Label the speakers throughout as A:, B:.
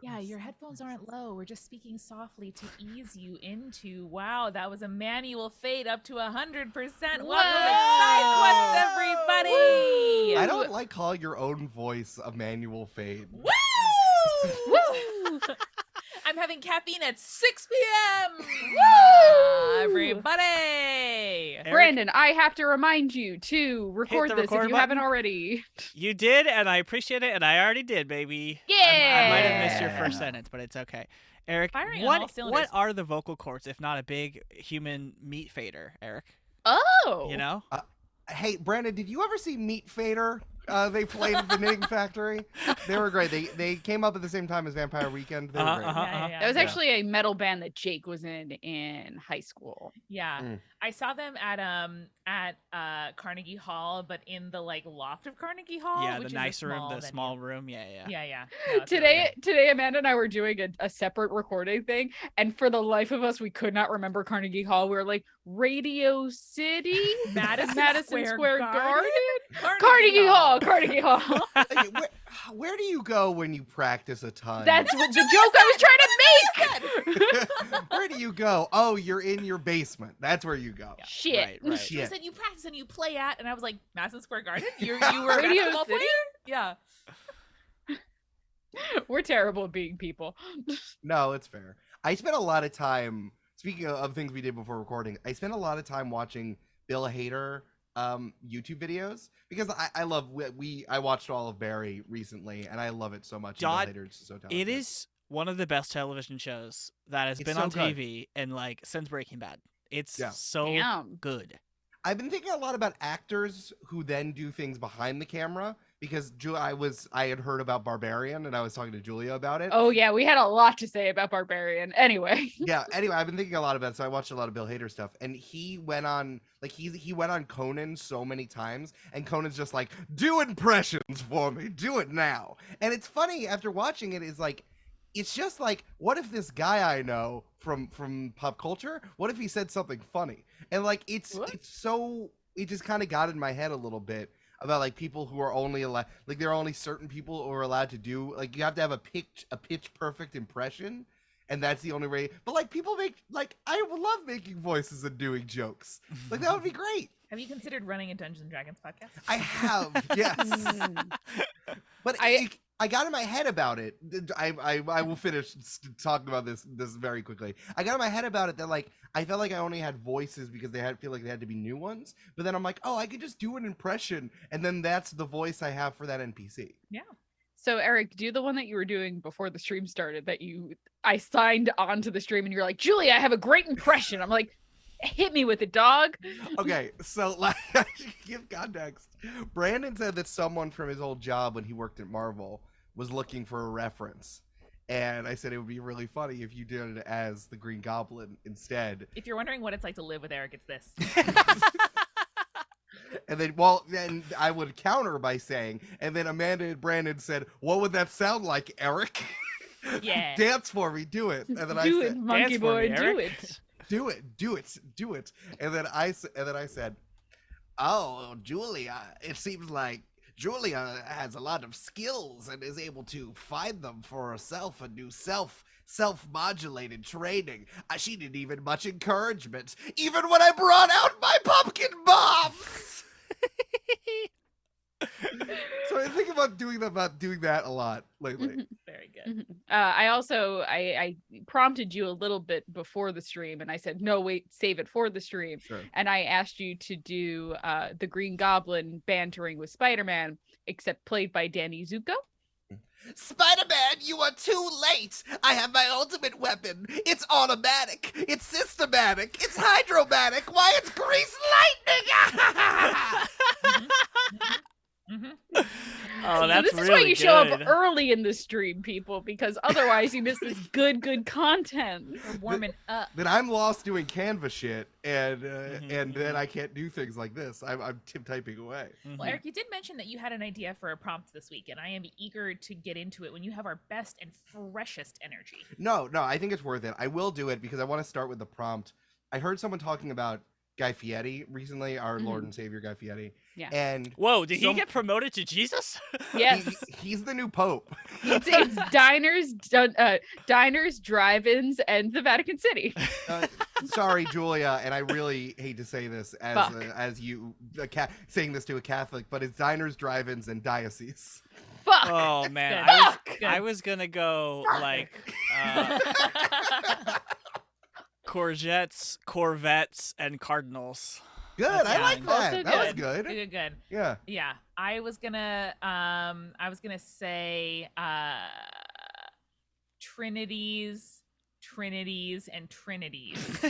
A: Yeah, your headphones aren't low. We're just speaking softly to ease you into. Wow, that was a manual fade up to 100%. Welcome to SideQuests, everybody.
B: I don't like calling your own voice a manual fade.
A: Woo! Woo! I'm having caffeine at 6 p.m.
C: Woo!
A: Everybody.
C: Brandon, I have to remind you to record this if you
D: button.
C: haven't already.
D: You did, and I appreciate it, and I already did, baby.
C: Yeah.
D: I might have missed your first sentence, but it's okay. Eric,
A: Firing on all
D: what
A: cylinders.
D: are the vocal cords if not a big human meat fader, Eric?
C: Oh.
D: You know?
B: Hey, Brandon, did you ever see Meat Fader? They played at the Knitting Factory. They were great. They came up at the same time as Vampire Weekend. They were great.
C: That was actually a metal band that Jake was in high school.
A: Yeah. I saw them at Carnegie Hall, but in the loft of Carnegie Hall.
D: Yeah,
A: which
D: the
A: is
D: nice room, the
A: venue.
D: small room. Yeah.
A: Yeah. No,
C: Today, Amanda and I were doing a separate recording thing, and for the life of us, we could not remember Carnegie Hall. We were like, Radio City, Madison Square Garden, Carnegie Hall.
B: Where do you go when you practice a ton?
C: That's what the joke I was trying to make.
B: Where do you go? Oh, you're in your basement. That's where you go.
A: Yeah.
C: Shit.
D: Right.
A: She said you practice and you play at, and I was like, Madison Square Garden? You were a
C: Radio
A: basketball
C: City?
A: player? Yeah.
C: We're terrible at being people.
B: No, it's fair. I spent a lot of time, speaking of things we did before recording, I spent a lot of time watching Bill Hader YouTube videos because I love I watched all of Barry recently and I love it so much. Bill Hader's so talented.
D: It is one of the best television shows that has been
B: so
D: on
B: good.
D: TV and since Breaking Bad. It's so
C: Damn.
D: good.
B: I've been thinking a lot about actors who then do things behind the camera because I had heard about Barbarian and I was talking to Julia about it.
C: Oh yeah, we had a lot to say about Barbarian. Anyway.
B: Yeah. Anyway, I've been thinking a lot about it, so I watched a lot of Bill Hader stuff, and he went on he went on Conan so many times, and Conan's just like, do impressions for me, do it now. And it's funny after watching it. It's just like, what if this guy I know from pop culture? What if he said something funny? And it just kind of got in my head a little bit about people who are only allowed, there are only certain people who are allowed to do, you have to have a pitch perfect impression, and that's the only way. But people make I would love making voices and doing jokes. That would be great.
A: Have you considered running a Dungeons and Dragons podcast?
B: I have, yes. But I got in my head about it. I will finish talking about this very quickly. I got in my head about it that I felt like I only had voices because feel like they had to be new ones. But then I'm like, oh, I could just do an impression, and then that's the voice I have for that NPC.
A: Yeah.
C: So Eric, do the one that you were doing before the stream started that I signed onto the stream and you're like, Julie, I have a great impression. I'm like, hit me with it, dog.
B: Okay, so give context. Brandon said that someone from his old job when he worked at Marvel was looking for a reference. And I said it would be really funny if you did it as the Green Goblin instead.
A: If you're wondering what it's like to live with Eric, it's this.
B: And then I would counter by saying, and then Amanda and Brandon said, what would that sound like, Eric?
A: Yeah.
B: Dance for me, do it. And then
C: Do it, monkey boy, do it.
B: Do it. And then I said, oh, Julia, it seems like Julia has a lot of skills and is able to find them for herself and do self-modulated training. She didn't even much encouragement, even when I brought out my pumpkin bombs. So I think about doing that a lot lately.
A: Very good.
C: I prompted you a little bit before the stream and I said, no, wait, save it for the stream.
B: Sure.
C: And I asked you to do the Green Goblin bantering with Spider-Man, except played by Danny Zuko.
B: Spider-Man, you are too late. I have my ultimate weapon. It's automatic. It's systematic. It's hydromatic. Why, it's grease lightning.
D: Oh, that's
C: so this is
D: really
C: why you
D: good.
C: show up early in the stream, people, because otherwise you miss this good content.
A: We're warming up.
B: Then I'm lost doing Canva shit, and then I can't do things like this. I'm typing away.
A: Well, Eric, you did mention that you had an idea for a prompt this week, and I am eager to get into it when you have our best and freshest energy.
B: No, I think it's worth it. I will do it because I want to start with the prompt. I heard someone talking about Guy Fieri recently, our Lord and Savior Guy Fieri.
C: Yeah.
B: And
D: Whoa, did he get promoted to Jesus?
C: Yes.
B: he's the new Pope.
C: It's diners, drive-ins, and the Vatican City.
B: Sorry, Julia, and I really hate to say this as you saying this to a Catholic, but it's diners, drive-ins, and diocese.
C: Fuck.
D: Oh man,
A: Good.
D: I was gonna go like courgettes, corvettes, and cardinals.
B: Good,
D: That's
B: I like
D: fine.
B: that.
C: Also
B: That was
C: good.
B: good.
A: Good.
B: Yeah.
A: Yeah. I was gonna say Trinities, and Trinities.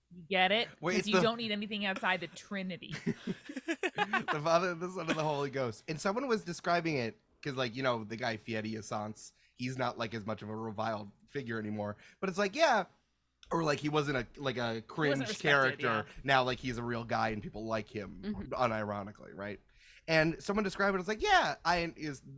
A: You get it?
B: Wait,
A: Because you don't need anything outside the Trinity.
B: The Father, the Son, and the Holy Ghost. And someone was describing it because, like, you know, the guy Fieri Assance, he's not like as much of a reviled figure anymore. But it's like, yeah, or like he wasn't a cringe
A: respected,
B: character.
A: yeah.
B: Now, like, he's a real guy and people like him unironically, right? And someone described it as like, yeah,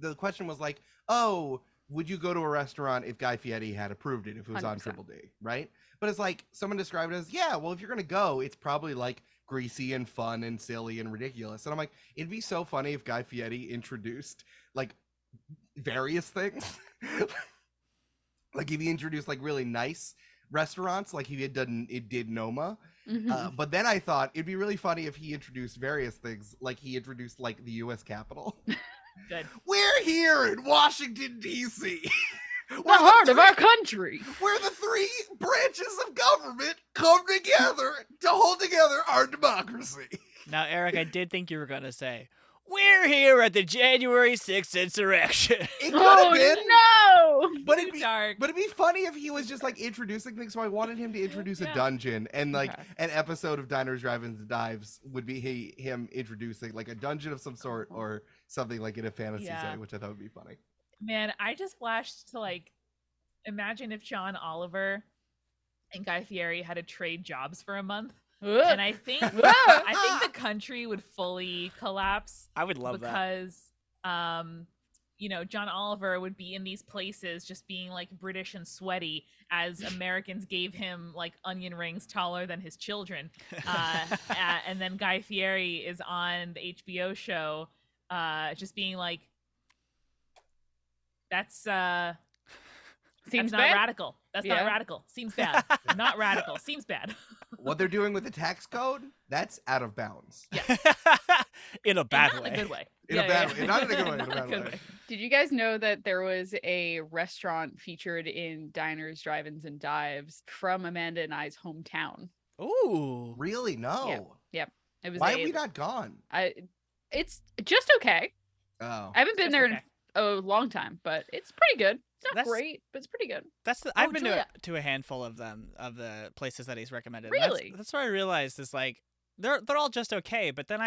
B: the question was like, oh, would you go to a restaurant if Guy Fieri had approved it if it was on
C: 100%.
B: Triple D, right? But it's like someone described it as, yeah, well, if you're gonna go, it's probably like greasy and fun and silly and ridiculous. And I'm like, it'd be so funny if Guy Fieri introduced like various things. Like if he introduced like really nice restaurants, like he did Noma. But then I thought it'd be really funny if he introduced various things, like he introduced like the U.S. Capitol.
A: Good.
B: We're here in Washington, D.C.
C: The heart of our country.
B: Where the three branches of government come together to hold together our democracy.
D: Now, Eric, I did think you were gonna say, we're here at the January 6th insurrection.
B: It could have been,
C: no!
B: but
A: Dark.
B: it'd be funny if he was just like introducing things. So I wanted him to introduce a dungeon, and like an episode of Diners, Drive-Ins, and Dives would be him introducing like a dungeon of some sort or something like in a fantasy setting, which I thought would be funny.
A: Man, I just flashed to like, imagine if John Oliver and Guy Fieri had to trade jobs for a month. And I think the country would fully collapse.
D: I would love
A: because, you know, John Oliver would be in these places just being like British and sweaty as Americans gave him like onion rings taller than his children. And then Guy Fieri is on the HBO show just being like, that's not radical. That's not radical. Seems bad. Not radical. Seems bad.
B: What they're doing with the tax code, that's out of bounds.
A: Yeah.
D: In a bad
A: not
D: way.
A: In a good way.
B: In a bad way. Not in a good way. In a bad
A: good
B: way.
C: Did you guys know that there was a restaurant featured in Diners, Drive-Ins, and Dives from Amanda and I's hometown?
D: Ooh.
B: Really? No.
C: Yep. It was
B: Why have we not gone?
C: It's just okay.
B: Oh.
C: I haven't been there in a long time, but it's pretty good. It's not great, but it's pretty good.
D: I've been to a handful of them, of the places that he's recommended.
C: Really?
D: That's what I realized is like they're all just okay. But then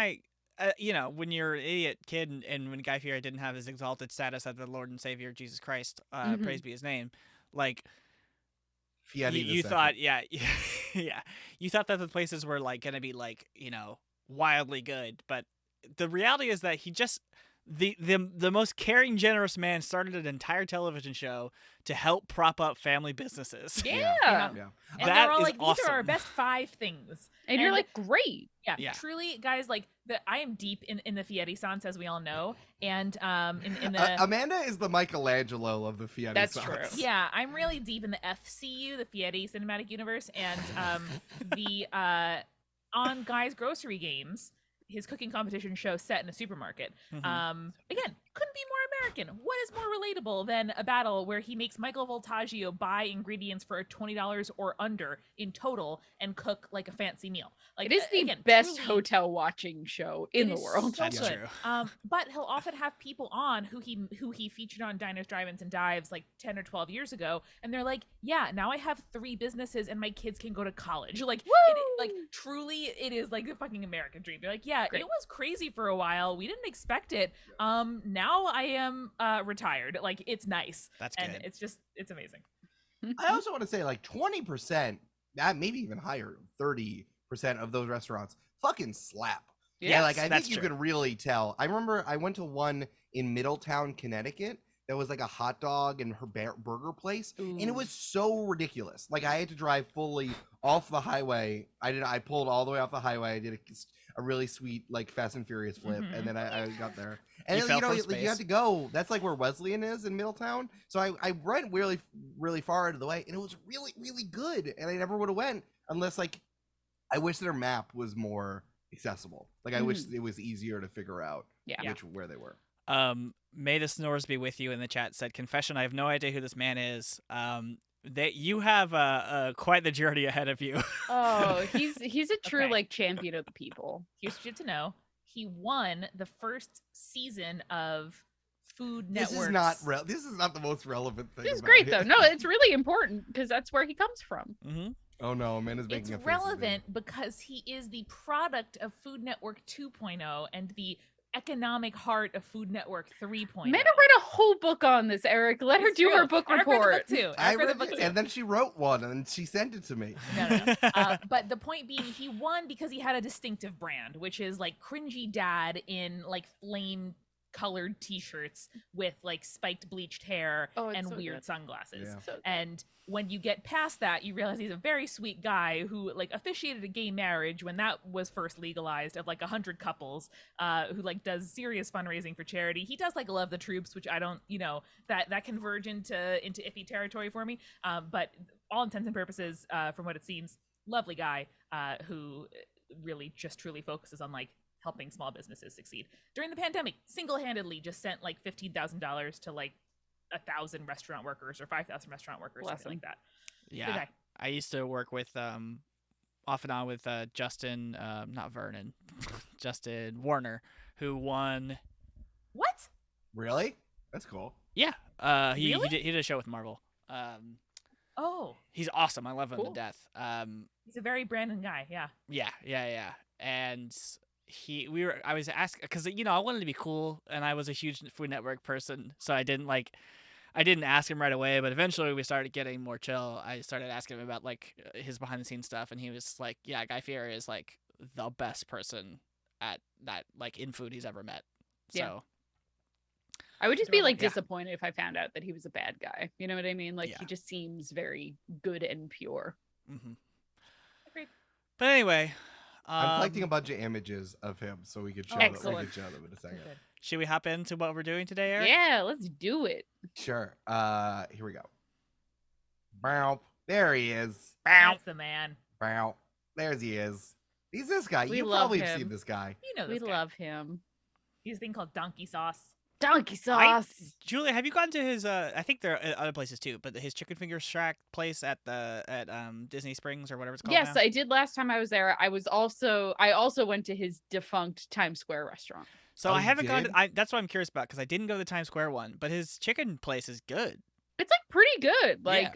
D: you know, when you're an idiot kid and when Guy Fieri didn't have his exalted status as the Lord and Savior Jesus Christ, praise be his name, like you thought, yeah, you thought that the places were like gonna be like, you know, wildly good, but the reality is that he just. The most caring, generous man started an entire television show to help prop up family businesses.
C: Yeah.
A: And
D: that
A: they're all
D: is
A: like,
D: awesome.
A: these are our best 5 things.
C: And you're like, great.
A: Yeah, truly, guys, like I am deep in the Fieri sans, as we all know. And in the
B: Amanda is the Michelangelo of the Fieri
C: That's
B: sans.
C: true.
A: Yeah, I'm really deep in the FCU, the Fieri Cinematic Universe, and the on Guy's Grocery Games, his cooking competition show set in a supermarket. Again, couldn't be more American. What is more relatable than a battle where he makes Michael Voltaggio buy ingredients for $20 or under in total and cook like a fancy meal? Like,
C: it is the best hotel watching show in the world.
A: So
D: That's
A: good.
D: true.
A: But he'll often have people on who he featured on Diners, Drive-Ins, and Dives like 10 or 12 years ago, and they're like, yeah, now I have 3 businesses and my kids can go to college. Like, truly, it is like the fucking American dream. They're like, yeah, it was crazy for a while. We didn't expect it. Now I am retired. Like, it's nice.
D: That's
A: and
D: good.
A: it's amazing.
B: I also want to say like 20%, maybe even higher, 30% of those restaurants fucking slap.
C: Yeah,
B: like I think you
D: true.
B: can really tell. I remember I went to one in Middletown, Connecticut that was like a hot dog and her burger place, and it
C: Ooh.
B: was so ridiculous. Like I had to drive fully off the highway. I pulled all the way off the highway. I did a really sweet like Fast and Furious flip, and then I got there. And
D: You
B: then,
D: fell from
B: you
D: space.
B: had to go. That's like where Wesleyan is in Middletown. So I went really far out of the way, and it was really good. And I never would have went unless like I wish their map was more accessible. Like I wish it was easier to figure out where they were.
D: May the snores be with you in the chat said, confession, I have no idea who this man is. That you have quite the journey ahead of you.
C: Oh, he's a true
A: Okay.
C: like champion of the people.
A: Here's what you have to know. He won the first season of Food
B: This
A: Network's.
B: this is not the most relevant thing.
C: This is
B: about
C: great
B: it.
C: though. No, it's really important because that's where he comes from.
D: Mm-hmm.
B: Oh no, Amanda's making
A: It's
B: a face at me.
A: relevant because he is the product of Food Network 2.0 and the economic heart of Food Network 3.0.
C: Amanda read a whole book on this, Eric. Let her
A: It's
C: do
A: true.
C: her book
A: Eric read the
C: report.
A: book too.
B: I
A: Eric read the
B: read
A: book
B: it,
A: too.
B: and then she wrote one, and she sent it to me.
A: No. But the point being, he won because he had a distinctive brand, which is like cringy dad in like flame colored t-shirts with like spiked bleached hair
C: Oh, it's
A: and
C: so
A: weird
C: good.
A: sunglasses.
B: Yeah.
C: So good.
A: And when you get past that, you realize he's a very sweet guy who like officiated a gay marriage when that was first legalized of like 100 couples, who like does serious fundraising for charity. He does like love the troops, which I don't, that converge into iffy territory for me. But all intents and purposes, from what it seems, lovely guy, who really just truly focuses on like helping small businesses succeed. During the pandemic, single-handedly just sent like $15,000 to like 1,000 restaurant workers or 5,000 restaurant workers,
C: Bless
A: something like that. Good
D: Yeah.
A: guy.
D: I used to work with off and on with Justin, not Vernon, Justin Warner, who won.
A: What?
B: Really? That's cool.
D: Yeah, he
A: Really?
D: did a show with Marvel.
A: Oh,
D: He's awesome. I love him
A: Cool.
D: to death.
A: he's a very Brandon guy. Yeah.
D: Yeah. And I was asking because I wanted to be cool, and I was a huge Food Network person, so I didn't ask him right away. But eventually, we started getting more chill. I started asking him about like his behind the scenes stuff, and he was like, "Yeah, Guy Fieri is like the best person at that like in food he's ever met."
C: Yeah.
D: So
C: I would just be like
D: Yeah.
C: disappointed if I found out that he was a bad guy. You know what I mean? Like
D: Yeah.
C: he just seems very good and pure.
D: mhm.
A: Agreed.
D: But anyway,
B: I'm collecting a bunch of images of him so we could show them. We
C: Excellent.
B: could show them in a second.
A: Good.
D: should we hop into what we're doing today, Eric?
C: Yeah, let's do it.
B: Sure. Here we go. Bow. There he is.
A: That's the man.
B: Bow. There he is. He's this guy.
C: We
B: You
C: love
B: probably have
C: him.
B: seen this guy.
A: You know
C: We
A: this guy.
C: love him.
A: He's a thing called donkey sauce.
C: Donkey sauce.
D: Julia, have you gone to his? I think there are other places too, but his chicken finger shack place at Disney Springs or whatever it's called.
C: Yes,
D: now?
C: I did last time I was there. I also went to his defunct Times Square restaurant.
D: So
B: Oh,
D: I
B: you
D: haven't gone.
B: did?
D: That's what I'm curious about because I didn't go to the Times Square one, but his chicken place is good.
C: It's like pretty good. Like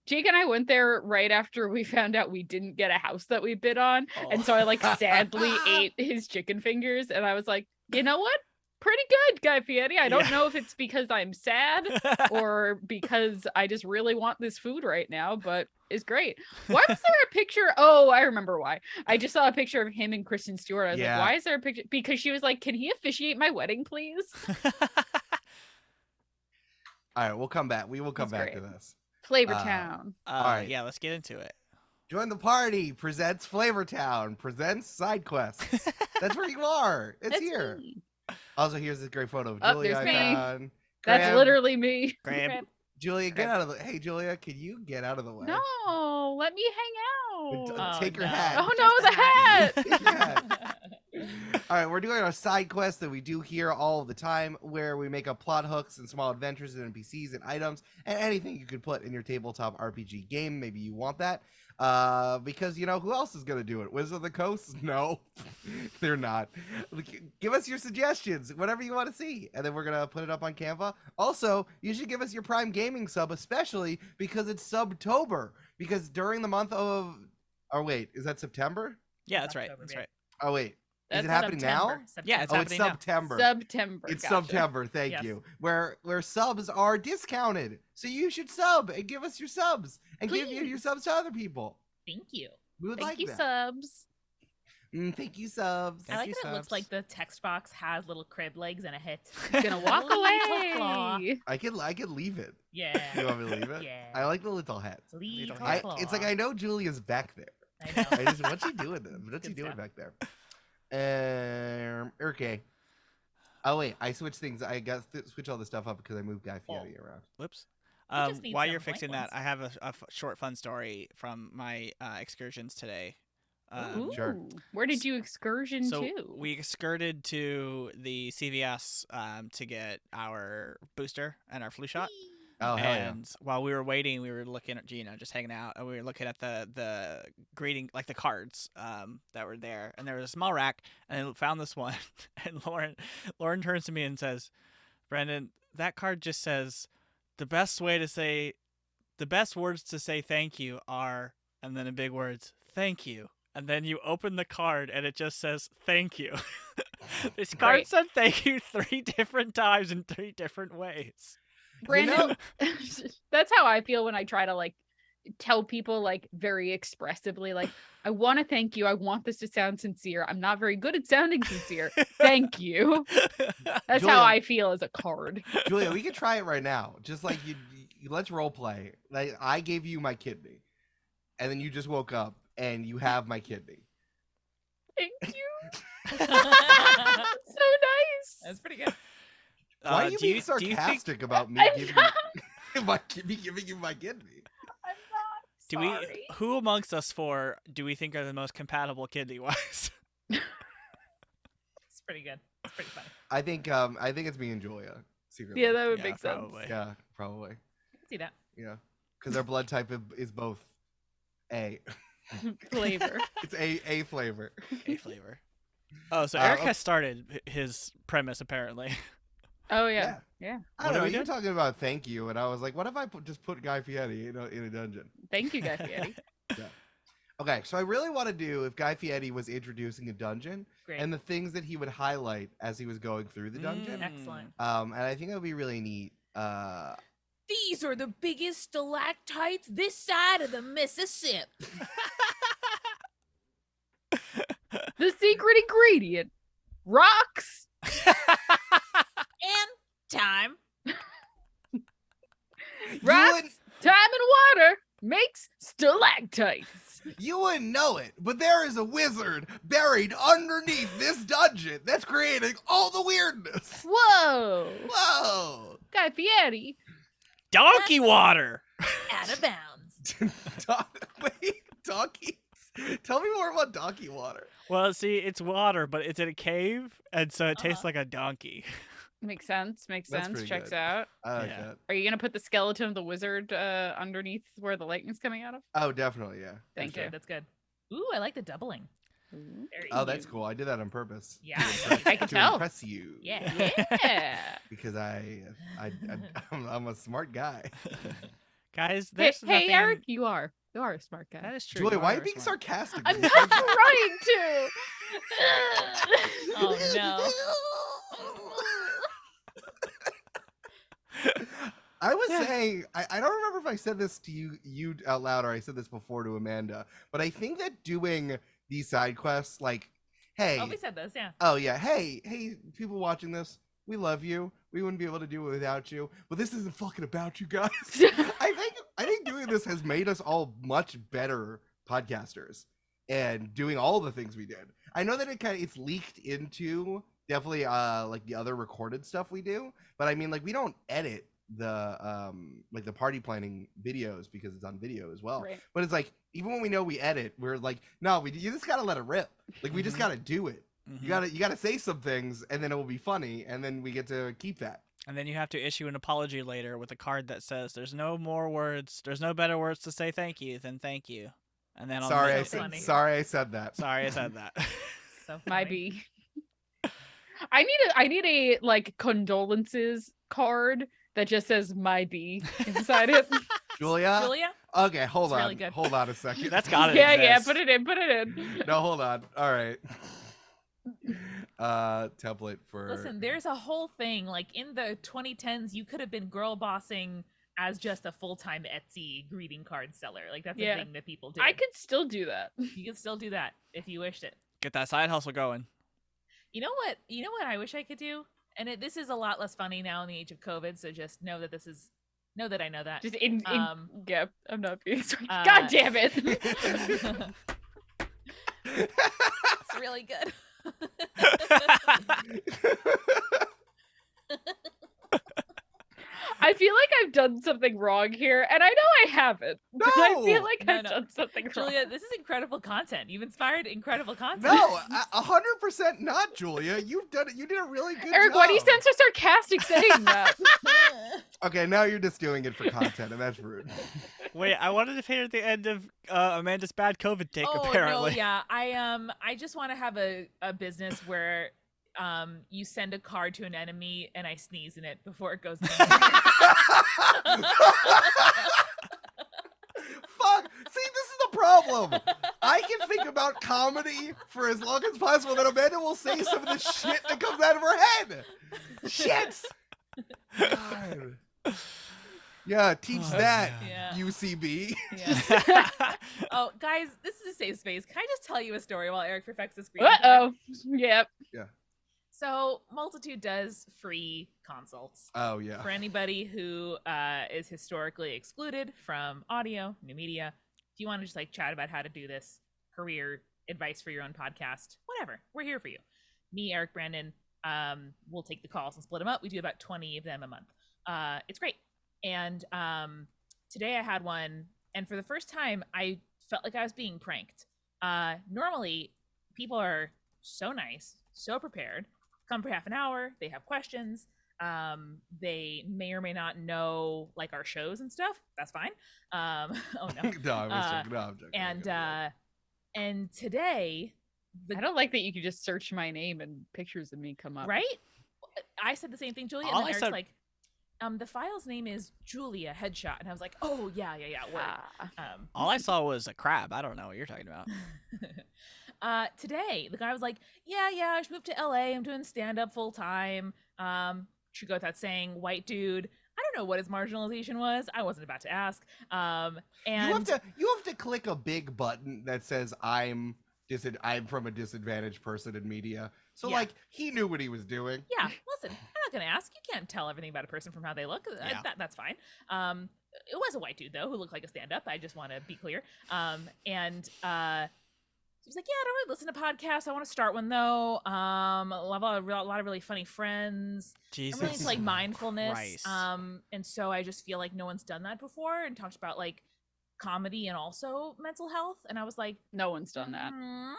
C: Jake and I went there right after we found out we didn't get a house that we bid on. And so I like sadly ate his chicken fingers and I was like, you know what? Pretty good, Guy Fieri. I don't
D: Yeah.
C: know if it's because I'm sad or because I just really want this food right now, but it's great. Why was there a picture? Oh, I remember why. I just saw a picture of him and Kristen Stewart. I was
B: Yeah.
C: like, why is there a picture? Because she was like, can he officiate my wedding, please?
B: All right, we'll come back. We will come
C: That's
B: back to
C: great.
B: this.
C: Flavor
B: Uh,
C: Town.
B: right.
D: Yeah, let's get into it.
B: Join the party. Presents Flavortown. Presents Sidequests. That's where you are. It's
C: That's
B: here.
C: me.
B: Also, here's this great photo of
C: Oh,
B: Julia.
C: there's me.
B: Gone.
C: That's
B: Graham,
C: literally me.
D: Graham,
B: Julia, get out of the. Hey, Julia, can you get out of the way?
C: No, let me hang
B: D-
C: out.
B: take your
A: no.
B: hat.
C: Oh no, the hat.
B: Take your hat. All right, we're doing our side quest that we do here all the time, where we make up plot hooks and small adventures and NPCs and items and anything you could put in your tabletop RPG game. Maybe you want that, because who else is gonna do it? Wizards of the Coast? No, they're not. Give us your suggestions, whatever you want to see, and then we're gonna put it up on Canva. Also, you should give us your Prime Gaming sub, especially because it's Subtober. Because during the month of, oh wait, is that September?
D: yeah, that's right.
A: October,
D: That's
A: babe.
D: right.
B: Oh wait. Is it
C: That's
B: happening now?
D: Yeah, it's
B: Oh, it's
D: happening now.
B: September.
C: September.
B: It's
C: gotcha.
B: September. Thank
A: Yes.
B: you. Where subs are discounted, so you should sub and give us your subs and give your
C: Please.
B: subs to other people.
A: Thank you.
B: We would
C: Thank
B: like
C: you,
B: that.
C: subs.
B: Thank you, subs.
A: I like
D: you,
A: that it looks
D: subs.
A: like the text box has little crib legs and a hit.
C: It's gonna walk
A: Little claw.
C: away.
B: I could leave it.
A: Yeah.
B: You want me to leave it?
A: Yeah.
B: I like the little hat.
A: Little
D: hat.
A: claw.
B: It's like I know Julia's back there.
A: I know.
B: I just what's she doing? What's she
A: Good
B: doing
A: stuff.
B: back there? Okay. Oh wait, I switched things. I got switch all the stuff up because I moved Guy Fieri around.
D: Whoops.
A: just need
D: While
A: some
D: you're
A: blank
D: fixing that,
A: ones.
D: I have a short fun story from my excursions today.
C: Ooh,
B: Sure.
C: where did you excursion
D: So
C: to?
D: we excurted to the CVS to get our booster and our flu shot.
B: Oh hell yeah!
D: And while we were waiting, we were looking at just hanging out, and we were looking at the greeting, like the cards that were there, and there was a small rack, and I found this one, and Lauren turns to me and says, "Brendan, that card just says the best words to say thank you are," and then in big words, "thank you." And then you open the card and it just says thank you. This card
C: Great.
D: said thank you 3 different times in 3 different ways.
C: Brandon, that's how I feel when I try to like tell people like very expressively, like, I want to thank you. I want this to sound sincere. I'm not very good at sounding sincere. Thank you. That's
B: Julia.
C: how I feel as a card.
B: Julia, we could try it right now. Just like let's role play. Like I gave you my kidney, and then you just woke up and you have my kidney.
C: Thank you. So nice.
A: That's pretty good.
B: Why are you being
D: do you
B: sarcastic about me
C: I'm
B: giving
C: not-
B: me giving you my kidney?
C: I'm not sorry.
D: who amongst us 4 do we think are the most compatible kidney wise?
A: It's pretty good. It's pretty funny.
B: I think it's me and Julia. Secretly.
C: Yeah, that would
D: Yeah,
C: make sense.
D: probably.
B: Yeah, probably.
A: I can see that.
B: Yeah, because our blood type is both A.
C: Flavor.
B: It's A flavor.
D: A flavor. Oh, so
B: Uh,
D: Eric
B: oh.
D: has started his premise apparently.
C: Oh yeah. Yeah.
B: I
D: What
B: don't
D: are
B: know.
D: we
B: You were
D: doing?
B: talking about thank you, and I was like, what if I just put Guy Fieri in a dungeon?
C: Thank you, Guy Fieri.
B: Okay, so I really want to do if Guy Fieri was introducing a dungeon
A: Great.
B: and the things that he would highlight as he was going through the dungeon.
A: Excellent.
B: And I think that would be really neat.
A: These are the biggest stalactites this side of the Mississippi.
C: The secret ingredient. Rocks.
A: And time.
C: Rocks. Time and water makes stalactites.
B: You wouldn't know it, but there is a wizard buried underneath this dungeon that's creating all the weirdness.
C: Whoa.
B: Whoa!
C: Guy Fieri.
D: Donkey water.
A: Out of bounds.
B: Wait, donkey? Tell me more about donkey water.
D: Well, see, it's water, but it's in a cave, and so it tastes like a donkey.
C: Makes sense. Makes
B: That's
C: sense.
B: pretty
C: Checks
B: good.
C: out.
B: I like
D: Yeah.
B: that.
C: Are you gonna put the skeleton of the wizard underneath where the lightning's coming out of?
B: Oh, definitely, yeah.
C: Thank
B: For
C: you.
A: That's good. Ooh, I like the doubling.
C: Ooh.
A: Very
B: Oh, that's
A: cute.
B: cool. I did that on purpose.
A: Yeah.
C: I can
B: to
C: tell.
B: impress you.
A: Yeah.
C: Yeah.
B: Because I'm a smart guy.
D: Guys,
C: Hey,
D: there's
C: hey,
D: nothing
C: Eric, you are a smart guy.
D: That is true.
B: Julia,
D: you
B: why are
D: are
B: you being
D: smart.
B: sarcastic?
C: I'm
B: with
C: not
B: me?
C: trying to.
A: Oh no.
B: I was saying, I don't remember if I said this to you out loud or I said this before to Amanda, but I think that doing these side quests, like, hey,
A: Oh, we said this, yeah.
B: oh yeah, hey, people watching this, we love you. We wouldn't be able to do it without you. But this isn't fucking about you guys. I think doing this has made us all much better podcasters and doing all the things we did. I know that it's leaked into definitely like the other recorded stuff we do, but I mean like we don't edit the like the party planning videos because it's on video as well.
C: Right.
B: But it's like even when we know we edit, we're like, no, you just gotta let it rip. Like we just gotta do it.
D: Mhm.
B: You gotta say some things and then it will be funny and then we get to keep that.
D: And then you have to issue an apology later with a card that says, "There's no more words. There's no better words to say thank you than thank you." And then
B: Sorry,
A: I said-
B: sorry I said that.
D: Sorry, I said that.
A: So
C: Might
A: funny.
C: be. I need a like condolences card that just says "my B" inside it.
B: Julia?
A: Julia?
B: Okay, hold
A: It's
B: on.
A: really good.
B: Hold on a second.
D: That's gotta
C: Yeah,
D: exist.
C: put it in. Put it in.
B: No, hold on. All right. Template for
A: Listen, there's a whole thing. Like in the 2010s, you could have been girl bossing as just a full-time Etsy greeting card seller. Like that's a
C: Yeah.
A: thing that people do.
C: I could still do that.
A: You can still do that if you wished it.
D: Get that side hustle going.
A: You know what? You know what I wish I could do? And this is a lot less funny now in the age of COVID. So just know that know that I know that.
C: Just yeah, I'm not being sorry. God damn it.
A: It's really good.
C: I feel like I've done something wrong here, and I know I haven't.
B: No!
C: But I feel like
A: No,
C: I've done something wrong.
A: Julia, this is incredible content. You've inspired incredible content.
B: No, 100% not, Julia. You've done it. You did a really good
C: Eric,
B: job.
C: why do you sound so sarcastic saying that?
B: Okay, now you're just doing it for content, and that's rude.
D: Wait, I wanted to hear the end of Amanda's bad COVID take.
A: Oh
D: Apparently,
A: no, yeah. I just want to have a business where you send a card to an enemy and I sneeze in it before it goes in.
B: Fuck! See, this is the problem. I can think about comedy for as long as possible, then Amanda will say some of the shit that comes out of her head. Shit! God. Yeah, teach that,
A: Yeah.
B: UCB.
A: Yeah. Oh, guys, this is a safe space. Can I just tell you a story while Eric perfects the screen?
C: Uh-oh. Yep.
A: So, Multitude does free consults
B: Oh, yeah.
A: for anybody who is historically excluded from audio, new media. If you want to just like chat about how to do this, career advice for your own podcast, whatever, we're here for you. Me, Eric, Brandon, we'll take the calls and split them up. We do about 20 of them a month. It's great. And today I had one, and for the first time, I felt like I was being pranked. Normally, people are so nice, so prepared, come for half an hour, they have questions, they may or may not know like our shows and stuff. That's fine. Oh no.
B: No, I was joking. No, I'm joking.
A: And today,
C: I don't like that you could just search my name and pictures of me come up.
A: right? I said the same thing, Julia,
D: All
A: and then
D: I
A: Eric's
D: said-
A: like, the file's name is Julia Headshot, and I was like, oh yeah, word.
D: all I saw was a crab. I don't know what you're talking about.
A: Today the guy was like, yeah, I just moved to LA. I'm doing stand-up full time. Should go without saying, white dude. I don't know what his marginalization was. I wasn't about to ask. And
B: you have to click a big button that says I'm from a disadvantaged person in media. So
A: Yeah.
B: like he knew what he was doing.
A: yeah, listen, I'm not gonna ask. You can't tell everything about a person from how they look.
D: Yeah.
A: That's fine. It was a white dude though who looked like a stand-up. I just want to be clear. He was like, yeah, I don't really listen to podcasts. I want to start one though. I love a lot of really funny friends.
D: Jesus.
A: I'm really into like mindfulness.
D: Christ.
A: And so I just feel like no one's done that before and talked about like comedy and also mental health. And I was like,
C: No one's done that.
A: "Hmm."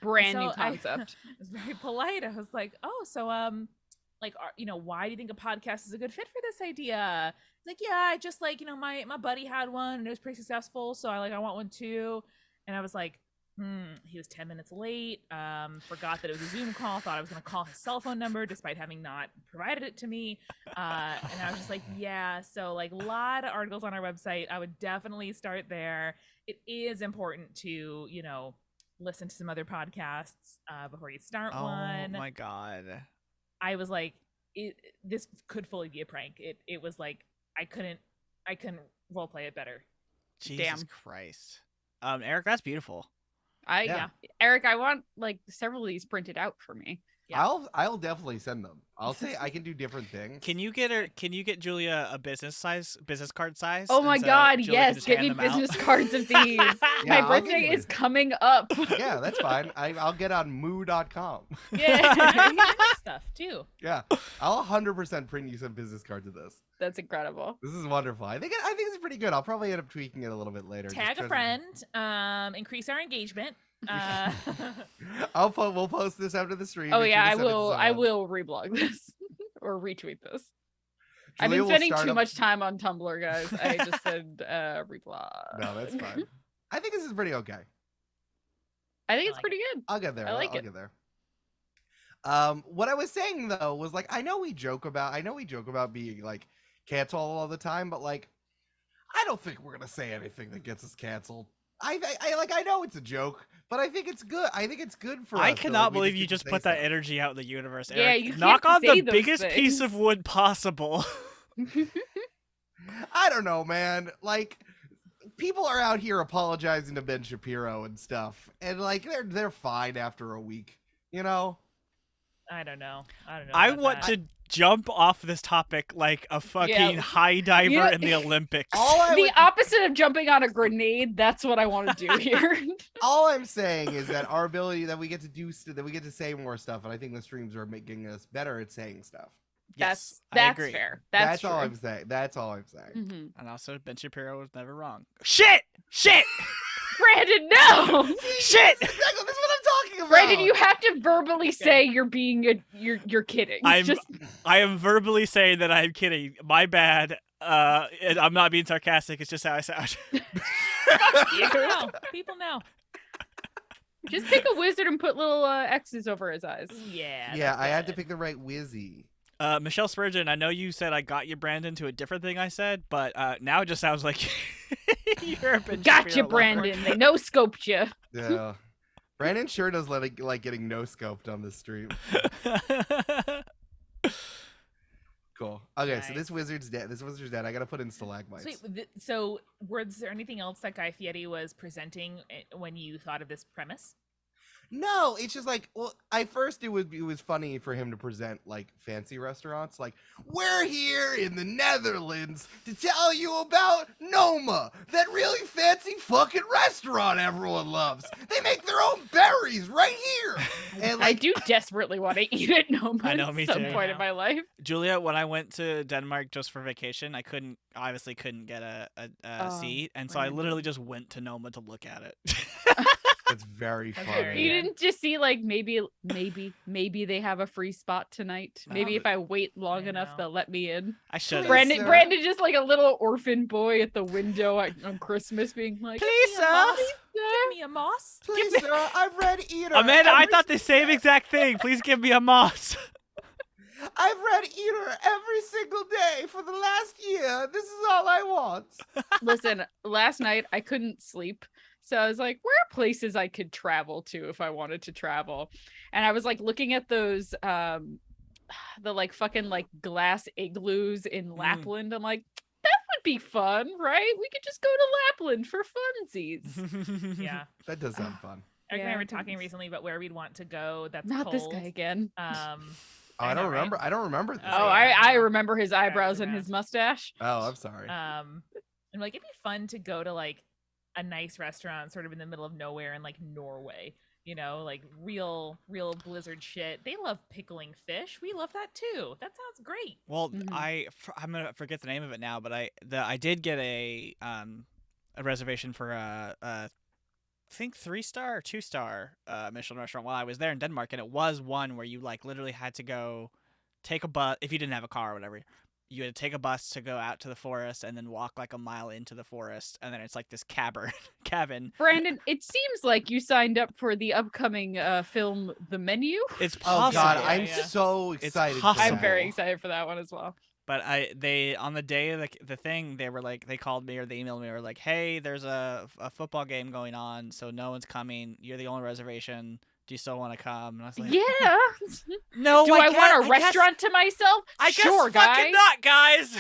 C: Brand
A: So
C: new
A: I
C: concept.
A: was very polite. I was like, oh, so like, why do you think a podcast is a good fit for this idea? He's like, yeah, I just like, my buddy had one and it was pretty successful, so I want one too. And I was like, he was 10 minutes late, forgot that it was a Zoom call, thought I was going to call his cell phone number despite having not provided it to me. And I was just like, yeah, so like a lot of articles on our website. I would definitely start there. It is important to, listen to some other podcasts before you start one.
D: Oh my god.
A: I was like, this could fully be a prank. It was like, I couldn't role play it better.
D: Jesus
C: Damn.
D: Christ. Eric, that's beautiful.
B: Yeah.
C: Eric, I want like several of these printed out for me.
A: Yeah.
B: I'll definitely send them. I'll say I can do different things.
D: Can you get Julia a business card size?
C: Oh
D: and
C: my
D: so
C: god,
D: Julia can
C: yes,
D: just
C: get
D: hand
C: me
D: them out?
C: business cards of these.
B: Yeah,
C: My
B: I'll
C: birthday
B: give you
C: is coming up.
B: Yeah, that's fine. I'll get on moo.com.
C: Yeah.
A: Stuff too.
B: Yeah, I'll 100% print you some business cards of this.
C: That's incredible.
B: This is wonderful. I think it's pretty good. I'll probably end up tweaking it a little bit later.
A: Tag a friend. Increase our engagement.
B: We'll post this after the stream.
C: Oh
B: Make
C: yeah,
B: sure to send it to
C: I
B: someone.
C: will reblog this or retweet this. I've
B: Julia
C: been
B: will
C: spending
B: start
C: too
B: up-
C: much time on Tumblr, guys. I just said reblog.
B: No, that's fine. I think this is pretty okay.
C: I think
A: I
C: it's
A: like
C: pretty good.
B: I'll get there.
C: I like
B: I'll
C: it.
B: get there. What I was saying though was like I know we joke about being like canceled all the time, but like I don't think we're gonna say anything that gets us canceled. I know it's a joke, but I think it's good. I think it's good for us.
D: I
B: that,
D: cannot
B: like, we
D: believe you
B: get to
D: just
B: say
D: put that
B: stuff.
D: energy out in the universe,
C: Yeah,
D: Eric.
C: you can't
D: Knock on
C: say
D: the
C: those
D: biggest piece
C: things.
D: of wood possible.
B: I don't know, man. Like people are out here apologizing to Ben Shapiro and stuff, and like they're fine after a week, you know.
A: I don't know.
D: I
A: about
D: want
A: that.
D: to jump off this topic like a fucking high diver
C: Yeah.
D: in the Olympics.
C: The opposite of jumping on a grenade. That's what I want to do here.
B: All I'm saying is that our ability that we get to do that we get to say more stuff, and I think the streams are making us better at saying stuff.
D: Yes, I
C: that's
D: agree.
C: fair.
B: That's
C: true.
B: all I'm saying. That's all I'm saying.
C: Mm-hmm.
D: And also, Ben Shapiro was never wrong. Shit!
C: Brandon, no!
B: Exactly,
D: Shit!
B: that's what I'm talking about.
C: Brandon, you have to verbally say you're being you're kidding.
D: I am verbally saying that I'm kidding. My bad. And I'm not being sarcastic. It's just how I sound.
A: People know.
C: Just pick a wizard and put little X's over his eyes.
A: Yeah.
B: Yeah,
A: that's
B: I had to
A: good.
B: pick the right Wizzy.
D: Michelle Spurgeon, I know you said I got you, Brandon, to a different thing I said, but now it just sounds like you're a Ben
C: Gotcha,
D: Shapiro lover.
C: Brandon. They no scoped you.
B: Yeah. Brandon sure does like getting no scoped on this stream. Cool. Okay, so
A: Nice.
B: this wizard's dead. I gotta put in stalagmites.
A: So was there anything else that Guy Fieri was presenting when you thought of this premise?
B: No, it's just like, well, it was funny for him to present like fancy restaurants. Like, we're here in the Netherlands to tell you about Noma, that really fancy fucking restaurant everyone loves. They make their own berries right here. And
C: I
B: like,
C: do desperately want to eat at Noma
D: I know, me
C: at some
D: too.
C: point in my life.
D: Julia, when I went to Denmark just for vacation, I obviously couldn't get a seat, and so I literally just went to Noma to look at it.
B: it's very
A: That's
B: funny.
A: very
C: You
A: Yeah.
C: didn't just see like maybe they have a free spot tonight. Maybe if I wait long
A: I
C: enough,
A: know.
C: they'll let me in.
D: I should have.
C: Brandon,
B: sir.
C: Brandon, just like a little orphan boy at the window on Christmas, being like,
D: Please, sir.
A: Give me a moss.
B: Please, sir, I've read Eater.
D: Amanda, I
B: every
D: thought the same exact thing. Please give me a moss.
B: I've read Eater every single day for the last year. This is all I want.
C: Listen, last night I couldn't sleep. So I was like, where are places I could travel to if I wanted to travel? And I was like looking at those the like fucking like glass igloos in Lapland. I'm like, that would be fun, right? We could just go to Lapland for funsies.
A: Yeah.
B: That does sound fun.
A: Eric and I
C: Yeah.
A: were talking recently about where we'd want to go. That's
C: Not
A: cold.
C: this guy again.
B: Oh, I
A: know,
B: don't
A: right?
B: remember. I don't remember this.
C: Oh,
A: yeah.
C: I remember his eyebrows and
A: around.
C: his mustache.
B: Oh, I'm sorry.
A: And like it'd be fun to go to like a nice restaurant sort of in the middle of nowhere in like Norway, you know, like real blizzard shit. They love pickling fish. We love that too. That sounds great.
D: Well,
C: Mhm.
D: I'm gonna forget the name of it now, but I did get a reservation for I think 3-star or 2-star Michelin restaurant while I was there in Denmark, and it was one where you like literally had to go take a bus if you didn't have a car or whatever. You had to take a bus to go out to the forest and then walk like a mile into the forest, and then it's like this cabin.
C: Brandon, it seems like you signed up for the upcoming film The Menu.
D: It's
B: Oh
D: possible.
B: God,
A: Yeah,
B: I'm
A: yeah.
B: so
D: It's
B: excited. for
D: possible.
C: I'm
B: that.
C: very excited for that one as well.
D: But they on the day of the thing, they were like, they called me or they emailed me or like, hey, there's a football game going on, so no one's coming. You're the only reservation. Do you still want to come? And I was like,
C: Yeah.
D: no,
C: Do I want a
D: guess-
C: restaurant to myself?
D: I guess
C: Sure,
D: fucking
C: guy.
D: not, guys.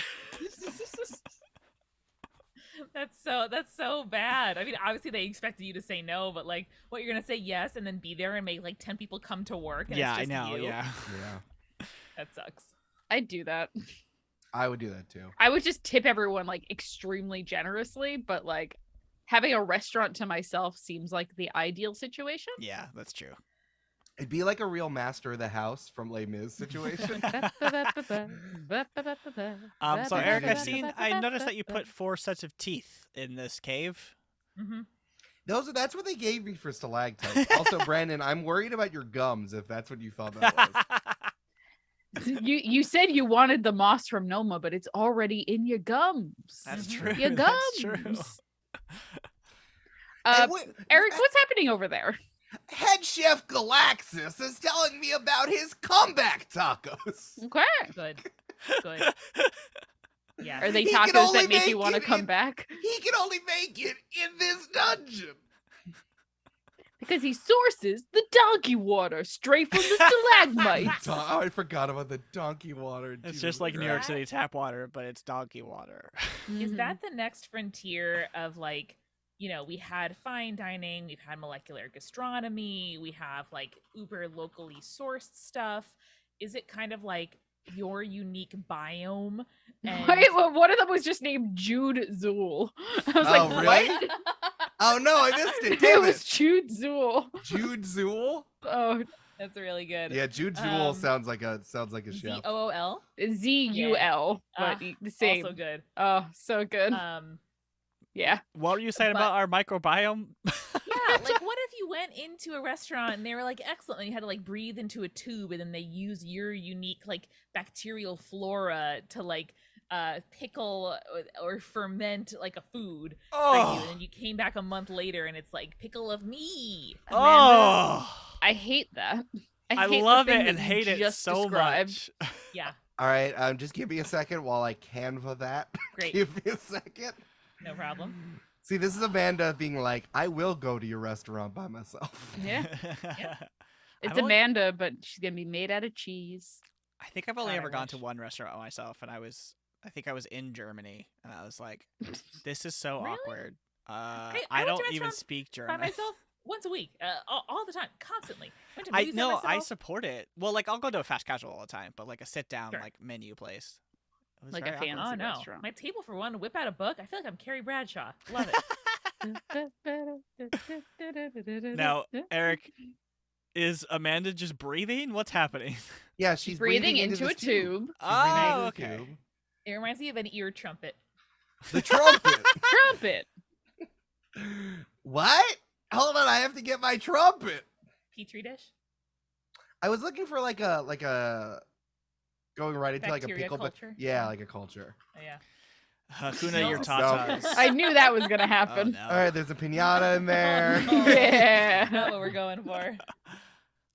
A: That's so bad. I mean, obviously they expected you to say no, but like, what you're gonna say yes and then be there and make like 10 people come to work? And
D: Yeah,
A: it's
D: I
A: just
D: know.
A: you?
D: Yeah.
B: Yeah,
A: That sucks.
C: I'd do that.
B: I would do that too.
C: I would just tip everyone like extremely generously, but like having a restaurant to myself seems like the ideal situation.
D: Yeah, that's true.
B: It'd be like a real Master of the House from Les Mis situation.
D: So Eric, I noticed that you put 4 sets of teeth in this cave.
A: Mm-hmm.
B: That's what they gave me for stalactites. Also, Brandon, I'm worried about your gums if that's what you thought that was.
C: You said you wanted the moss from Noma, but it's already in your gums.
D: That's
A: Mhm.
D: true.
C: Your
D: That's
C: gums.
D: true.
B: And wait,
C: Eric, what's happening over there?
B: Head Chef Galaxis is telling me about his comeback tacos.
C: Okay.
A: Good. Yeah.
C: Are they
B: He can
C: tacos
B: only
C: that make you
B: make
C: want to
B: it
C: come
B: in-
C: back?
B: He can only make it in this dungeon.
C: The because he sources the donkey water straight from the stalagmites.
B: Oh, I forgot about the donkey water.
D: It's
B: Jesus
D: just like New York
B: Christ.
D: City tap water, but it's donkey water.
A: Is that the next frontier of like, we had fine dining, we've had molecular gastronomy, we have like uber locally sourced stuff. Is it kind of like your unique biome? And...
C: Wait, well, one of them was just named Jude Zool. I was like,
B: really?
C: what?
B: Oh no, I missed it.
C: It
B: Damn
C: was
B: it.
C: Jude Zool.
B: Jude Zool?
C: Oh,
A: that's really good.
B: Yeah, Jude Zool sounds like a chef.
A: ZOOL?
C: ZUL, but the same.
A: Also good.
C: Oh, so good. Yeah.
D: What were you saying about our microbiome?
A: Yeah, like what if you went into a restaurant and they were like excellent and you had to like breathe into a tube and then they use your unique like bacterial flora to like pickle or ferment like a food for you, and then you came back a month later and it's like pickle of me. Amanda.
D: Oh,
C: I hate that.
D: I
C: hate the
D: love
C: thing
D: it and
C: that
D: hate
C: you
D: it
C: just
D: so
C: described.
D: much.
A: Yeah.
B: All right, just give me a second while I Canva that.
A: Great.
B: Give me a second.
A: No problem.
B: See, this is Amanda being like, I will go to your restaurant by myself.
C: Yeah. It's
D: I've only-
C: Amanda, but she's gonna be made out of cheese.
D: I think I've only
A: God, I
D: ever gone to
A: wish.
D: one restaurant myself, and I think I was in Germany, and I was like, this is so
A: Really?
D: awkward.
A: I
D: I
A: went to
D: don't even
A: restaurants
D: speak
A: By
D: German.
A: myself once a week, all the time, constantly. Went to
D: I
A: movies by
D: no, I
A: myself.
D: support it. Well, like I'll go to a fast casual all the time, but like a sit down
A: Sure.
D: like menu place. It was
C: Like a
D: very
C: fancy
D: awkward.
A: Oh no!
C: restaurant.
A: My table for one, whip out a book. I feel like I'm Carrie Bradshaw. Love it.
D: Now, Eric, is Amanda just breathing? What's happening?
B: Yeah, she's
C: breathing into a
B: this
C: tube.
B: She's breathing
D: Oh,
B: into the
D: okay.
B: tube.
A: It reminds me of an ear trumpet.
B: The trumpet.
C: Trumpet.
B: What? Hold on, I have to get my trumpet.
A: Petri dish.
B: I was looking for like a going right into like a
A: Bacteria
B: pickle,
A: culture?
B: but yeah, like a culture.
A: Oh, yeah.
D: Hakuna
A: No.
D: your
B: No.
D: tatas.
C: I knew that was gonna
D: Oh,
C: happen.
D: no.
B: All right, there's a pinata in there.
A: Oh, no.
C: Yeah.
A: Not what we're going for.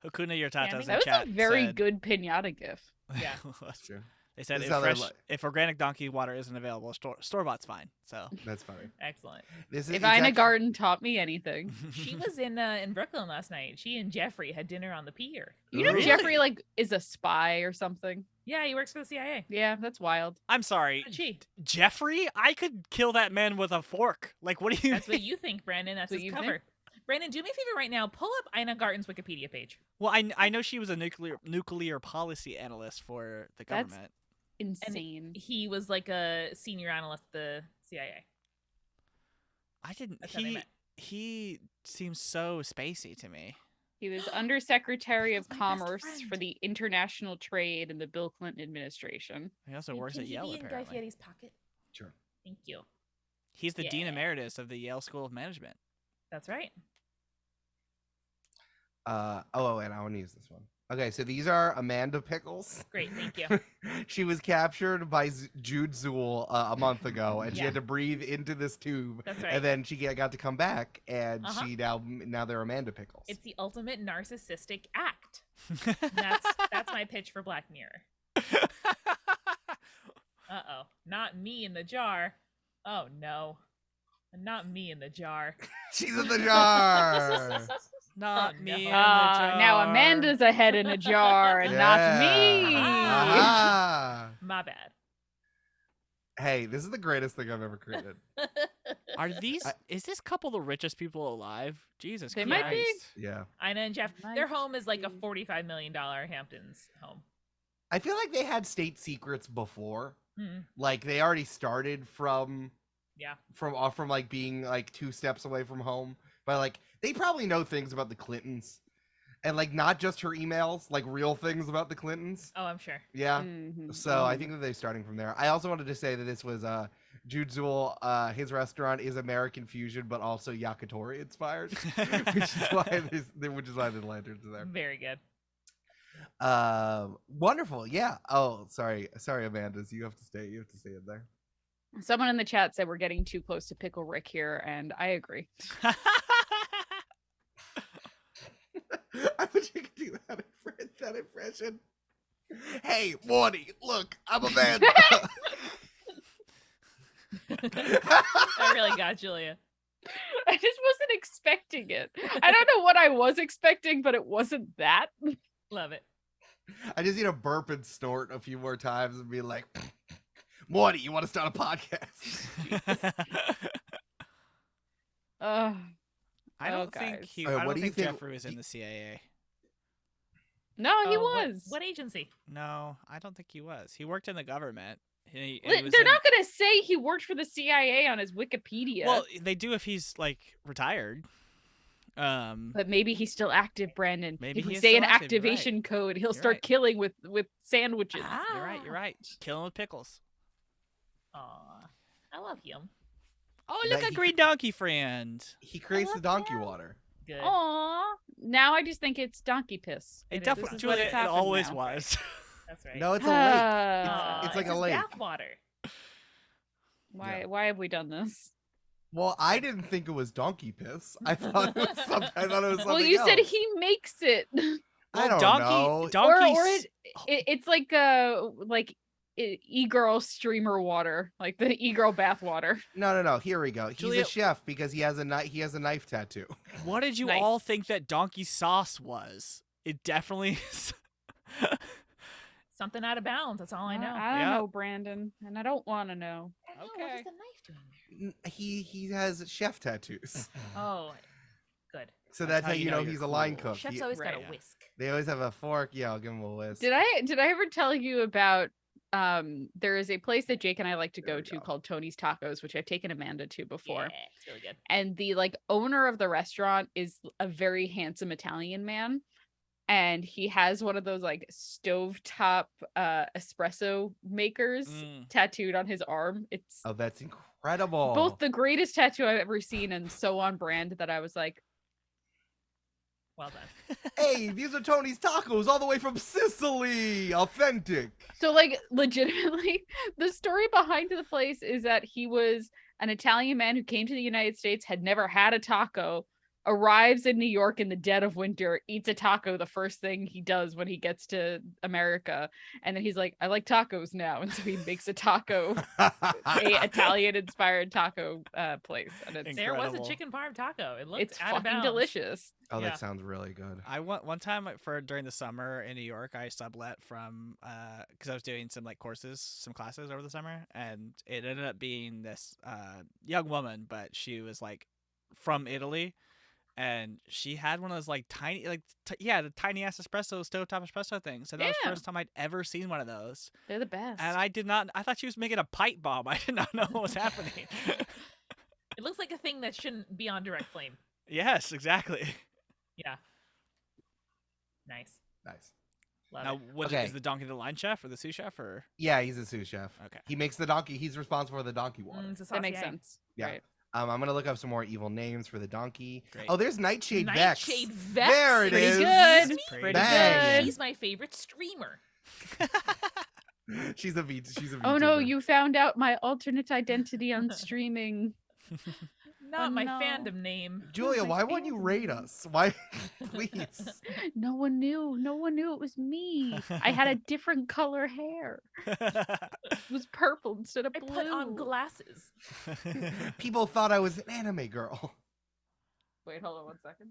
D: Hakuna your
A: Yeah, I
D: tatas
A: think
D: in
C: That was
D: chat
C: a very
D: said-
C: good pinata gif.
A: Yeah.
B: That's true.
D: They said
B: This
D: if,
B: is how they're
D: fresh,
B: like-
D: if organic donkey water isn't available, store bought's fine. So
B: That's funny.
A: Excellent.
B: This is
C: If
B: it's
C: Ina
B: actually-
C: Garten taught me anything.
A: She was in Brooklyn last night. She and Jeffrey had dinner on the pier.
C: You know
B: Really?
C: Jeffrey like is a spy or something.
A: Yeah, he works for the CIA.
C: Yeah, that's wild.
D: I'm sorry,
A: But she.
D: Jeffrey. I could kill that man with a fork. Like, what do you?
A: That's what you think, Brandon. That's
C: What
A: his
C: you
A: cover. Brandon, do me a favor right now. Pull up Ina Garten's Wikipedia page.
D: Well, I know she was a nuclear policy analyst for the
C: That's-
D: government.
C: Insane.
A: He was like a senior analyst at the CIA.
D: I didn't.
A: That's how they met.
D: He seems so spacey to me.
C: He was Undersecretary of
A: That was my best
C: Commerce for
A: friend.
C: the International Trade in the Bill Clinton administration.
D: He also
A: Can
D: works at
A: he
D: Yale
A: be in Guy
D: apparently.
A: Fieri's pocket?
B: Sure.
A: Thank you.
D: He's the dean
A: Yeah.
D: emeritus of the Yale School of Management.
A: That's right.
B: and I want to use this one. Okay, so these are Amanda Pickles.
A: Great, thank you.
B: She was captured by Jude Zool a month ago, and she
A: Yeah.
B: had to breathe into this tube.
A: That's right.
B: And then she got to come back, and
A: Uh-huh.
B: she now they're Amanda Pickles.
A: It's the ultimate narcissistic act. That's my pitch for Black Mirror. Uh-oh. Not me in the jar. Oh no. Not me in the jar.
B: She's in the jar.
D: Not
A: Oh,
D: me.
A: no.
D: in the
C: Now
D: jar.
C: Amanda's a head in a jar and not me.
B: Aha.
A: My bad.
B: Hey, this is the greatest thing I've ever created.
D: Are these?
B: I-
D: Is this couple the richest people alive? Jesus
C: They
D: Christ.
C: might be.
B: Yeah.
A: Ina and Jeff, their
C: Might
A: home is like a
C: be.
A: $45 million Hamptons home.
B: I feel like they had state secrets before.
A: Mm,
B: Like they already started from
A: yeah.
B: from like being like 2 steps away from home. But like they probably know things about the Clintons. And like not just her emails, like real things about the Clintons.
A: Oh, I'm sure.
B: Yeah.
C: Mhm.
B: So I think that they're starting from there. I also wanted to say that this was Jude Zool, his restaurant is American fusion, but also yakitori inspired, which is why the lanterns are there.
A: Very good.
B: Wonderful. Yeah. Oh, sorry, Amanda. You have to stay. You have to stay in there.
C: Someone in the chat said we're getting too close to Pickle Rick here, and I agree.
B: I wish you could do that impression. Hey, Morty, look, I'm Amanda.
A: I really got Julia.
C: I just wasn't expecting it. I don't know what I was expecting, but it wasn't that.
A: Love it.
B: I just need to burp and snort a few more times and be like, Morty, you want to start a podcast?
D: I don't think
C: guys.
D: he.
B: Alright,
D: I
B: what
D: don't
B: do you
D: think
B: think-
D: Jeffrey was in the CIA.
C: No, he
A: Oh,
C: was.
A: What agency?
D: No, I don't think he was. He worked in the government. He
C: They're
D: was
C: not gonna say he worked for the CIA on his Wikipedia.
D: Well, they do if he's like retired.
C: But maybe he's still active, Brandon.
D: Maybe
C: if
D: he
C: we
D: is
C: say
D: still
C: an
D: active, you're right.
C: activation code, he'll
D: You're
C: start
D: right.
C: killing with sandwiches.
A: Ah.
D: You're right. You're right. Killing with pickles.
A: Aw, I love him.
D: Oh,
B: That
D: look, a
B: he
D: green donkey friend.
B: He creates the donkey water.
A: Good.
C: Aw. Now I just think it's donkey piss.
D: It
A: It is-
D: definitely.
A: this is
C: what
D: It
C: has happened
D: always
C: now.
D: was.
A: That's right.
B: No, it's a lake.
A: Aw,
B: It's like a
A: his
B: lake.
A: bathwater.
C: Why have we done this?
B: Well, I didn't think it was donkey piss. I thought it was something. I thought it was something
C: Well, you said
B: else.
C: he makes it.
B: I don't
D: donkey,
B: know.
D: Donkey.
C: or it's like e-girl streamer water, like the e-girl bath water.
B: No. Here we go. He's
D: Julia-
B: a chef because he has a knife tattoo.
D: What did you
C: Nice.
D: all think that donkey sauce was? It definitely is.
A: Something out of bounds. That's all I know.
C: I don't
D: Yeah.
C: know, Brandon, and I don't want to know.
A: I don't know. What
D: Okay.
A: is the knife doing there?
B: He has chef tattoos.
A: Oh, good.
B: So that's how you know
D: you're
B: he's a line
D: cool.
B: cook.
A: Chef's
B: He-
A: always got
C: right.
A: a whisk.
B: they always have a fork. Yeah, I'll give him a whisk.
C: Did I ever tell you about there is a place that Jake and I like to
B: There
C: go
B: we
C: to
B: go.
C: called Tony's Tacos, which I've taken Amanda to before.
A: Yeah, it's really good.
C: And the like owner of the restaurant is a very handsome Italian man, and he has one of those like stovetop espresso makers
D: Mm.
C: tattooed on his arm. It's
B: Oh, that's incredible.
C: both the greatest tattoo I've ever seen and so on brand that I was like,
A: Well done.
B: Hey, these are Tony's tacos all the way from Sicily. Authentic.
C: so like legitimately the story behind the place is that he was an Italian man who came to the United States, had never had a taco, arrives in New York in the dead of winter, eats a taco the first thing he does when he gets to America, and then he's like, I like tacos now, and so he makes a taco, a Italian inspired taco place, and it's
A: There was a
D: Incredible.
A: chicken parm taco. It looked
C: it's
A: out of
C: fucking
A: bounds.
C: delicious.
B: Oh,
A: Yeah.
B: that sounds really good.
D: I went one time during the summer in New York. I sublet from because I was doing some like some classes over the summer, and it ended up being this young woman, but she was like from Italy, and she had one of those like tiny the tiny ass stovetop espresso things. And that was the
C: Yeah.
D: first time I'd ever seen one of those.
C: They're the best.
D: And I thought she was making a pipe bomb. I did not know what was happening.
A: It looks like a thing that shouldn't be on direct flame.
D: Yes, exactly.
A: Yeah. Nice.
B: Nice.
A: Love
D: Now,
A: it.
D: what
B: Okay.
D: is the donkey the line chef or the sous chef or?
B: Yeah, he's a sous chef.
D: Okay.
B: He makes the donkey. He's responsible for the donkey water.
A: It's a
C: that makes
A: saucier.
C: sense.
B: Yeah.
C: Right.
B: I'm gonna look up some more evil names for the donkey.
D: Great.
B: Oh, there's Nightshade Vex.
A: Nightshade Vex.
B: There it
C: Pretty
B: is.
C: good.
D: Pretty
B: Bang.
C: good.
A: She's my favorite streamer.
B: She's a VTuber.
C: Oh no, you found out my alternate identity on streaming.
A: Not
C: Oh,
A: my
C: no.
A: fandom name.
B: Julia,
C: my
B: won't you
C: fandom
B: rate
C: name.
B: us? Why, please?
C: No one knew. No one knew it was me. I had a different color hair. It was purple instead of
A: I
C: blue.
A: put on glasses.
B: People thought I was an anime girl.
C: Wait, hold on one second.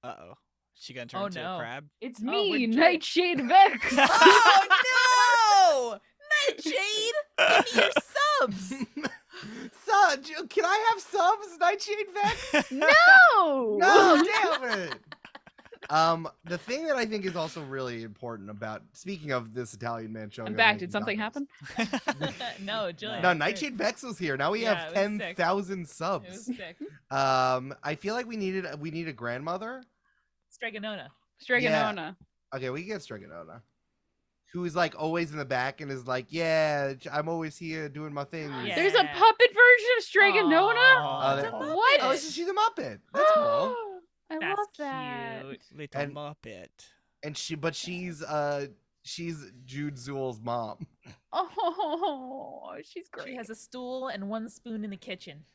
D: Uh-oh. She gonna turn
A: Oh,
D: into
A: no.
D: a crab?
C: It's
A: Oh,
C: me,
A: we're
C: Nightshade Vex.
A: Oh no! Nightshade! Give me your subs!
B: Can I have subs, Nightshade Vex?
C: No.
B: No, damn it. The thing that I think is also really important about, speaking of this Italian man showing
C: I'm
B: up
C: back.
B: making
C: Did something
B: tacos.
C: happen?
A: No, Julia.
B: No, Nightshade Vex was here. Now we
A: Yeah,
B: have
A: it was sick.
B: 10,000
A: It was
B: subs.
A: sick.
B: I feel like we need a grandmother.
A: Stregonona.
C: Stregonona.
B: Okay, we can get Stregonona. Who's like always in the back and is like, yeah, I'm always here doing my thing.
A: Yeah.
C: There's a puppet version of Stregonona.
D: Aw.
B: that-
C: What?
B: Oh, she's a Muppet. That's cool.
C: I
A: That's
C: love that.
A: cute.
D: Little
B: And-
D: Muppet.
B: And she's Jude Zool's mom.
C: Oh, she's great.
A: She has a stool and one spoon in the kitchen.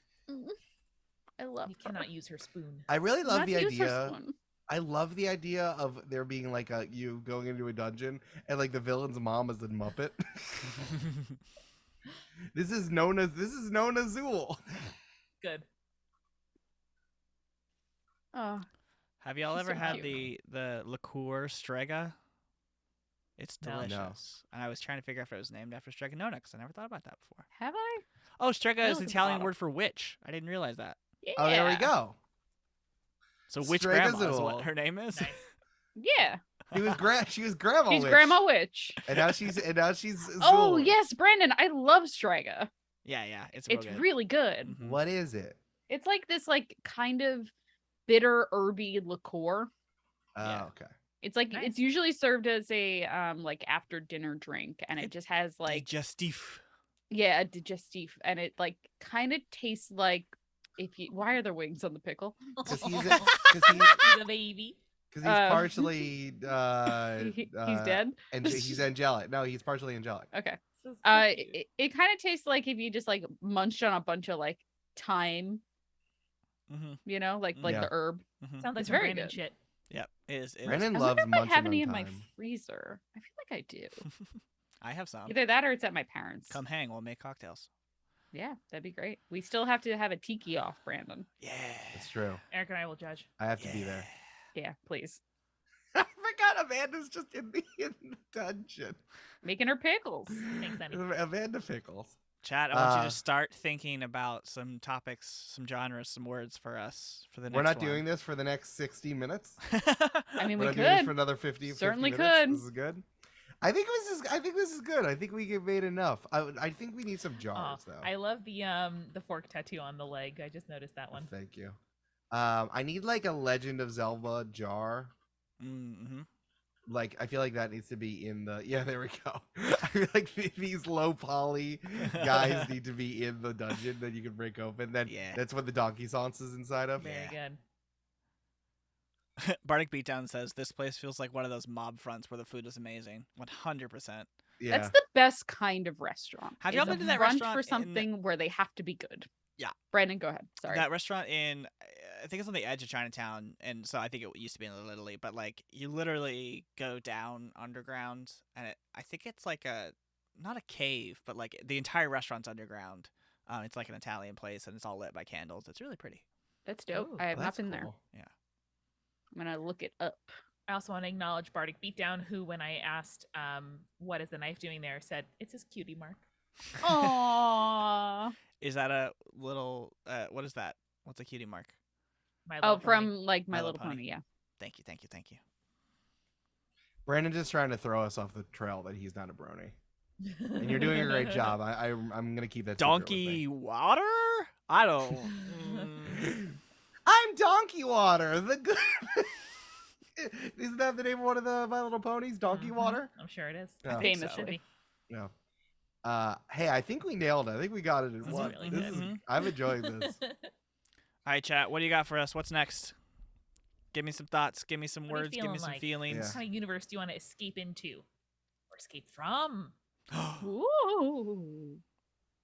C: I love
A: You
C: her.
A: cannot use her spoon.
B: I really love
C: Not
B: the
C: to use her
B: idea.
C: spoon.
B: I love the idea of there being like you going into a dungeon and like the villain's mom is a Muppet. This is known as Zool.
A: Good.
C: Oh,
D: Have y'all
C: She's
D: ever
C: so
D: had
C: cute.
D: the liqueur Strega? It's
A: No.
D: delicious. And I was trying to figure out if it was named after Stregonona because I never thought about that before.
C: have I?
D: Oh, Strega
C: Let me
D: is
C: look
D: an
C: at the
D: Italian
C: bottom.
D: word for witch. I didn't realize that.
C: Yeah.
B: Oh, there we go.
D: So witch grandma is
B: Stregazool.
D: what her name is.
A: Nice.
C: Yeah.
B: She was grandma.
C: She's
B: witch.
C: Grandma Witch.
B: And now she's
C: Oh
B: Zool.
C: yes, Brandon. I love Strega.
D: Yeah, it's real
C: It's
D: good.
C: really good.
D: Mhm.
B: What is it?
C: It's like this kind of bitter herby liqueur.
B: Oh,
D: Yeah.
B: okay.
C: It's like
A: Nice.
C: it's usually served as a like after dinner drink, and it just has like
D: digestif.
C: a digestif, and it like kind of tastes like if you. Why are there wings on the pickle?
B: Because he's
A: He's a baby.
B: partially
C: He's dead.
B: and he's angelic. No, he's partially angelic.
C: Okay.
A: So cute.
C: It kind of tastes like if you just like munched on a bunch of like thyme,
D: Mm-hmm.
C: you know, like
B: Yeah.
C: the herb.
D: Mm-hmm.
A: Sounds like
C: It's
A: some
C: very
A: Brandon
C: good.
A: shit.
D: Yep, it is.
B: Brandon
C: I
B: loves
C: wonder if I
B: munching
C: have any
B: on
C: in my
B: thyme.
C: freezer. I feel like I do.
D: I have some.
C: Either that or it's at my parents.
D: Come hang. We'll make cocktails.
C: Yeah, that'd be great. We still have to have a tiki off, Brandon.
D: Yeah.
B: It's true.
A: Eric and I will judge.
B: I have to be there.
C: Yeah, please.
B: I forgot Amanda's just in the dungeon.
C: Making her pickles.
A: Thanks, Annie.
B: Amanda Pickles.
D: Chat, I want you
B: Uh,
D: to start thinking about some topics, some genres, some words for us for the next
B: We're not
D: one.
B: doing this for the next 60 minutes.
C: I mean,
B: We're
C: we
B: not doing this
C: could.
B: for another 50.
C: Certainly
B: 50 minutes.
C: could.
B: This is good. I think this is good. I think we made enough. I think we need some jars though.
A: I love the fork tattoo on the leg. I just noticed that one.
B: Thank you. I need like a Legend of Zelda jar.
D: Mm-hmm.
B: Like I feel like that needs to be in the. Yeah, there we go. I feel like these low poly guys need to be in the dungeon that you can break open. Then
D: Yeah.
B: that's what the donkey sauce is inside of.
A: Very good.
D: Bardic Beatdown says this place feels like one of those mob fronts where the food is amazing. 100%.
B: Yeah.
C: That's the best kind of restaurant.
D: Have y'all
C: is a
D: been to that
C: front
D: restaurant
C: for
D: in-
C: something where they have to be good?
D: Yeah.
C: Brandon, go ahead. Sorry.
D: That restaurant in, I think it's on the edge of Chinatown, and so I think it used to be in Little Italy, but like you literally go down underground, and I think it's like not a cave, but like the entire restaurant's underground. It's like an Italian place, and it's all lit by candles. It's really pretty.
C: That's dope.
A: Ooh,
C: I have not
B: That's
C: been there.
B: cool.
C: I'm gonna look it up.
A: I also want to acknowledge Bardic Beatdown, who, when I asked, what is the knife doing there, said it's his cutie mark.
C: Aww.
D: Is that a little? What is that? What's a cutie mark?
A: My
C: Oh,
A: Little Pony.
C: from like My
D: My
C: Little
D: Little Pony.
C: Pony. Yeah.
D: Thank you.
B: Brandon's just trying to throw us off the trail that he's not a brony, and you're doing a great job. I'm gonna keep that. secret with me.
D: Donkey water? I don't.
B: I'm Donkey Water. The good. Isn't that the name of one of the My Little Ponies? Donkey
A: Mhm.
B: Water.
A: I'm sure it is.
B: No.
D: think so.
C: Famously.
B: No. Hey, I think we nailed it. I think we got it in
A: This is
B: one.
A: really
B: This
A: good.
B: is,
D: Mhm.
B: I'm enjoying this.
D: All right, chat. What do you got for us? What's next? Give me some thoughts. Give me some
A: What are you
D: words. Give me
A: feeling
D: some
A: like?
D: feelings.
A: What kind of universe do you want to escape into? Or escape from?
C: Ooh.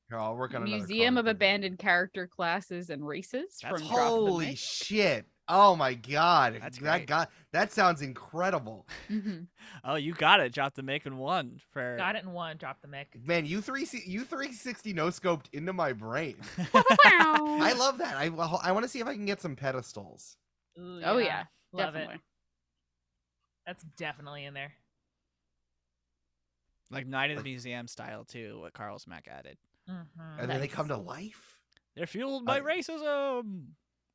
B: Here, I'll work on another
C: Museum
B: card
C: of
B: for you.
C: Abandoned Character Classes and Races
D: That's
C: from Drop the
B: Holy
C: Mic.
B: shit! Oh my god!
D: That's
B: that
D: great.
B: that sounds incredible.
C: Mhm.
D: Oh, you got it. Drop the make in one for.
A: Got it in one. Drop the mic.
B: Man, you 360 no scoped into my brain.
C: I
B: I love that. I want to see if I can get some pedestals.
A: Ooh,
C: Oh yeah,
A: Love
C: definitely.
A: it. That's definitely in there.
D: Like Night of the Museum style too. What Carl's Mac added.
A: Mm-hmm.
B: And then they
C: Nice.
B: come to life.
D: They're fueled by
B: Oh.
D: racism.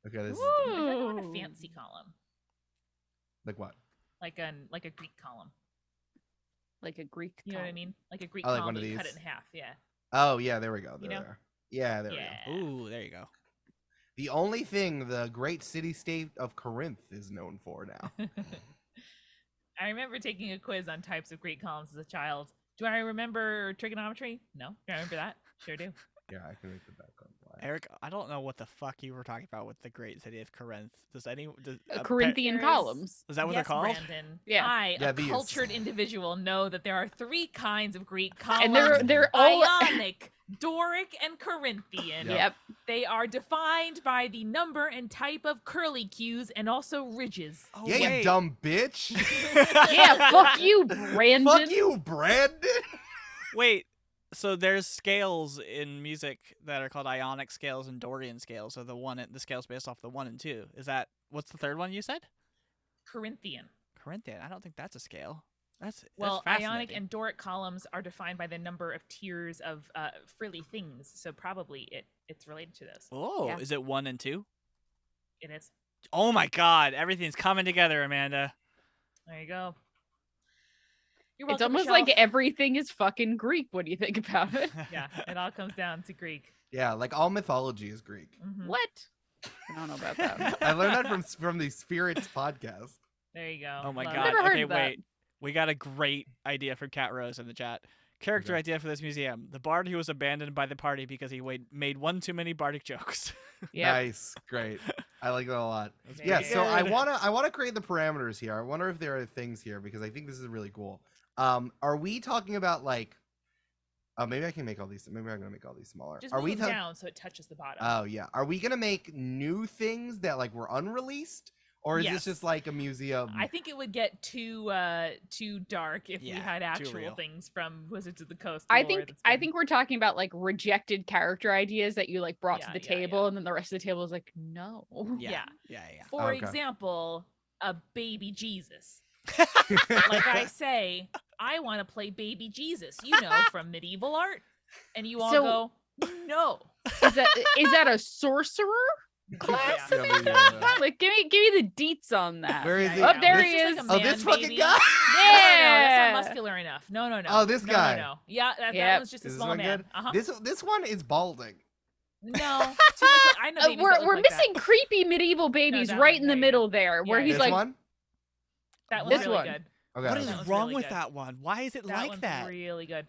B: Okay, this is
A: I like a
C: Ooh.
A: fancy column,
B: like what?
A: like a Greek column.
C: Like a Greek.
A: You know what I
C: column.
A: mean? Like a Greek
B: Oh, like
A: column.
B: one of
A: but you cut it
B: these?
A: in half. Yeah.
B: Oh yeah, there we go.
A: You
B: There.
A: know?
B: Yeah, there we
A: yeah.
B: go.
D: Ooh, there you go.
B: The only thing the great city-state of Corinth is known for now.
A: I remember taking a quiz on types of Greek columns as a child. Do I remember trigonometry? No. Do I remember that? Sure do.
B: Yeah, I can make the background black.
D: Eric, I don't know what the fuck you were talking about with the great city of Corinth. Does any
C: Corinthian
A: There's-
C: columns.
D: Is that what
A: yes,
D: they're called?
A: Brandon.
C: Yeah.
A: I,
B: Yeah,
A: a
B: these.
A: cultured individual, know that there are 3 kinds of Greek columns.
C: And they're all
A: Ionic, Doric, and Corinthian.
B: Yep.
C: Yep.
A: They are defined by the number and type of curlicues and also ridges.
D: Oh,
B: Yeah,
D: wait.
B: you dumb bitch.
C: Yeah, fuck you, Brandon.
B: Fuck you, Brandon.
D: Wait, So there's scales in music that are called ionic scales and Dorian scales. So the scales based off the 1 and 2. Is that what's the third one you said?
A: Corinthian.
D: Corinthian. I don't think that's a scale. That's
A: Well,
D: that's
A: ionic
D: fascinating.
A: and Doric columns are defined by the number of tiers of frilly things, so probably it's related to those.
D: Oh,
C: Yeah.
D: is it 1 and 2?
A: It is.
D: Oh my God! Everything's coming together, Amanda.
A: There you go. You're
C: It's
A: welcome,
C: almost
A: Michelle.
C: like everything is fucking Greek when you think about it.
A: Yeah, it all comes down to Greek.
B: Yeah, like all mythology is Greek.
A: Mhm.
C: What? I don't know about that.
B: I learned that from the Spirits podcast.
A: There you go.
D: Oh my
A: Love
D: God!
A: it.
C: Never heard
D: Okay,
C: of that.
D: wait. We got a great idea from Cat Rose in the chat. Character
B: Okay.
D: idea for this museum: the bard who was abandoned by the party because he made one too many bardic jokes.
C: Yeah.
B: Nice, great. I like that a lot.
D: That's
B: Yeah,
A: pretty
B: so I
D: good.
B: wanna create the parameters here. I wonder if there are things here because I think this is really cool. Are we talking about like? Maybe I can make all these. Maybe I'm gonna make all these smaller.
A: Just
B: Are
A: move
B: we
A: them
B: talking?
A: down so it touches the bottom.
B: Oh yeah. Are we gonna make new things that like were unreleased, or is
A: Yes.
B: this just like a museum?
A: I think it would get too dark if we
D: Yeah,
A: had
D: too
A: actual
D: real.
A: things from Wizards of the Coast.
C: I
A: lore
C: think
A: that's
C: I
A: been-
C: think we're talking about like rejected character ideas that you like brought
A: Yeah,
C: to the
A: yeah,
C: table,
A: yeah.
C: and then the rest of the table is like, no.
A: Yeah.
D: yeah.
A: For
B: Okay.
A: example, a baby Jesus. Like I say, I want to play baby Jesus, from medieval art. And you all
C: So-
A: go, no.
C: Is that a sorcerer class?
A: Yeah.
C: Like, give me the deets on that.
B: Where is
A: Yeah,
B: he?
C: Oh,
A: yeah.
C: there
A: It's
C: he
A: just
C: is.
A: like a
B: Oh,
A: man
B: this fucking
A: baby.
B: guy.
A: No, that's
C: Yeah.
A: not muscular enough. No.
B: Oh, this
A: No,
B: guy.
A: No. Yeah, that
C: Yep.
A: one's just a
B: Is this
A: small
B: one
A: man.
B: good?
A: Uh-huh.
B: This one is balding.
A: No, too much. I know babies that look
C: We're
A: like
C: missing creepy medieval babies
A: that
C: right
A: one.
C: in the
A: There you
C: middle there, where
A: Yeah,
C: he's
B: This
C: like,
B: one.
A: that. That
C: this
A: one's really
C: one.
A: good.
B: Okay.
D: What is
A: That one's
D: wrong
A: really
D: with
A: good.
D: that one? Why is it
A: That
D: like
A: one's
D: that?
A: really good.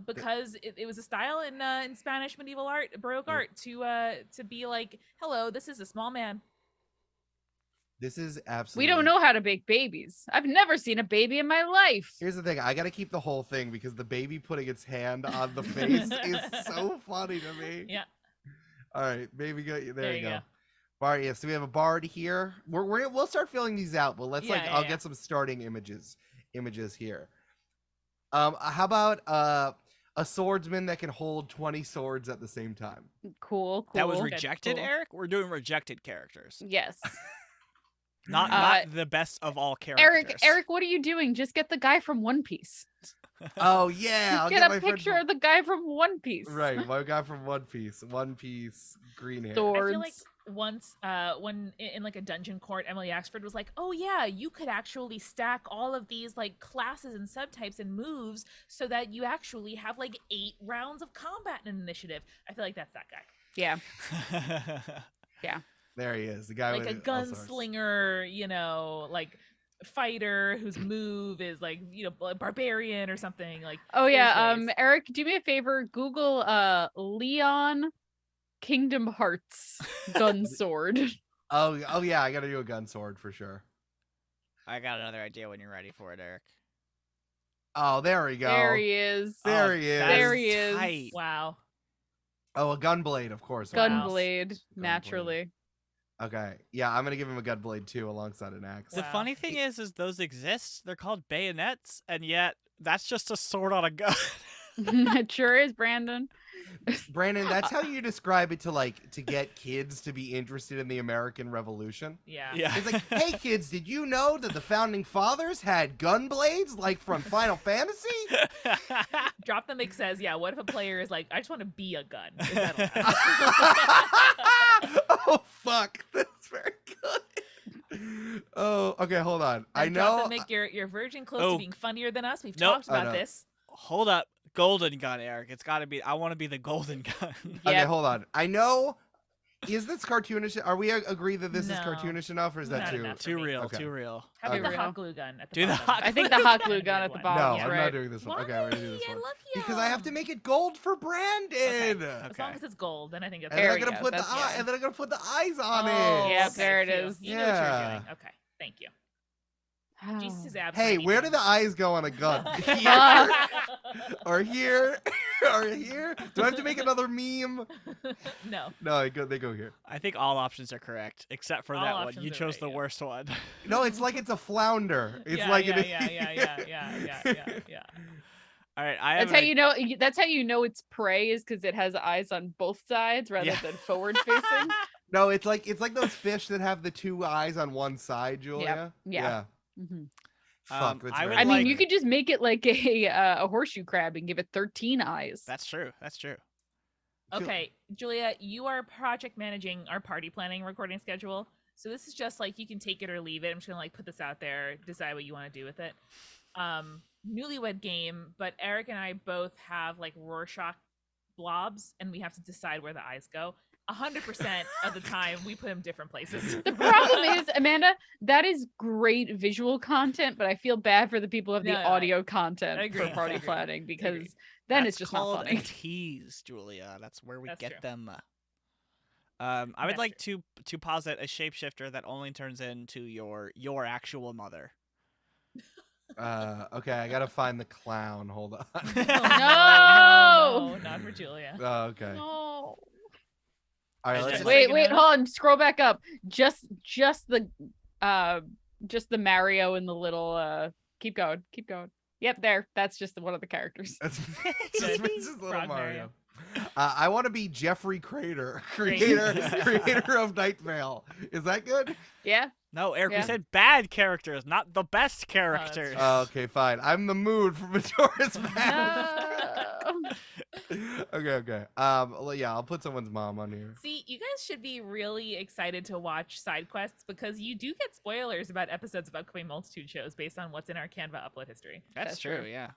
A: Because it was a style in Spanish medieval art, Baroque art, to be like, hello, this is a small man.
B: This is
C: we
B: absolutely.
C: don't know how to bake babies. I've never seen a baby in my life.
B: Here's the thing. I gotta keep the whole thing because the baby putting its hand on the face is so funny to me.
A: Yeah,
B: All right, baby, go. There,
A: there
B: you
A: you
B: go.
A: go.
B: Bard. Yeah. So we have a bard here. We'll start filling these out. But let's
A: Yeah, yeah,
B: I'll
A: yeah.
B: get some starting images here. How about a swordsman that can hold 20 swords at the same time?
C: Cool.
D: That was
C: cool.
D: rejected,
A: Cool.
D: Eric? We're doing rejected characters.
C: Yes.
D: Not the best of all characters.
C: Eric, what are you doing? Just get the guy from One Piece.
B: Oh yeah, I'll
C: Get
B: get
C: a
B: my friend
C: picture
B: from-
C: of the guy from One Piece.
B: Right, my guy from One Piece, green hair.
C: Swords.
A: I feel like once, when in like a dungeon court, Emily Axford was like, "Oh yeah, you could actually stack all of these like classes and subtypes and moves so that you actually have like 8 rounds of combat in an initiative." I feel like that's that guy,
C: Yeah.
B: There he is, the guy
A: like a
B: with all sorts.
A: gunslinger, like fighter whose move is like barbarian or something. Like,
C: Oh
A: there's
C: yeah.
A: ways.
C: Eric, do me a favor. Google Leon Kingdom Hearts gun sword.
B: Oh yeah, I gotta do a gun sword for sure.
D: I got another idea when you're ready for it, Eric.
B: Oh, there we go.
C: There he is.
B: There
D: Oh,
B: he is.
D: that
C: There he is.
D: tight.
A: Wow.
B: Oh, a gun blade, of course.
A: Wow.
C: Gunblade, naturally.
B: Okay, yeah, I'm gonna give him a gun blade too, alongside an axe.
D: The
A: Wow.
D: funny thing is those exist. They're called bayonets, and yet that's just a sword on a gun.
C: It sure is, Brandon.
B: Brandon, that's how you describe it to get kids to be interested in the American Revolution.
A: Yeah.
D: Yeah.
B: It's like, hey kids, did you know that the founding fathers had gun blades like from Final Fantasy?
A: Drop the mix says, yeah, what if a player is like, I just want to be a gun? Is that allowed?
B: Oh fuck, that's very good. Oh, okay, hold on. I
A: And Drop
B: know.
A: the mic, you're virgin close
D: Oh.
A: to being funnier than us. We've
D: Nope.
A: talked
B: Oh,
A: about
B: no.
A: this.
D: Hold up. Golden gun, Eric. It's got to be. I want to be the golden gun.
B: Okay,
C: Yep.
B: hold on. I know. Is this cartoonish? Are we agree that this is
A: No.
B: cartoonish enough, or is that
A: Not
B: too?
A: enough.
D: Too
A: For me.
D: real.
B: Okay.
D: Too real.
A: How about
C: Okay.
A: the hot glue gun at the
D: Do the
A: bottom?
D: hot
C: I think the hot glue
A: That'd be
C: gun
A: a
C: at the
A: good
C: bottom.
B: No,
C: is
B: I'm
C: right.
B: not doing this one. Okay, we're gonna do this
A: Why?
B: one
A: I love
B: because I have to
A: you.
B: make it gold for Brandon.
A: As long as it's gold, then I think that's
B: And then
C: There
B: I'm
C: we
B: gonna
C: go,
B: put the
C: that's
B: eye,
C: good.
B: and then I'm gonna put the eyes on
A: Oh,
B: it.
C: Yep,
A: okay,
C: there it
A: phew.
C: is.
A: You know what
B: Yeah.
A: you're doing. Okay, thank you. Jesus is
C: Oh.
A: abs.
B: Hey,
A: tiny
B: where do
A: thing.
B: the eyes go on a gun? Here or here or here? Do I have to make another meme?
A: No.
B: No, they go here.
D: I think all options are correct except for
A: All
D: that one.
A: options
D: You
A: are
D: chose
A: right,
D: the
A: yeah.
D: worst one.
B: No, it's like it's a flounder. It's
A: Yeah,
B: like
A: yeah,
B: an.
A: yeah.
D: All right, I
C: That's
D: have
C: how you know. That's how you know it's prey is because it has eyes on both sides rather
D: Yeah.
C: than forward facing.
B: No, it's like those fish that have the two eyes on one side, Julia.
C: Yeah. hmm
B: Fuck, that's
D: I would
B: very
C: I mean,
D: like-
C: you could just make it like a horseshoe crab and give it 13 eyes.
D: That's true. That's true.
A: Okay, Julia, you are project managing our party planning recording schedule. So this is just like you can take it or leave it. I'm just gonna like put this out there, decide what you want to do with it. Newlywed game, but Eric and I both have like Rorschach blobs, and we have to decide where the eyes go. 100% of the time, we put them different places.
C: The problem is, Amanda, that is great visual content, but I feel bad for the people who have the
A: No,
C: audio content
A: I
C: for
A: agree,
C: party
A: I agree,
C: planning
A: I
C: because
A: agree.
C: then
D: That's
C: it's just not
D: called
C: funny.
D: a tease, Julia. That's where we
A: That's
D: get
A: true.
D: them. I would
A: That's
D: like to posit a shapeshifter that only turns into your actual mother.
B: Okay, I gotta find the clown. Hold on.
A: No, not for Julia.
B: Oh, okay.
C: No.
B: All right, let's
A: Just
B: just,
C: Wait,
A: Freaking out.
C: hold on. Scroll back up. Just the Mario and the little keep going. Yep, there. That's just one of the characters.
B: That's
A: Good.
B: just little
A: Frog
B: Mario.
A: Mario.
B: I want to be Jeffrey Crater,
A: Great.
B: creator of Night Vale. Is that good?
C: Yeah.
D: No, Eric, we
C: Yeah.
D: said bad characters, not the best
A: that's
D: characters.
A: true.
B: Okay, fine. I'm the mood from Majora's Mask.
C: No.
B: Okay. Well, yeah, I'll put someone's mom on here.
A: See, you guys should be really excited to watch side quests because you do get spoilers about episodes of upcoming multitude shows based on what's in our Canva upload history.
D: That's
C: That's
D: true,
C: true.
D: yeah.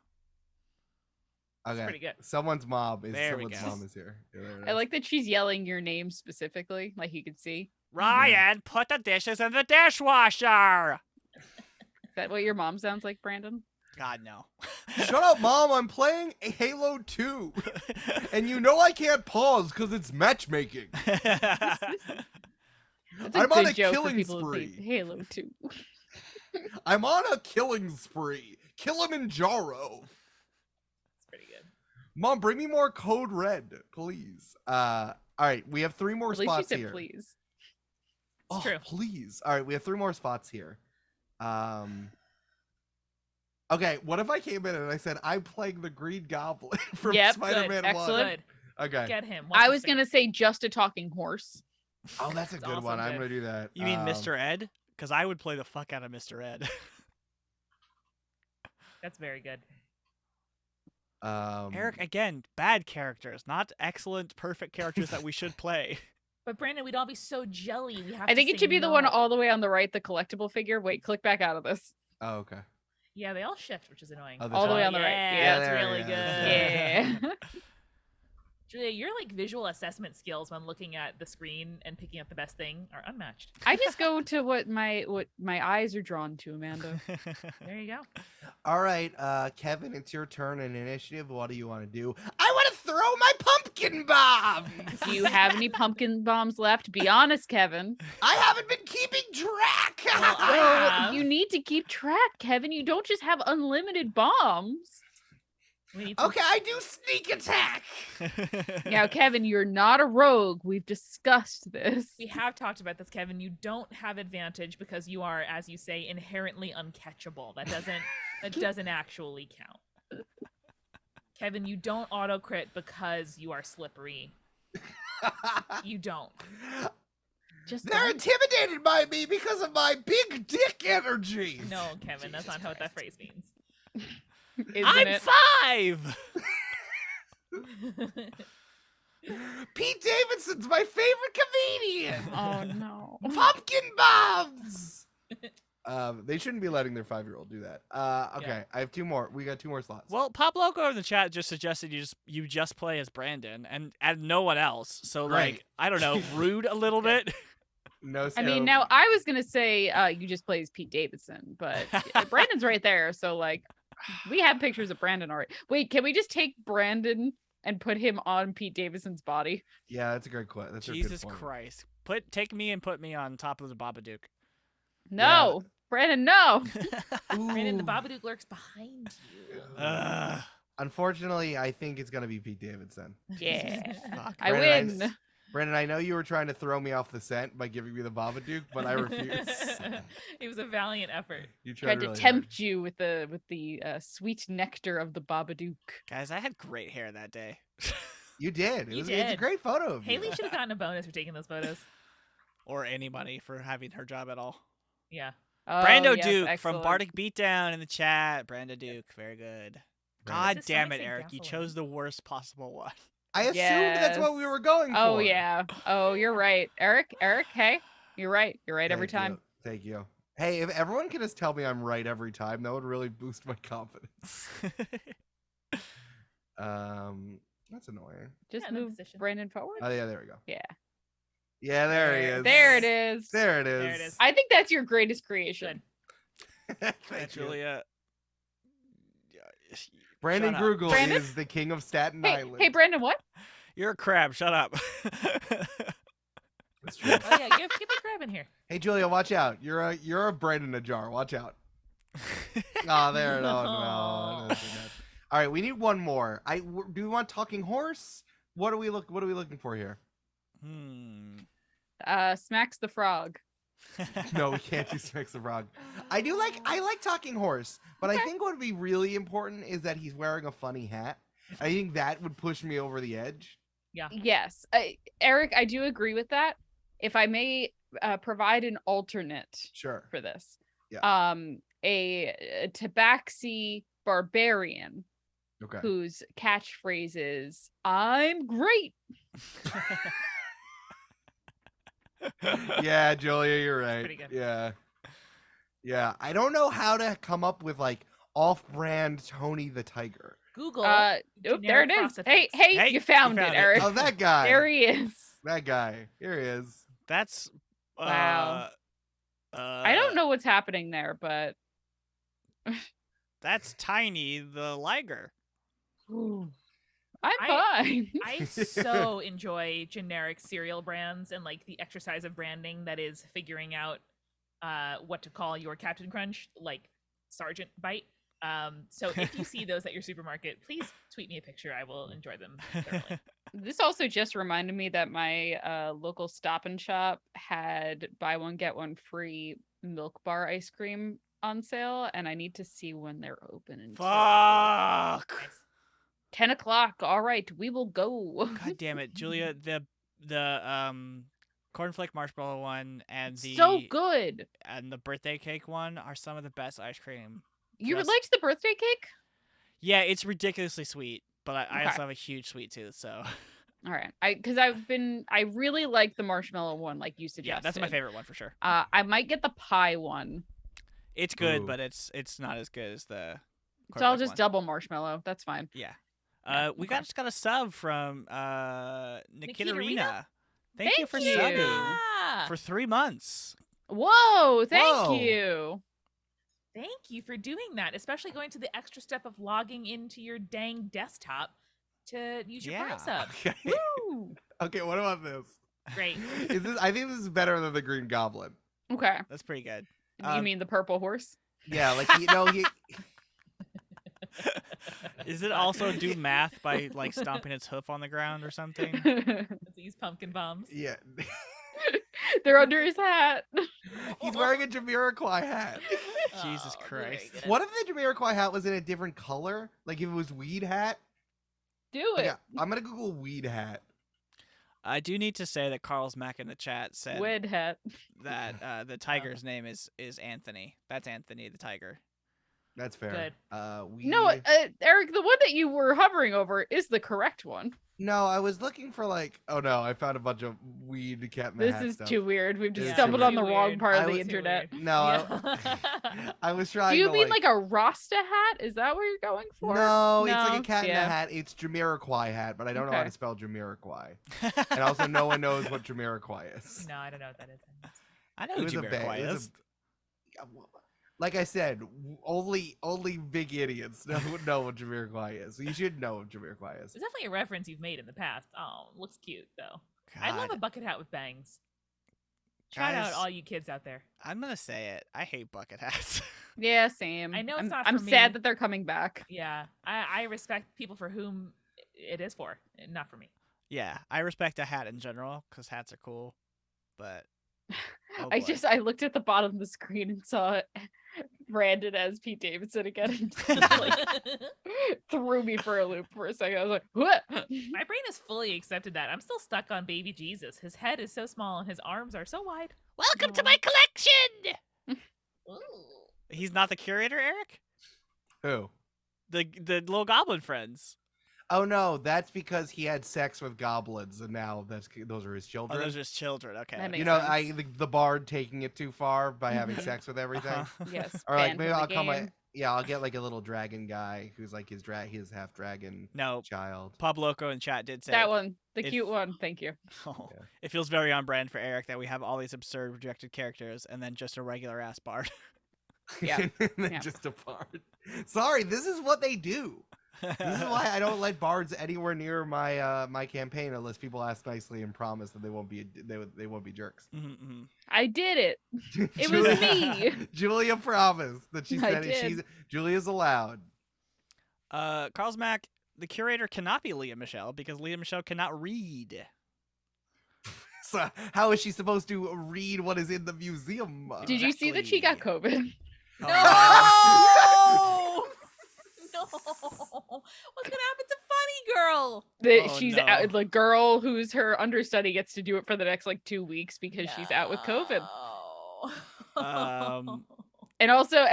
B: Okay.
A: pretty good.
B: Someone's mom is
D: There we
B: someone's
D: go.
B: mom is here. Yeah, there it
C: I
B: is.
C: like that she's yelling your name specifically, like you could see.
D: Ryan, put the dishes in the dishwasher.
C: Is that what your mom sounds like, Brandon?
D: God, no.
B: Shut up, mom. I'm playing Halo 2. And you know I can't pause because it's matchmaking.
C: That's a
B: I'm
C: good
B: on a
C: joke for
B: killing
C: people who play
B: spree.
C: Halo 2.
B: I'm on a killing spree. Kilimanjaro.
A: It's pretty good.
B: Mom, bring me more Code Red, please. All right, we have 3 more
C: At least she
B: spots
C: said
B: here.
C: please.
B: Oh,
A: true.
B: please. All right, we have 3 more spots here. Okay, what if I came in and I said I'm playing the Green Goblin from
C: Yep,
B: Spider-Man 1?
C: Excellent.
A: Good.
B: Okay.
A: Get him.
C: I was gonna say just a talking horse.
B: Oh, that's a
A: It's
B: good
A: also
B: one. I'm
A: good.
B: gonna do that.
D: You mean Mr. Ed? Because I would play the fuck out of Mr. Ed.
A: That's very good.
D: Eric, again, bad characters, not excellent, perfect characters that we should play.
A: But Brandon, we'd all be so jelly. We have.
C: I think
A: to
C: it
A: say
C: should be the one
A: no.
C: all the way on the right, the collectible figure. Wait, click back out of this.
B: Oh, okay.
A: Yeah, they all shift, which is annoying.
B: Oh,
C: All the way on the right.
A: Yeah,
C: Yeah,
A: that's
B: there,
A: really
B: yeah,
A: good.
B: that's
C: Yeah.
A: Julia, your like visual assessment skills when looking at the screen and picking up the best thing are unmatched.
C: I just go to what my eyes are drawn to, Amanda.
A: There you go.
B: All right, Kevin, it's your turn in initiative. What do you want to do? I want to throw my pumpkin bombs.
C: Do you have any pumpkin bombs left? Be honest, Kevin.
B: I haven't been keeping track.
A: Well, I
C: Well,
A: have.
C: you need to keep track, Kevin. You don't just have unlimited bombs.
A: We need to-
B: Okay, I do sneak attack.
C: Now, Kevin, you're not a rogue. We've discussed this.
A: We have talked about this, Kevin. You don't have advantage because you are, as you say, inherently uncatchable. That doesn't actually count. Kevin, you don't auto crit because you are slippery. You don't.
C: Just
B: They're
C: don't.
B: intimidated by me because of my big dick energy.
A: No, Kevin, that's not what that phrase means.
C: Isn't
D: I'm
C: it?
D: 5!
B: Pete Davidson's my favorite comedian.
C: Oh no.
B: Pumpkin bombs. They shouldn't be letting their 5-year-old do that. Okay,
A: Yeah.
B: I have 2 more. We got 2 more slots.
D: Well, Pop Loco in the chat just suggested you just play as Brandon and no one else. So
B: Right.
D: like, I don't know, rude a little bit.
B: No.
C: I mean, now I was gonna say you just play as Pete Davidson, but Brandon's right there. So like, we have pictures of Brandon already. Wait, can we just take Brandon and put him on Pete Davidson's body?
B: Yeah, that's a great question. That's
D: Jesus
B: a good point.
D: Christ. Take me and put me on top of the Babadook.
C: No, Brandon, no.
A: Brandon, the
B: Ooh.
A: Babadook lurks behind you.
D: Ugh.
B: Unfortunately, I think it's gonna be Pete Davidson.
C: Yeah,
D: Fuck.
C: I
B: Brandon,
C: win.
B: Brandon, I know you were trying to throw me off the scent by giving me the Babadook, but I refuse.
A: It was a valiant effort.
B: You
C: Tried
B: really
C: to tempt you with the sweet nectar of the Babadook.
D: Guys, I had great hair that day.
B: You did.
A: You
B: It's a
A: did.
B: great photo of
A: Haley
B: you.
A: should have gotten a bonus for taking those photos.
D: Or anybody for having her job at all.
A: Yeah.
C: Oh,
D: Brando
C: yes,
D: Duke
C: excellent.
D: from Bardic Beatdown in the chat. Brando Duke, very good. God
A: This is
D: damn it,
A: Sonic
D: Eric. You
A: gasoline.
D: chose the worst possible one.
B: I assumed that's what we
C: Yes.
B: were going for.
C: Oh yeah. Oh, you're right, Eric. Hey, you're right. You're right every
B: Thank
C: time.
B: you. Thank you. Hey, if everyone could just tell me I'm right every time, that would really boost my confidence. That's annoying.
C: Just
A: Yeah, no
C: move
A: position.
C: Brandon forward.
B: Oh yeah, there we go.
C: Yeah.
B: Yeah, there he is.
C: There it is.
B: There it is.
A: There it is.
C: I think that's your greatest creation.
A: Good.
B: Thank you.
D: Julia.
B: Brandon
D: Shut up.
B: Grugle
C: Brandon?
B: is the king of Staten
C: Hey,
B: Island.
C: hey, Brandon, what?
D: You're a crab. Shut up.
B: That's true.
A: Oh yeah, get the crab in here.
B: Hey Julia, watch out. You're a Brandon Ajar. Watch out. Oh, there it is. No. All right, we need one more. Do we want talking horse? What are we looking for here?
C: Smacks the frog.
B: No, we can't do Smix the Frog. I like talking horse, but I think what would be really important is that he's wearing a funny hat. I think that would push me over the edge.
A: Yeah.
C: Yes, Eric, I do agree with that. If I may provide an alternate
B: Sure.
C: for this,
B: Yeah.
C: a tabaxi barbarian
B: Okay.
C: whose catchphrase is "I'm great."
B: Yeah, Julia, you're right.
A: pretty good.
B: Yeah. Yeah. I don't know how to come up with like off-brand Tony the Tiger.
A: Google.
C: There it
A: generic
C: is.
A: frosted
C: Hey,
A: flakes.
C: hey, you found it, Eric.
B: Oh, that guy.
C: There he is.
B: That guy. Here he is.
D: That's.
C: Wow. I don't know what's happening there, but
D: That's Tiny the Liger.
C: I'm fine.
A: I so enjoy generic cereal brands and like the exercise of branding that is figuring out what to call your Captain Crunch, like Sergeant Bite. So if you see those at your supermarket, please tweet me a picture. I will enjoy them thoroughly.
C: This also just reminded me that my local Stop and Shop had buy one get one free milk bar ice cream on sale, and I need to see when they're open. Until
D: Fuck.
A: Nice.
C: 10 o'clock. All right, we will go.
D: God damn it, Julia. The cornflake marshmallow one and the
C: So good.
D: and the birthday cake one are some of the best ice cream.
C: You
D: Just-
C: liked the birthday cake?
D: Yeah, it's ridiculously sweet, but I
C: Okay.
D: also have a huge sweet tooth, so
C: All right. I really like the marshmallow one, like you suggested.
D: yeah, that's my favorite one for sure.
C: I might get the pie one.
D: It's good,
B: Ooh.
D: but it's not as good as the.
C: So I'll
D: cornflake
C: just
D: one.
C: double marshmallow. That's fine.
D: Yeah.
C: Yeah,
D: We
C: okay.
D: just got a sub from Nikita Rena.
A: Rena?
D: Thank you for
C: Thank you.
D: subbing
A: Yeah.
D: for 3 months.
C: Whoa, thank
B: Whoa.
C: you.
A: Thank you for doing that, especially going to the extra step of logging into your dang desktop to use your
D: Yeah.
A: Prime sub.
B: Okay.
C: Woo.
B: Okay, what about this?
A: Great.
B: I think this is better than the Green Goblin.
C: Okay.
D: That's pretty good.
C: You mean the purple horse?
B: Yeah, like he
D: Is it also do math by like stomping its hoof on the ground or something?
A: Let's use pumpkin bombs.
B: yeah.
C: They're under his hat.
B: He's wearing a Jamiroquai hat.
D: Jesus
A: Oh, very
D: Christ.
A: good.
B: What if the Jamiroquai hat was in a different color? Like if it was weed hat?
C: Do it.
B: Yeah, I'm gonna Google weed hat.
D: I do need to say that Carl's Mac in the chat said
C: Wed hat.
D: that the tiger's name is Anthony. That's Anthony the tiger.
B: That's fair.
A: Good.
B: Weed.
C: No, Eric, the one that you were hovering over is the correct one.
B: No, I was looking for like. Oh no, I found a bunch of weed cat in the
C: This
B: hat
C: is
B: stuff.
C: too weird. We've just
B: It is
C: stumbled
B: too
C: on the
A: weird.
C: wrong part
B: I
C: of the
B: was-
C: internet.
B: No,
A: Yeah.
B: I was
C: Do
B: trying.
C: you
B: to,
C: mean like a Rasta hat? Is that what you're going for?
B: No, it's like a cat in
C: Yeah.
B: a hat. It's Jamiroquai hat, but I don't know how
C: Okay.
B: to spell Jamiroquai. And also, no one knows what Jamiroquai is.
A: No, I don't know what that is.
D: I know
B: It
D: who
B: was a band.
D: Jamiroquai
B: It was
D: is.
B: yeah, well, like I said, only big idiots know what Jamiroquai is. So you should know what Jamiroquai is.
A: It's definitely a reference you've made in the past. Oh, looks cute though. I love
D: God,
A: a bucket hat with bangs. Shout out
D: Guys.
A: all you kids out there.
D: I'm gonna say it. I hate bucket hats.
C: Yeah, same.
A: I know it's
C: I'm,
A: not
C: I'm
A: for
C: sad
A: me.
C: that they're coming back.
A: Yeah, I respect people for whom it is for, not for me.
D: Yeah, I respect a hat in general because hats are cool, but oh
C: I
D: boy.
C: looked at the bottom of the screen and saw Brandon as Pete Davidson again, and just, like, threw me for a loop for a second. I was like, what?
A: My brain has fully accepted that. I'm still stuck on baby Jesus. His head is so small and his arms are so wide.
D: Welcome to my collection.
A: Ooh.
D: He's not the curator, Eric.
B: Who?
D: The little goblin friends.
B: Oh no, that's because he had sex with goblins, and now those are his
D: Oh,
B: children.
D: those are his children. Okay.
C: That makes
B: You know,
C: sense.
B: the bard taking it too far by having
C: Mhm.
B: sex with everything.
D: Uh-huh.
C: Yes.
B: Or like
C: banned
B: maybe
C: from the
B: I'll come
C: game.
B: I'll get like a little dragon guy who's like his half dragon
D: No,
B: child.
D: Pub Loco in chat did say
C: That one, the
D: if-
C: cute one. Thank you.
D: Oh,
B: Yeah.
D: it feels very on brand for Eric that we have all these absurd rejected characters and then just a regular ass bard.
C: Yeah.
B: And then
C: Yeah.
B: just a bard. Sorry, this is what they do. This is why I don't let bards anywhere near my my campaign unless people ask nicely and promise that they won't be jerks.
D: Mm-hmm.
C: I did it. It was me.
B: Julia promised that she
C: I
B: said
C: did.
B: Julia's allowed.
D: Carl's Mac, the curator cannot be Leah Michelle because Leah Michelle cannot read.
B: So how is she supposed to read what is in the museum?
C: Did you see that she got COVID?
D: Oh,
A: No! What's gonna happen to Funny Girl?
C: That
D: Oh,
C: she's
D: no.
C: out. The girl who's her understudy gets to do it for the next like 2 weeks because she's out with COVID.
D: Um,
C: And also,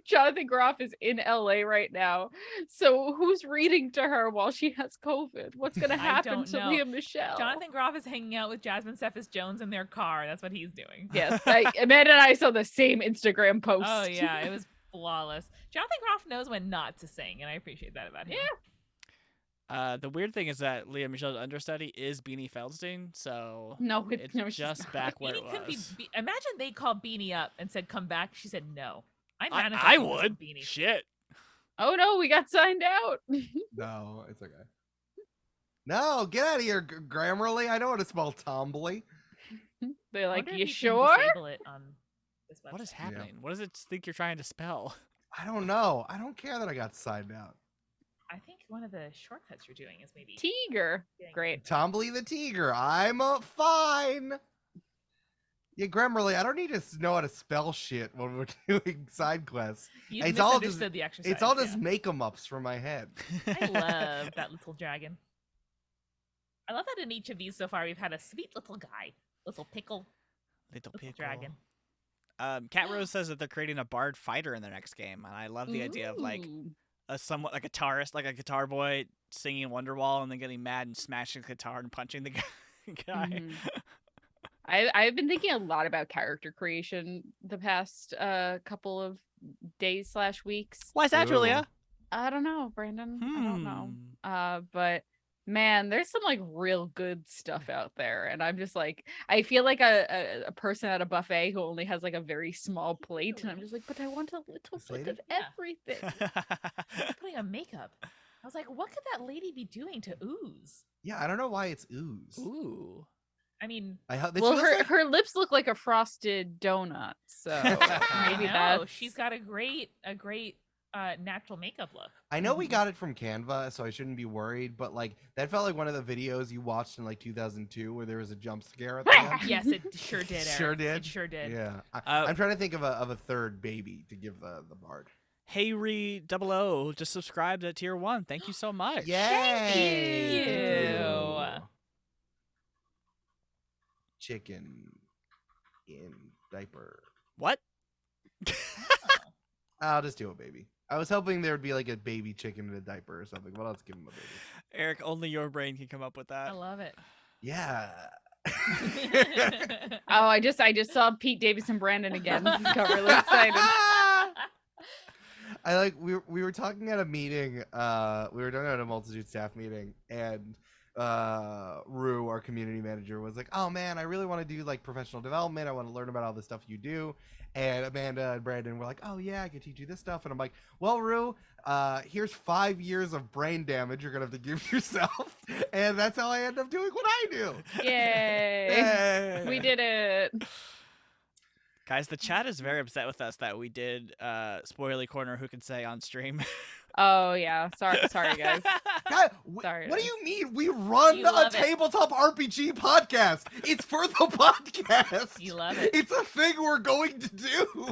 C: Jonathan Groff is in LA right now. So who's reading to her while she has COVID? What's gonna
A: I
C: happen
A: don't
C: to
A: know.
C: Leah Michelle?
A: Jonathan Groff is hanging out with Jasmine Cephas Jones in their car. That's what he's doing.
C: Yes, Amanda and I saw the same Instagram post.
A: Oh yeah, it was flawless. Jonathan Groff knows when not to sing, and I appreciate that about him.
D: the weird thing is that Leah Michelle's understudy is Beanie Feldstein, so
C: No,
D: it's
C: no, she's
D: just
C: not.
D: back where it
A: Beanie couldn't
D: was.
A: be. Imagine they called Beanie up and said, "Come back." She said, "No." I'm
D: I
A: manifesting this
D: would.
A: for Beanie.
D: Shit.
C: Oh no, we got signed out.
B: No, it's okay. No, get out of here, Grammarly. I know how to spell tomboy.
C: They're
A: I
C: like,
A: wonder
C: you
A: if can
C: sure?
A: disable it on this
D: What is
A: website.
D: happening? What does it think you're trying to spell?
B: I don't know. I don't care that I got signed out.
A: I think one of the shortcuts you're doing is maybe
C: Tiger.
A: getting-
C: Great.
B: Tombly the Tiger. I'm fine. Yeah, Grammarly, I don't need to know how to spell shit when we're doing side quests.
A: You
B: It's all just-
A: misunderstood the exercise.
B: It's all just
A: yeah.
B: make 'em ups from my head.
A: I love that little dragon. I love that in each of these so far we've had a sweet little guy, little pickle,
D: Little
A: little
D: pickle.
A: dragon.
D: Cat Rose says that they're creating a bard fighter in their next game, and I love the idea of like
C: Ooh.
D: a somewhat like a guitarist, like a guitar boy singing Wonderwall and then getting mad and smashing the guitar and punching the guy.
C: Mhm. I've been thinking a lot about character creation the past couple of days / weeks.
D: Why is that,
B: Ooh.
D: Julia?
C: I don't know, Brandon. I don't know.
D: Hmm.
C: But man, there's some like real good stuff out there, and I'm just like, I feel like a person at a buffet who only has like a very small plate, and I'm just like, but I want a little
B: This
C: bit
B: lady?
C: of
A: Yeah.
C: everything.
A: She's putting on makeup. I was like, what could that lady be doing to ooze?
B: Yeah, I don't know why it's ooze.
D: Ooh.
A: I mean,
B: This
C: Well,
B: feels like-
C: her lips look like a frosted donut, so maybe
A: no,
C: that's
A: she's got a great natural makeup look.
B: I know we got it from Canva, so I shouldn't be worried, but like that felt like one of the videos you watched in like 2002 where there was a jump scare at the end.
A: Yes, it sure did. Eric.
B: Sure did?
A: It sure did.
B: Yeah.
D: Uh,
B: I'm trying to think of a third baby to give the bard.
D: Hayri 00 just subscribed at tier 1. Thank you so much.
B: Yay!
A: you.
B: Chicken in diaper.
D: What?
B: I'll just do a baby. I was hoping there would be like a baby chicken in a diaper or something, but let's give him a baby.
D: Eric, only your brain can come up with
A: I
D: that.
A: love it.
B: Yeah.
C: Oh, I just saw Pete Davidson Brandon again. Got really excited.
B: I like we were talking at a meeting. We were talking at a multitude staff meeting, and Rue, our community manager, was like, "Oh man, I really want to do like professional development. I want to learn about all the stuff you do." And Amanda and Brandon were like, "Oh yeah, I can teach you this stuff." And I'm like, "Well, Rue, here's 5 years of brain damage you're gonna have to give yourself," and that's how I end up doing what I do.
C: Yay.
B: Yay.
C: We did it.
D: Guys, the chat is very upset with us that we did Spoiler Corner Who Can Say on stream.
C: Oh yeah, sorry guys.
B: God,
C: Sorry,
B: what do
C: guys.
B: you mean? We run
A: You
B: a
A: love it.
B: tabletop RPG podcast. It's for the podcast.
A: You love it.
B: It's a thing we're going to do.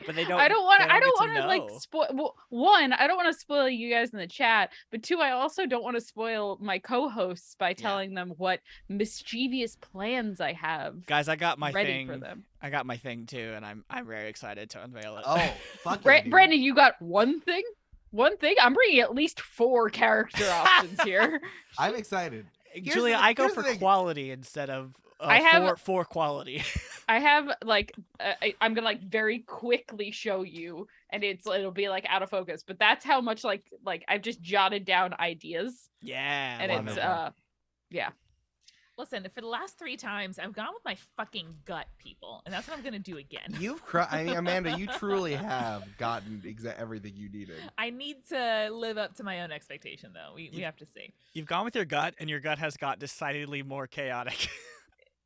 D: But they don't.
C: I don't want
D: they
C: I don't
D: get
C: want to like
D: know.
C: spoil. Well, one, I don't want to spoil you guys in the chat, but two, I also don't want to spoil my co-hosts by telling them what mischievous plans I have
D: Guys, I got my
C: ready
D: thing.
C: for them.
D: I got my thing too, and I'm very excited to unveil it.
B: Oh, fuck yeah, dude.
C: Brandon, you got one thing? One thing? I'm bringing at least 4 character options here.
B: I'm excited. Here's
D: Julia,
B: the-
D: I go
B: here's
D: for
B: the thing.
D: quality instead of
C: I have-
D: for quality.
C: I have like I'm gonna like very quickly show you, and it'll be like out of focus. But that's how much like I've just jotted down ideas,
D: Yeah,
C: and
D: love
C: it's
D: it.
C: yeah.
A: Listen, for the last 3 times, I've gone with my fucking gut, people, and that's what I'm gonna do again.
B: You've I mean, Amanda, you truly have gotten everything you needed.
A: I need to live up to my own expectation, though. We have to see.
D: You've gone with your gut, and your gut has got decidedly more chaotic.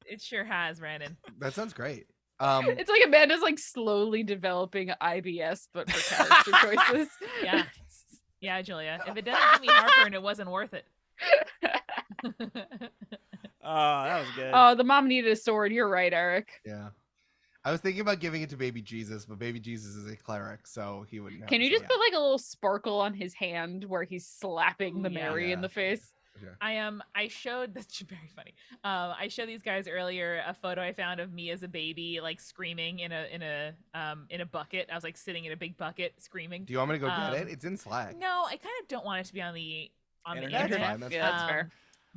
A: It sure has, Brandon.
B: That sounds great.
C: It's like Amanda's like slowly developing IBS, but for character choices.
A: Yeah. Yeah, Julia. If it doesn't give me heartburn, it wasn't worth it.
D: Oh, that was good.
C: Oh, the mom needed a sword. You're right, Eric.
B: Yeah. I was thinking about giving it to Baby Jesus, but Baby Jesus is a cleric, so he wouldn't have
C: Can
B: it,
C: you
B: so
C: just
B: yeah.
C: put like a little sparkle on his hand where he's slapping the
A: Ooh, yeah.
C: Mary in
B: Yeah.
C: the face?
A: I showed that's very funny. I showed these guys earlier a photo I found of me as a baby, like screaming in a bucket. I was like sitting in a big bucket screaming.
B: Do you want me to go get it? It's in Slack.
A: No, I kind of don't want it to be on the
D: Internet?
B: That's
A: internet.
B: fine. That's
C: Yeah, that's
A: Um,
C: fair.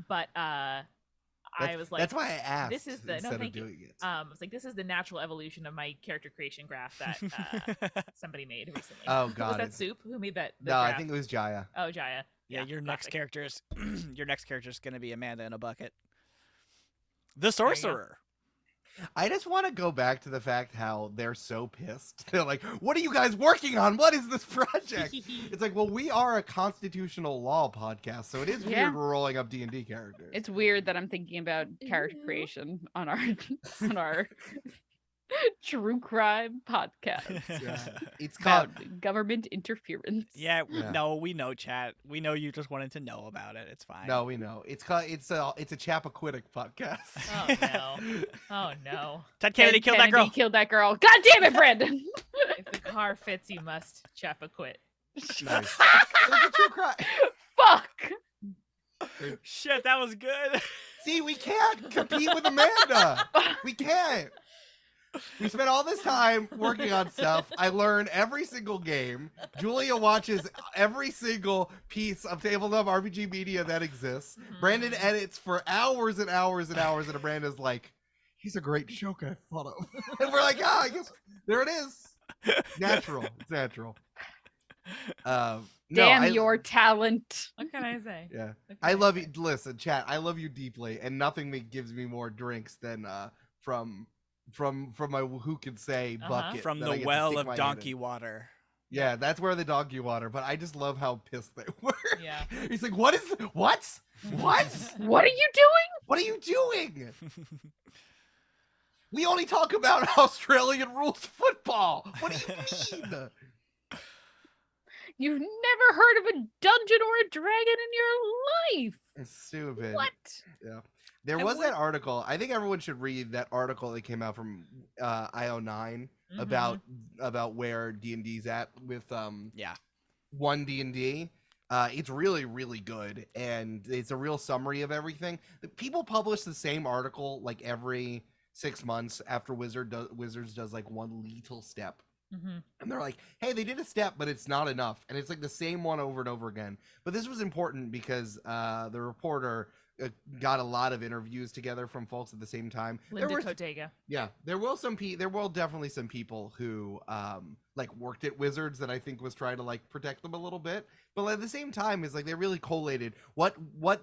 A: But I was like,
B: that's why I asked.
A: this is the no,
B: instead of
A: thank you.
B: doing it.
A: I was like, this is the natural evolution of my character creation graph that somebody made recently.
B: Oh
A: Was
B: god.
A: that Soup? Who made that? the
B: No, I
A: graph?
B: think it was Jaya.
A: Oh, Jaya.
D: Yeah, your next
A: classic.
D: character's your next character's gonna be Amanda in a bucket. The sorcerer.
B: I just want to go back to the fact how they're so pissed. They're like, "What are you guys working on? What is this project?" It's like, well, we are a constitutional law podcast, so it is
C: Yeah.
B: weird we're rolling up D&D characters.
C: It's weird that I'm thinking about character
A: Ew.
C: creation on our true crime podcast
B: Yeah. It's
C: about
B: called
C: government interference.
D: Yeah,
B: Yeah.
D: no, we know, chat. We know you just wanted to know about it. It's fine.
B: No, we know. It's a Chappaquiddick podcast.
A: Oh no! Oh no!
D: Ted Kennedy killed that girl.
C: Killed that girl. God damn it, Brandon!
A: If the car fits, you must chappa quit.
B: Nice. It's a true crime.
C: Fuck!
D: Shit, that was good.
B: See, we can't compete with Amanda. We can't. We spent all this time working on stuff. I learn every single game. Julia watches every single piece of tabletop RPG media that exists. Brandon edits for hours and hours and hours, and Amanda's like, he's a great joke I thought of. And we're like, I guess there it is. Natural. It's natural. No,
C: Damn your talent.
A: What can I say?
B: Yeah.
A: What can
B: I love
A: say?
B: you. Listen, chat, I love you deeply, and nothing gives me more drinks than from my who can say bucket
D: From
B: that I
D: the
B: get to
D: well
B: stick
D: of
B: my head
D: donkey
B: in.
D: water.
B: Yeah, that's where the donkey water. But I just love how pissed they were.
A: Yeah.
B: He's like, what? What
C: What are you doing?
B: are you doing? We only talk about Australian rules football. What do you mean?
C: You've never heard of a dungeon or a dragon in your life.
B: It's stupid.
C: What?
B: Yeah. There
A: I
B: was
A: would-
B: that article. I think everyone should read that article that came out from IO9
A: Mhm.
B: about where D&D's at with
D: Yeah.
B: one D&D. It's really, really good, and it's a real summary of everything. People publish the same article like every 6 months after Wizards does like one little step.
A: Mhm.
B: And they're like, hey, they did a step, but it's not enough. And it's like the same one over and over again. But this was important because the reporter got a lot of interviews together from folks at the same time.
A: Linda Cotega.
B: Yeah, there will definitely some people who like worked at Wizards that I think was trying to like protect them a little bit, but at the same time is like they really collated what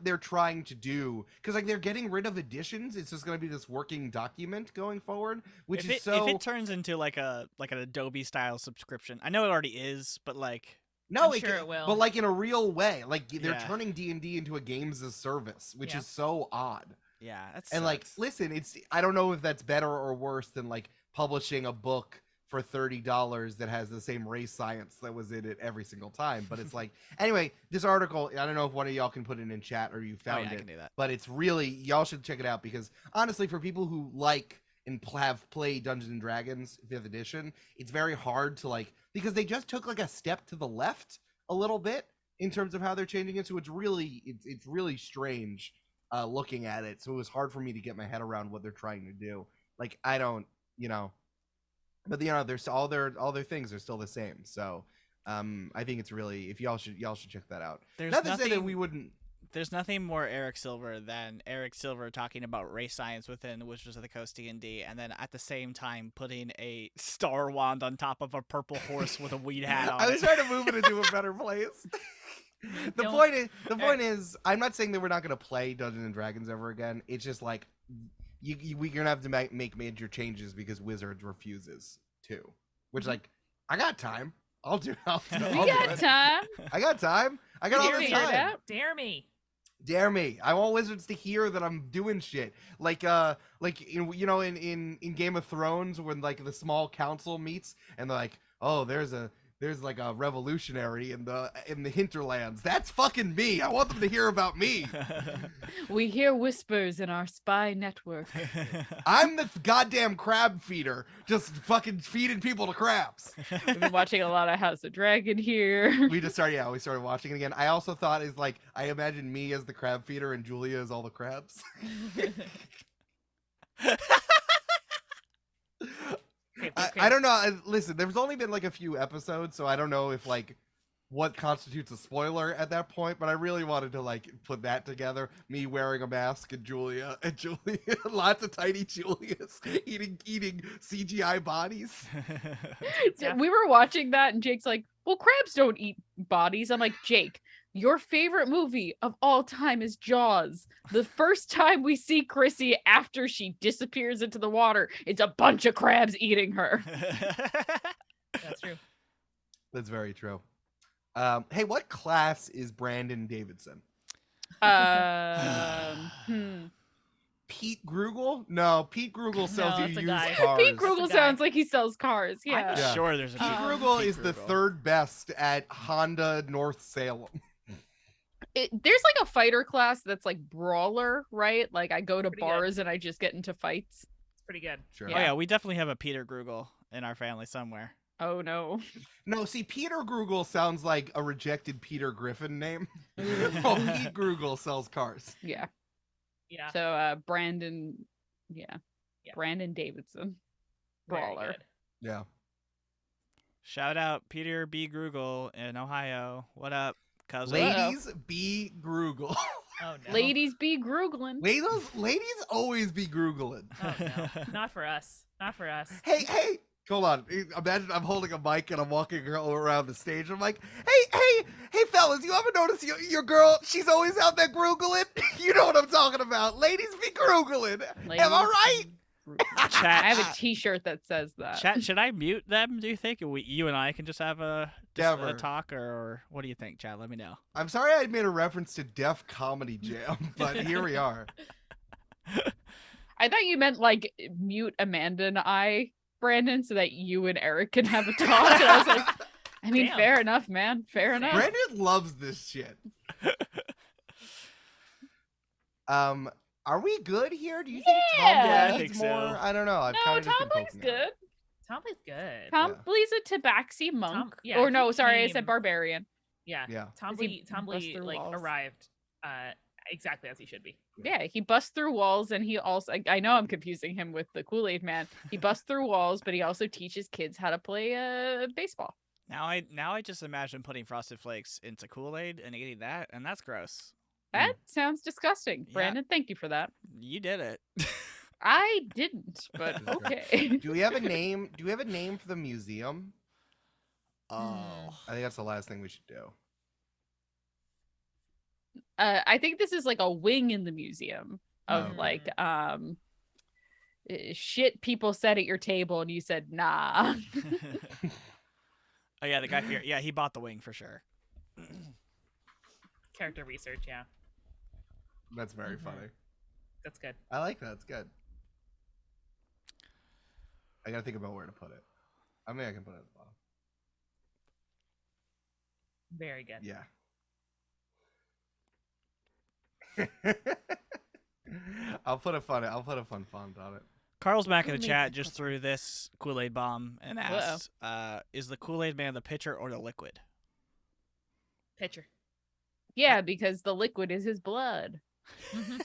B: they're trying to do, because like they're getting rid of editions. It's just going to be this working document going forward, which
D: if
B: is so.
D: If it turns into like an Adobe style subscription, I know it already is, but like
B: No,
A: I'm sure it will.
B: but like in a real way. Like they're
D: Yeah.
B: turning D&D into a games as service, which
A: Yeah.
B: is so odd.
D: yeah, that's
B: And like, listen, I don't know if that's better or worse than like publishing a book for $30 that has the same race science that was in it every single time. But it's like, anyway, this article, I don't know if one of y'all can put it in chat or you found
D: I
B: it,
D: can do that.
B: but it's really, y'all should check it out because honestly, for people who like and have played Dungeons and Dragons 5th edition, it's very hard to like, because they just took like a step to the left a little bit in terms of how they're changing it. So it's really strange looking at it. So it was hard for me to get my head around what they're trying to do. Like, I don't, but there's all their things are still the same. So I think it's really, if y'all should check that out.
D: There's
B: Not to say that we wouldn't.
D: There's nothing more Eric Silver than Eric Silver talking about race science within Wizards of the Coast D&D, and then at the same time putting a star wand on top of a purple horse with a weed hat on.
B: I was trying to move it into a better place. The point is, I'm not saying that we're not going to play Dungeons and Dragons ever again. It's just like we're going to have to make major changes because Wizards refuses to. Which, like, I got time. I'll do
C: We
B: it.
C: got time.
B: I got time. I got all this time.
A: Dare me.
B: Dare me. I want Wizards to hear that I'm doing shit. Like in Game of Thrones when like the small council meets and they're like, oh, there's like a revolutionary in the hinterlands. That's fucking me. I want them to hear about me.
C: We hear whispers in our spy network.
B: I'm the goddamn crab feeder, just fucking feeding people to crabs.
C: We've been watching a lot of House of Dragon here.
B: We started watching it again. I also thought is like, I imagine me as the crab feeder and Julia as all the crabs. I don't know. Listen, there's only been like a few episodes, so I don't know if like what constitutes a spoiler at that point, but I really wanted to like put that together. Me wearing a mask and Julia, lots of tiny Julias eating CGI bodies.
C: Yeah. We were watching that and Jake's like, well, crabs don't eat bodies. I'm like, Jake, your favorite movie of all time is Jaws. The first time we see Chrissy after she disappears into the water, it's a bunch of crabs eating her.
A: That's true.
B: That's very true. Hey, what class is Brandon Davidson? Pete Grugle? No, Pete Grugle sells you used cars.
C: Pete Grugle sounds like he sells cars. Yeah.
D: I'm sure there's a
B: Pete Grugle is the third best at Honda North Salem.
C: There's like a fighter class that's like brawler, right? Like I go to bars and I just get into fights.
A: It's pretty good.
B: Sure.
D: Yeah. Oh yeah, we definitely have a Peter Grugle in our family somewhere.
C: Oh no.
B: No, see, Peter Grugle sounds like a rejected Peter Griffin name. Oh, Pete Grugle sells cars.
C: Yeah.
A: Yeah.
C: So Brandon, Brandon Davidson, brawler.
B: Yeah.
D: Shout out Peter B. Grugle in Ohio. What up, cousin?
B: Ladies be Grugle.
A: Oh no.
C: Ladies be Grugling.
B: Ladies always be Grugling.
A: Oh no. Not for us. Not for us.
B: Hey, hold on. Imagine I'm holding a mic and I'm walking around the stage. I'm like, hey, fellas, you ever notice your girl? She's always out there Grugling. You know what I'm talking about. Ladies be Grugling. Am I right?
D: Chat.
C: I have a T-shirt that says that.
D: Chat, should I mute them? Do you think you and I can just have a talk, or what do you think, Chat? Let me know.
B: I'm sorry I made a reference to Def Comedy Jam, but here we are.
C: I thought you meant like mute Amanda and I, Brandon, so that you and Eric can have a talk. And I was like, I mean,
A: Damn.
C: fair enough, man. Fair enough.
B: Brandon loves this shit. Are we good here? Do you think
C: Yeah.
B: Tom
D: I
B: needs
D: think
B: more?
D: so.
B: I don't know. I've
C: No,
B: kind of just
C: Tom
B: been
C: Blake's
B: poking at it.
C: good.
A: Tom Blake's good.
C: Tom Blee's a tabaxi monk.
A: yeah,
C: or no,
A: he
C: sorry, I
A: came-
C: said barbarian.
A: Yeah.
B: Yeah.
A: Tom
C: Does he
A: Lee
C: bust through
A: like
C: walls?
A: arrived exactly as he should be.
C: Yeah, he busts through walls, and he also, I know I'm confusing him with the Kool-Aid man. He busts through walls, but he also teaches kids how to play baseball.
D: Now I just imagine putting Frosted Flakes into Kool-Aid and eating that, and that's gross.
C: That sounds disgusting.
D: Yeah.
C: Brandon, thank you for that.
D: You did it.
C: I didn't, but
B: That's
C: okay.
B: Do we have a name? Do we have a name for the museum?
D: Oh.
B: I think that's the last thing we should do.
C: I think this is like a wing in the museum of
B: Okay.
C: like shit people said at your table and you said nah.
D: Oh yeah, the guy Fieri. Yeah, he bought the wing for sure.
A: Character research, yeah.
B: That's very
A: Mhm.
B: funny.
A: That's good.
B: I like that. It's good. I gotta think about where to put it. I mean, I can put it at the bottom.
A: Very good.
B: Yeah. I'll put a fun font on it.
D: Carl's back in
A: Who
D: the
A: made
D: chat
A: the
D: just threw this Kool-Aid bomb and asked, is the Kool-Aid man the pitcher or the liquid?
A: Pitcher.
C: Yeah, because the liquid is his blood.
A: Mhm.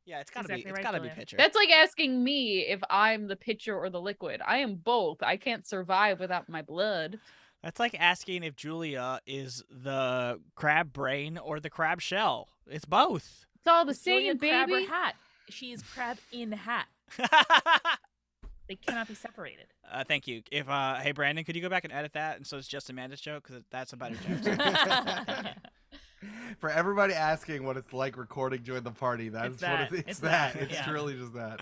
D: Yeah, it's gotta
A: Exactly
D: be. It's
A: right,
D: gotta be
A: Julia.
D: pitcher.
C: That's like asking me if I'm the pitcher or the liquid. I am both. I can't survive without my blood.
D: That's like asking if Julia is the crab brain or the crab shell. It's both.
C: It's all the
A: Julia
C: same,
A: Crab or
C: baby.
A: hat. She is crab in hat. They cannot be separated.
D: Thank you. If hey Brandon, could you go back and edit that and so it's just Amanda's joke because that's a better joke.
B: For everybody asking what it's like recording during the party, that's
A: It's
B: what
A: that.
B: it's
A: It's
B: that.
A: that,
B: It's
A: yeah.
B: truly just that.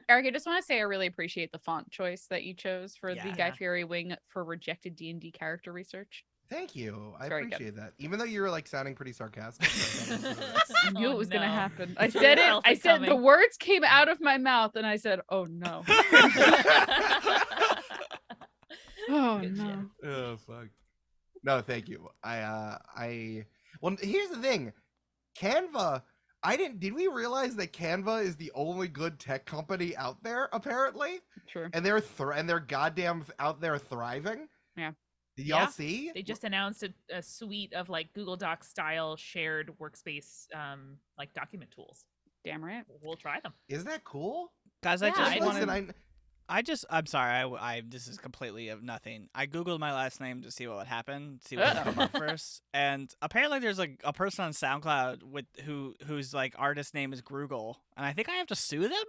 C: Eric, I just want to say I really appreciate the font choice that you chose for the
D: Yeah.
C: Guy Fieri wing for rejected D&D character research.
B: Thank you. I
C: very good.
B: appreciate that. Even though you were like sounding pretty sarcastic.
C: I knew
A: Oh,
C: it was going to
A: no.
C: happen. I
A: You
C: said it.
A: felt
C: I
A: it
C: said the
A: coming.
C: words came out of my mouth and I said, "Oh no." Oh
A: Good shit.
C: no.
B: Oh fuck. No, thank you. Well, here's the thing. Canva, did we realize that Canva is the only good tech company out there apparently?
C: Sure.
B: And they're goddamn out there thriving?
C: Yeah.
B: Did y'all
A: Yeah.
B: see?
A: They just announced a suite of like Google Docs style shared workspace like document tools.
C: Damn right.
A: We'll try them.
B: Isn't that cool?
D: Guys,
A: Yeah,
D: I just
A: I
D: wanted.
B: Listen,
D: I'm sorry. I this is completely of nothing. I googled my last name to see what would happen, see what would come up first, and apparently there's like a person on SoundCloud whose like artist name is Grugle, and I think I have to sue them.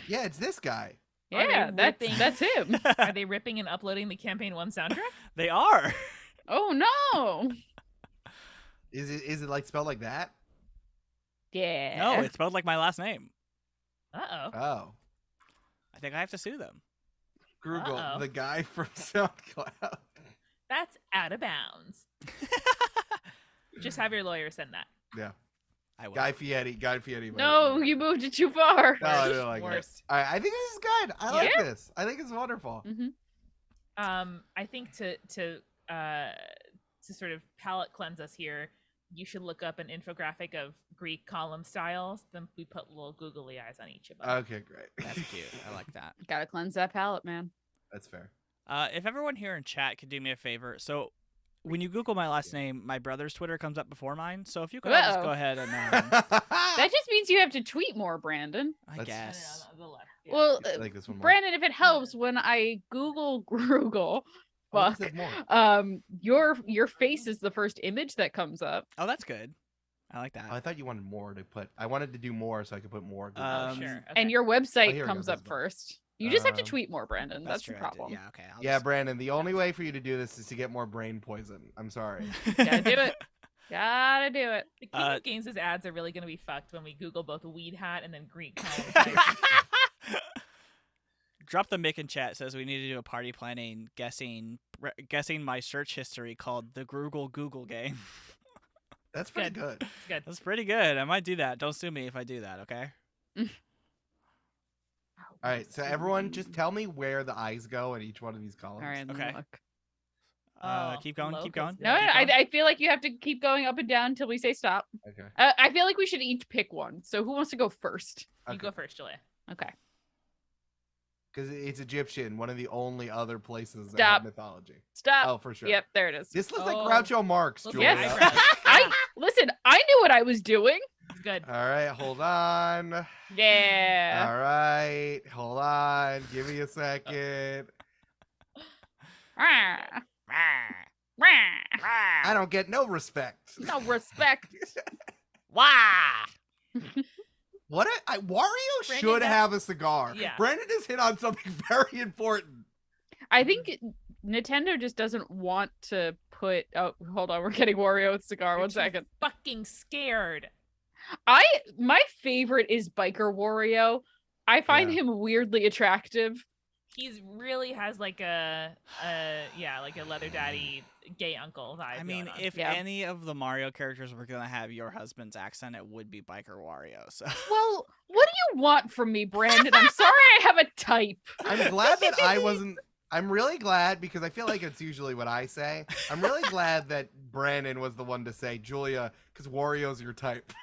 B: yeah, it's this guy.
A: Are they
C: Yeah,
A: ripping-
C: that's him.
A: Are they ripping and uploading the Campaign 1 soundtrack?
D: They are.
C: Oh no.
B: Is it like spelled like that?
C: Yeah.
D: No, it's spelled like my last name.
A: Uh-oh.
B: Oh.
D: I think I have to sue them.
B: Grugle,
A: Uh-oh.
B: the guy from SoundCloud.
A: That's out of bounds. Just have your lawyer send that.
B: Yeah.
D: I will.
B: Guy Fieri.
C: No, you moved it too far.
B: No, I didn't like it.
A: Worst.
B: I think this is good. I like
C: Yeah.
B: this. I think it's wonderful.
C: Mm-hmm.
A: I think to sort of palate cleanse us here, you should look up an infographic of Greek column styles. Then we put little googly eyes on each of them.
B: Okay, great.
D: That's cute. I like that.
C: Gotta cleanse that palate, man.
B: That's fair.
D: If everyone here in chat could do me a favor, so when you Google my last name, my brother's Twitter comes up before mine. So if you could all just
C: Uh-oh.
D: go ahead and
C: That just means you have to tweet more, Brandon.
D: I
B: That's-
D: guess.
A: On the left. Yeah.
C: Well,
B: I like this one more.
C: Brandon, if it helps, when I Google Grugle,
B: Oh, this
C: fuck,
B: is more.
C: your face is the first image that comes up.
D: Oh, that's good. I like that.
B: Oh, I thought you wanted more to put. I wanted to do more so I could put more. Google
A: Oh,
D: Um,
A: sure.
B: Docs.
A: Okay.
C: And your
B: Oh,
C: website
B: here we
C: comes
B: go,
C: up
B: this is
C: first. You just have to
B: Um,
C: tweet more, Brandon. That's the
D: true, I did.
C: problem.
D: Yeah, okay. I'll
B: Yeah,
D: just-
B: Brandon. The only way for you to do this is to get more brain poison. I'm sorry.
C: Gotta do it. Gotta do it.
A: The King of Games' ads are really going to be fucked when we Google both weed hat and then Greek column type.
D: Drop the mic in chat. Says we need to do a party planning guessing my search history called the Grugle Google game.
B: That's pretty
A: Good.
B: good.
A: It's good.
D: That's pretty good. I might do that. Don't sue me if I do that. Okay.
B: All right, so everyone, just tell me where the eyes go in each one of these columns.
C: All right. let me
D: Okay.
C: look.
D: Keep going. Keep
A: locals.
D: going.
C: No,
A: Keep
C: I feel like you have to keep going up and down until we say stop.
B: Okay.
C: I feel like we should each pick one. So who wants to go first?
A: You
B: Okay.
A: go first, Julia.
C: Okay.
B: Because it's Egyptian, one of the only other places that
C: Stop.
B: have mythology.
C: Stop.
B: Oh, for sure.
C: Yep, there it is.
B: This looks
A: Oh.
B: like Groucho Marx,
A: Those
B: Julia.
C: Yes.
A: eyebrows.
C: Listen, I knew what I was doing.
A: It's good.
B: All right, hold on.
C: Yeah.
B: All right, hold on. Give me a second.
C: Rah. Rah.
B: I don't get no respect.
C: No respect.
D: Wah!
B: Wario
A: Brandon,
B: should
A: that's-
B: have a cigar.
A: Yeah.
B: Brandon has hit on something very important.
C: I think Nintendo just doesn't want to put. Oh, hold on. We're getting Wario with cigar.
A: You're
C: One
A: too
C: second.
A: Fucking scared.
C: My favorite is Biker Wario. I find
B: Yeah.
C: him weirdly attractive.
A: He's really has like a leather daddy gay uncle vibe.
D: I mean,
A: going on.
D: if
C: Yeah.
D: any of the Mario characters were gonna have your husband's accent, it would be Biker Wario. So
C: Well, what do you want from me, Brandon? I'm sorry I have a type.
B: I'm glad that I wasn't I'm really glad because I feel like it's usually what I say. I'm really glad that Brandon was the one to say Julia because Wario's your type.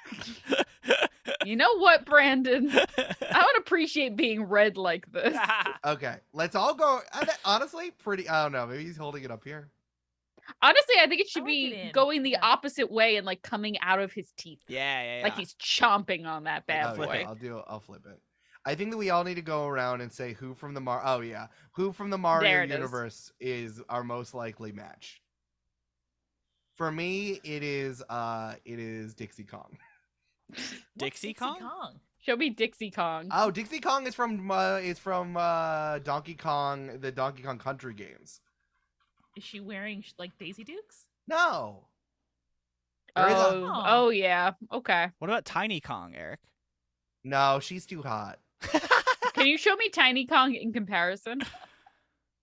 C: You know what, Brandon? I don't appreciate being read like this.
B: Okay, let's all go. Honestly, pretty. I don't know. Maybe he's holding it up here.
C: Honestly, I think it should
A: I like it
C: be
A: in,
C: going the
A: yeah.
C: opposite way and like coming out of his teeth.
D: Yeah.
C: Like he's chomping on that bad
B: Oh,
D: flip
C: boy.
B: yeah, I'll flip it. I think that we all need to go around and say who from the who from the
C: There
B: Mario
C: it is.
B: universe is our most likely match. For me, it is Dixie Kong.
A: What's
D: Dixie Kong?
C: Show me Dixie Kong.
B: Oh, Dixie Kong is from Donkey Kong, the Donkey Kong Country games.
A: Is she wearing like Daisy Dukes?
B: No. There is a-
C: Oh yeah. Okay.
D: What about Tiny Kong, Eric?
B: No, she's too hot.
C: Can you show me Tiny Kong in comparison?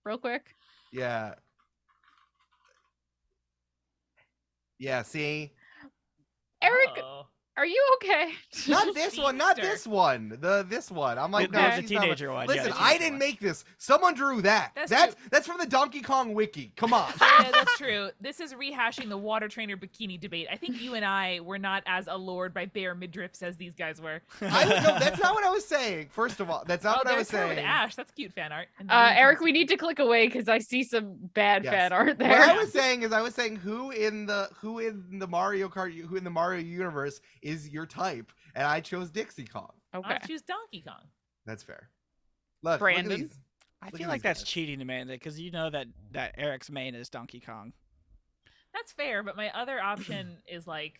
C: Real quick.
B: Yeah. Yeah, see?
C: Eric,
A: Oh.
C: are you okay?
B: Not this one, not
A: Speedster.
B: this one. This one. I'm like,
C: Okay.
B: no,
D: The
B: she's not.
D: teenager one.
B: Listen,
D: yeah, the
B: I
D: teenager
B: didn't
D: one.
B: make this. Someone drew that. That's from the Donkey Kong wiki. Come on.
A: Yeah, that's true. This is rehashing the water trainer bikini debate. I think you and I were not as allured by bare midriffs as these guys were.
B: No, that's not what I was saying. First of all, that's not what I was
A: there's her with
B: saying.
A: Ash. That's cute fan art. And
C: Eric, we need to click away because I see some bad
B: Yes.
C: fan art
B: What
C: there.
B: I was saying is, who in the Mario Kart, who in the Mario universe is your type, and I chose Dixie Kong.
C: Okay.
A: I'll choose Donkey Kong.
B: That's fair. Look,
C: Brandon?
B: Look at these.
D: I
B: Look
D: feel
B: at
D: like
B: these
D: that's
B: guys.
D: cheating to Amanda because you know that Eric's main is Donkey Kong.
A: That's fair, but my other option is like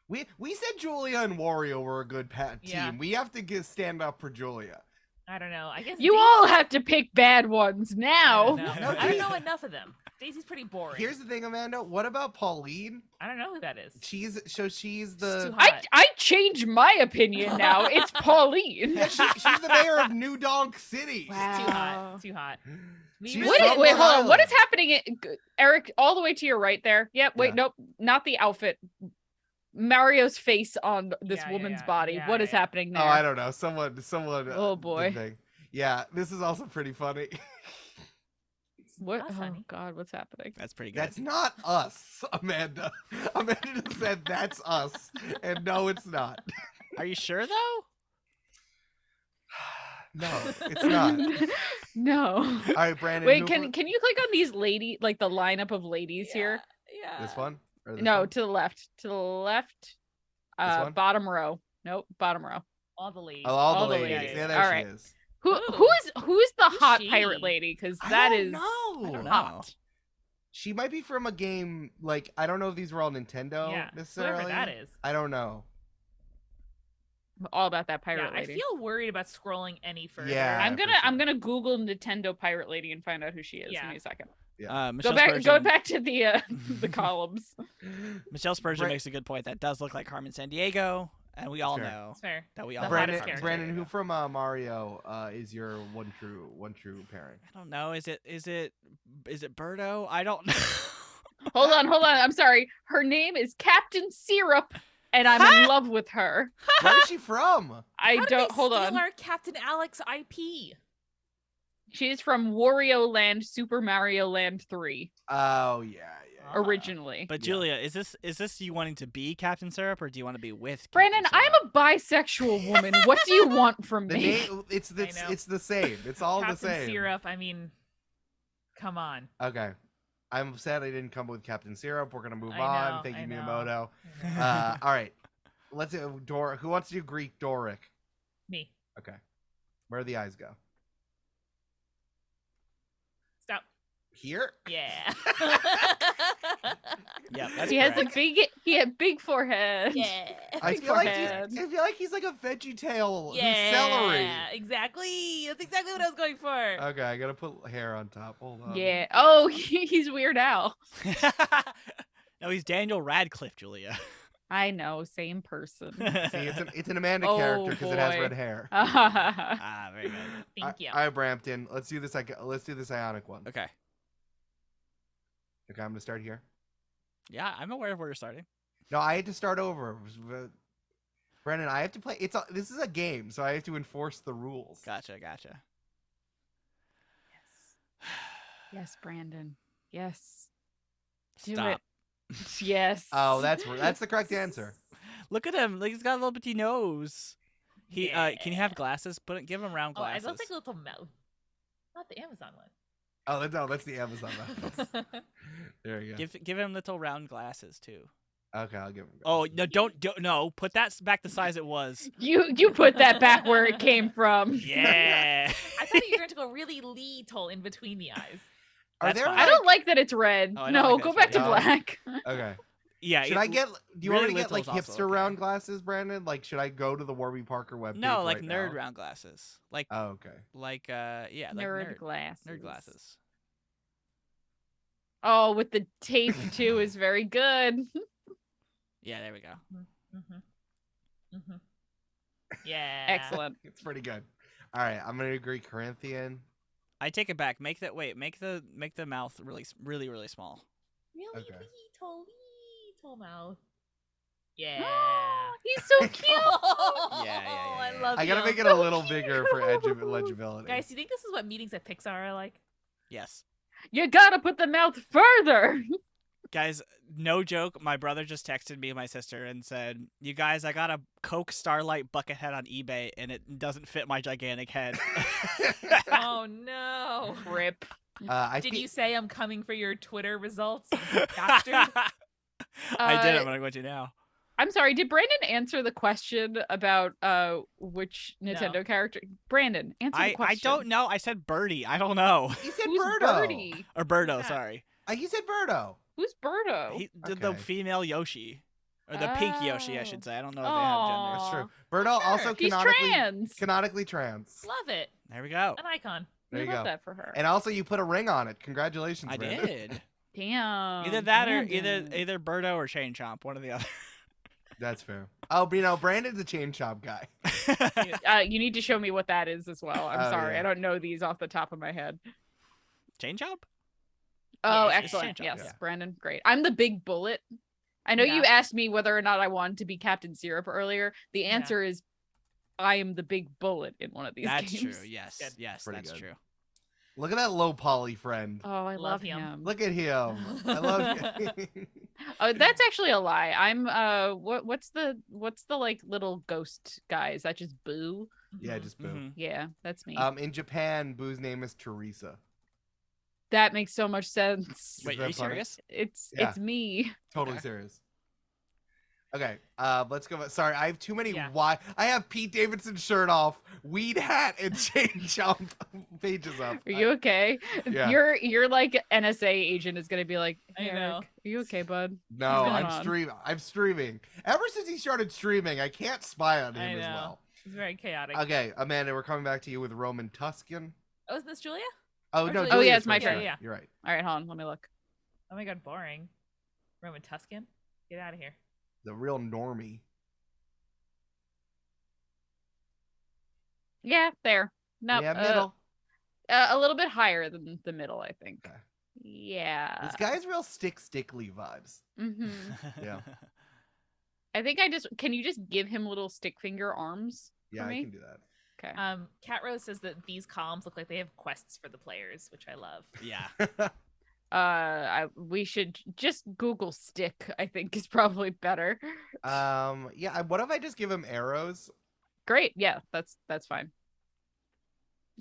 B: We said Julia and Wario were a good team.
A: Yeah.
B: We have to stand up for Julia.
A: I don't know. I guess
C: You
A: Daisy-
C: all have to pick bad ones
A: I
C: now.
A: don't know.
B: No,
A: I don't
B: Daisy-
A: know enough of them. Daisy's pretty boring.
B: Here's the thing, Amanda. What about Pauline?
A: I don't know who that is.
B: She's
A: She's
B: the
A: too hot.
C: I changed my opinion now. It's Pauline.
B: yeah, she's the mayor of New Donk City.
C: Wow.
A: Too hot. Too hot. We
B: She's
A: really-
C: What
B: from
C: wait,
B: Long
C: hold on. What is
B: Island.
C: happening? Eric, all the way to your right there. Yep. Wait,
B: Yeah.
C: nope. Not the outfit. Mario's face on this
A: Yeah, yeah,
C: woman's
A: yeah.
C: body.
A: Yeah,
C: What
A: yeah,
C: is
A: yeah.
C: happening there?
B: Oh, I don't know. Someone.
C: Oh,
B: did
C: boy.
B: thing. Yeah, this is also pretty funny.
C: What?
A: Us,
C: Oh
A: honey.
C: God, what's happening?
D: That's pretty good.
B: That's not us, Amanda. Amanda just said that's us, and no, it's not.
D: Are you sure though?
B: No, it's not.
C: No.
B: All right, Brandon.
C: Wait,
B: who
C: can you click on these like the lineup of ladies here?
A: Yeah.
B: this one? Or this
C: No,
B: one?
C: to the left. To the left.
B: one?
C: Bottom row. Nope, bottom row.
A: All the ladies.
B: Oh, all
C: all
B: the
C: the
B: ladies.
C: ladies.
B: Yeah, there
C: All
B: she
C: right.
B: is.
C: Who
A: Ooh.
C: who's the
A: Who's
C: hot
A: she?
C: pirate lady? Because
B: I
C: that
B: don't
C: is
B: know.
D: I don't know.
C: hot.
B: She might be from a game like I don't know if these were all Nintendo
A: Yeah,
B: necessarily.
A: whoever that is.
B: I don't know.
C: I'm all about that pirate
A: Yeah, I
C: lady.
A: feel worried about scrolling any further.
B: Yeah.
C: I'm
B: for
C: I'm
B: sure.
C: gonna Google Nintendo pirate lady and find out who she is.
A: Yeah.
C: Give me a second.
D: Michelle
C: Go
D: Spurgeon,
C: back to the the columns.
D: Michelle Spurgeon
B: Bra-
D: makes a good point. That does look like Carmen Sandiego, and we all
B: Fair.
D: know
A: It's fair.
D: that we all
A: The
D: know
A: hottest
D: Carmen
A: character.
B: Brandon,
D: Sandiego.
B: who from Mario is your one true parent?
D: I don't know. Is it Birdo? I don't know.
C: Hold on. I'm sorry. Her name is Captain Syrup, and I'm in love with her.
B: Where is she from?
C: I
A: How did
C: don't.
A: they
C: Hold
A: steal
C: on.
A: our Captain Alex IP?
C: She's from Wario Land, Super Mario Land 3
B: Oh yeah.
C: originally.
D: But
B: Yeah.
D: Julia, is this you wanting to be Captain Syrup, or do you want to be with
C: Brandon,
D: Captain
C: I'm a bisexual woman. What do you want from
B: The
C: me?
B: name it's
A: I know.
B: it's the same. It's all
A: Captain
B: the same.
A: Syrup. I mean, come on.
B: Okay. I'm upset I didn't come with Captain Syrup. We're gonna move
A: I
B: on.
A: know,
B: Thank you,
A: I know.
B: Miyamoto.
A: I know.
B: All right. Let's do Dor. Who wants to do Greek Doric?
A: Me.
B: Okay. Where do the eyes go?
A: Stop.
B: Here.
A: Yeah.
D: Yeah, that's
C: He has
D: correct.
C: he had big forehead.
A: yeah.
B: I
C: Big
B: feel like
C: forehead.
B: I feel like he's like a Veggie Tail who's
A: Yeah.
B: celery.
A: Exactly. That's exactly what I was going for.
B: Okay, I gotta put hair on top. Hold on.
C: Yeah. Oh, he's Weird Al.
D: No, he's Daniel Radcliffe, Julia.
C: I know, same person.
B: See, it's an Amanda
C: Oh,
B: character because it has
C: boy.
B: red hair.
D: Ah, very good.
A: Thank you.
B: All right, Brampton. Let's do this. Let's do this Ionic one.
D: Okay.
B: Okay, I'm gonna start here.
D: Yeah, I'm aware of where you're starting.
B: No, I had to start over. Brennan, I have to play. This is a game, so I have to enforce the rules.
D: Gotcha.
C: Yes, Brandon. Yes. Do
D: Stop.
C: it. Yes.
B: Oh, that's the correct answer.
D: Look at him. Like he's got a little bitty nose. He can you have
A: Yeah.
D: glasses? Give him round
A: Oh, I
D: glasses.
A: love like a little mouth. Not the Amazon one.
B: Oh, no, that's the Amazon mouse. There you go.
D: Give him little round glasses too.
B: Okay, I'll give him.
D: Oh no! Don't no! Put that back the size it was.
C: You put that back where it came from.
D: Yeah.
A: I thought you were going to go really little in between the eyes.
B: Are
D: That's
B: there?
D: fine.
C: I don't like that it's red.
D: Oh, I don't
C: No,
D: like that
C: go
D: it's
C: back to
B: red.
C: black.
B: Okay.
D: Yeah.
B: Should I get? Do you want me
D: really
B: to get like
D: little's also
B: hipster
D: okay.
B: round glasses, Brandon? Like, should I go to the Warby Parker webpage?
D: No, like
B: right
D: nerd
B: now?
D: round glasses. Like
B: Oh, okay.
D: yeah, like
C: Nerd glasses.
D: nerd glasses.
C: Oh, with the tape too is very good.
D: Yeah, there we go.
A: Yeah.
C: Excellent.
B: It's pretty good. All right, I'm gonna agree. Corinthian.
D: I take it back. Make the mouth really small.
A: Really
B: Okay.
A: little mouth. Yeah.
C: He's so cute.
D: Yeah.
A: I love
B: I gotta
A: him.
B: make it a little bigger for legibility.
A: Guys, do you think this is what meetings at Pixar are like?
D: Yes.
C: You gotta put the mouth further.
D: Guys, no joke. My brother just texted me and my sister and said, "You guys, I got a Coke Starlight bucket head on eBay, and it doesn't fit my gigantic head."
A: Oh no.
C: Rip.
A: Did you say I'm coming for your Twitter results, bastard?
D: I did. I'm gonna go to now.
C: I'm sorry, did Brandon answer the question about which Nintendo character? Brandon, answer the
D: I
C: question.
D: don't know. I said Birdie. I don't know.
B: He said
C: Who's
B: Birdo.
C: Birdie?
D: Or Birdo,
A: Yeah.
D: Sorry.
B: He said Birdo.
C: Who's Birdo?
D: He did the
B: Okay.
D: female Yoshi. Or the pink Yoshi, I should say. I don't know if they
C: Aw.
D: have
B: That's
D: genders.
B: true. Birdo
A: Sure.
B: also
C: He's trans.
B: canonically trans.
A: Love it.
D: There we go.
A: An icon.
B: There
C: We
B: you
C: love
B: go.
C: that for her.
B: And also, you put a ring on it. Congratulations,
D: I
B: Brandon.
D: did.
C: Damn.
D: Either that or
C: Brandon.
D: either Birdo or Chain Chomp, one or the other.
B: That's fair. Oh, but Brandon's a chain chomp guy.
C: You need to show me what that is as well. I'm
B: Oh,
C: sorry,
B: yeah.
C: I don't know these off the top of my head.
D: Chain Chomp?
C: Oh,
D: it's
C: excellent.
D: Chain Chomp,
C: Yes,
B: yeah.
C: Brandon, great. I'm the big bullet. I know you
A: Yeah.
C: asked me whether or not I wanted to be Captain Syrup earlier. The answer is I am the big bullet in one of these
D: That's
C: games.
D: true. Yes.
A: Good.
D: Yes,
B: Pretty
D: that's
B: good.
D: true.
B: Look at that low poly friend.
C: Oh, I love
A: Love him.
C: him.
B: Look at him. I love him.
C: Oh, that's actually a lie. I'm what's the like little ghost guy? Is that just Boo?
B: Yeah,
A: Mhm.
B: just boo.
D: Mhm.
C: Yeah, that's me.
B: In Japan, Boo's name is Teresa.
C: That makes so much sense.
D: Wait,
B: that
D: are you
B: funny?
D: serious?
C: It's
B: Yeah.
C: it's me.
B: Totally
D: Okay.
B: serious. Okay, let's go. Sorry, I have too many.
A: Yeah.
B: I have Pete Davidson shirt off, weed hat, and chain chomp pages up.
C: Are you okay?
B: Yeah.
C: Your like NSA agent is gonna be like,
A: I
C: hey,
A: know.
C: Eric, are you okay, bud?
B: No,
C: going
B: I'm
C: on?
B: streaming. I'm streaming. Ever since he started streaming, I can't spy on
A: I
B: him as
A: know.
B: well.
A: It's very chaotic.
B: Okay, Amanda, we're coming back to you with Roman Tuscan.
A: Oh, isn't this Julia?
B: Oh
A: Or
B: no,
A: Julia?
C: Oh, yeah,
B: Julia's
C: it's my
B: first,
C: turn.
B: right.
A: Yeah.
B: You're right.
C: All right, hold on, let me look.
A: Oh my god, boring. Roman Tuscan? Get out of here.
B: The real normie.
C: Yeah, there. No,
B: Yeah, middle.
C: a little bit higher than the middle, I think.
B: Okay.
C: Yeah.
B: This guy's real stickly vibes.
C: hmm
B: Yeah.
C: I think can you just give him little stick finger arms?
B: Yeah,
C: for
B: I
C: me?
B: can do that.
C: Okay.
A: Cat Rose says that these columns look like they have quests for the players, which I love.
D: Yeah.
C: We should just Google stick, I think is probably better.
B: Yeah. What if I just give him arrows?
C: Great. Yeah, that's fine.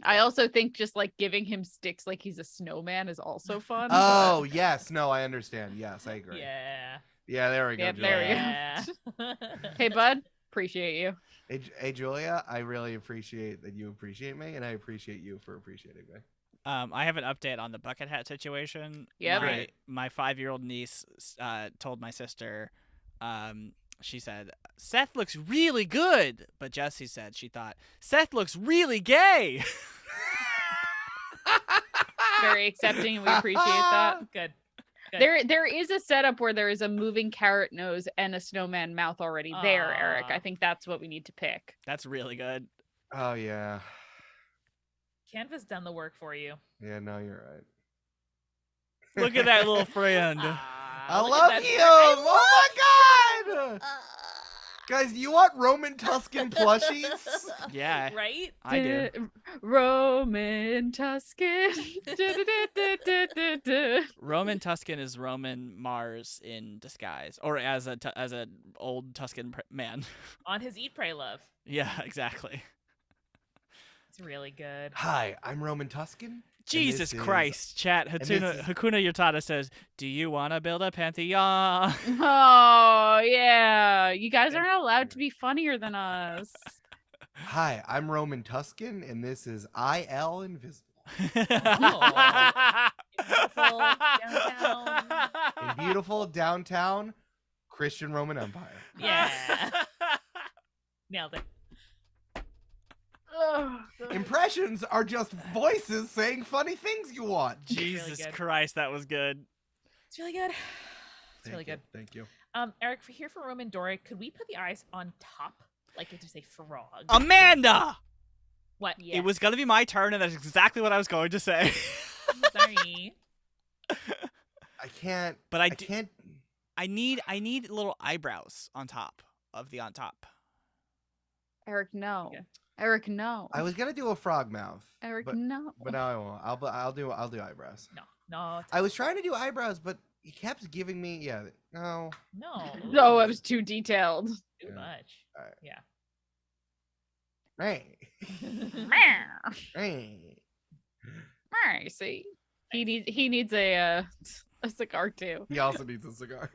C: I also think just like giving him sticks like he's a snowman is also fun.
B: Oh yes, no, I understand. Yes, I agree.
A: Yeah.
B: Yeah, there we go.
C: Yep,
B: Julia.
C: there we go.
A: Yeah.
C: Hey, bud. Appreciate you.
B: Hey, Julia, I really appreciate that you appreciate me, and I appreciate you for appreciating me.
D: I have an update on the bucket hat situation.
C: Yep.
D: My 5-year-old niece told my sister, she said, Seth looks really good. But Jessie said she thought, Seth looks really gay.
C: Very accepting, and we appreciate that.
A: Good.
C: There is a setup where there is a moving carrot nose and a snowman mouth already there, Eric.
A: Aw.
C: I think that's what we need to pick.
D: That's really good.
B: Oh yeah,
A: Canva's done the work for you.
B: yeah. No, you're right.
D: Look at that little friend.
B: I
A: Look at
B: love
A: that
B: you.
A: friend.
B: Oh my god! Guys, do you want Roman Tuscan plushies?
D: Yeah,
A: Right?
D: I do.
C: Roman Tuscan.
D: Roman Tuscan is Roman Mars in disguise, or as a old Tuscan man.
A: On his Eat, Pray, Love.
D: Yeah, exactly.
A: It's really good.
B: Hi, I'm Roman Tuscan.
D: Jesus
B: this is-
D: Christ, chat.
B: and this is-
D: Hakuna Yotada says, "Do you want to build a pantheon?"
C: Oh yeah, you guys aren't allowed to be funnier than us.
B: Hi, I'm Roman Tuscan, and this is IL Invisible. In beautiful downtown Christian Roman Empire.
A: Yeah. Nailed it.
B: Impressions are just voices saying funny things you want.
D: Jesus
A: good.
D: Christ, that was good.
A: It's really good. It's really
B: Thank you,
A: good.
B: Thank you.
A: Eric, for here for Roman Doric, could we put the eyes on top, like it's just a frog?
D: Amanda!
A: What?
D: It was gonna be my turn, and that's exactly what I was going to say.
A: Sorry.
B: I can't.
D: But
B: I can't.
D: I need little eyebrows on top of the on top.
C: Eric, no.
A: Yeah.
C: Eric, no.
B: I was gonna do a frog mouth.
C: Eric,
B: but,
C: no.
B: But now I won't. I'll do eyebrows.
A: No.
B: I was trying to do eyebrows, but he kept giving me no.
A: No.
C: No, it was too detailed.
A: Too
B: Yeah.
A: much.
B: Alright.
A: Yeah.
B: Hey.
C: Meow.
B: Hey.
C: Meow, see, he needs a cigar too.
B: He also needs a cigar.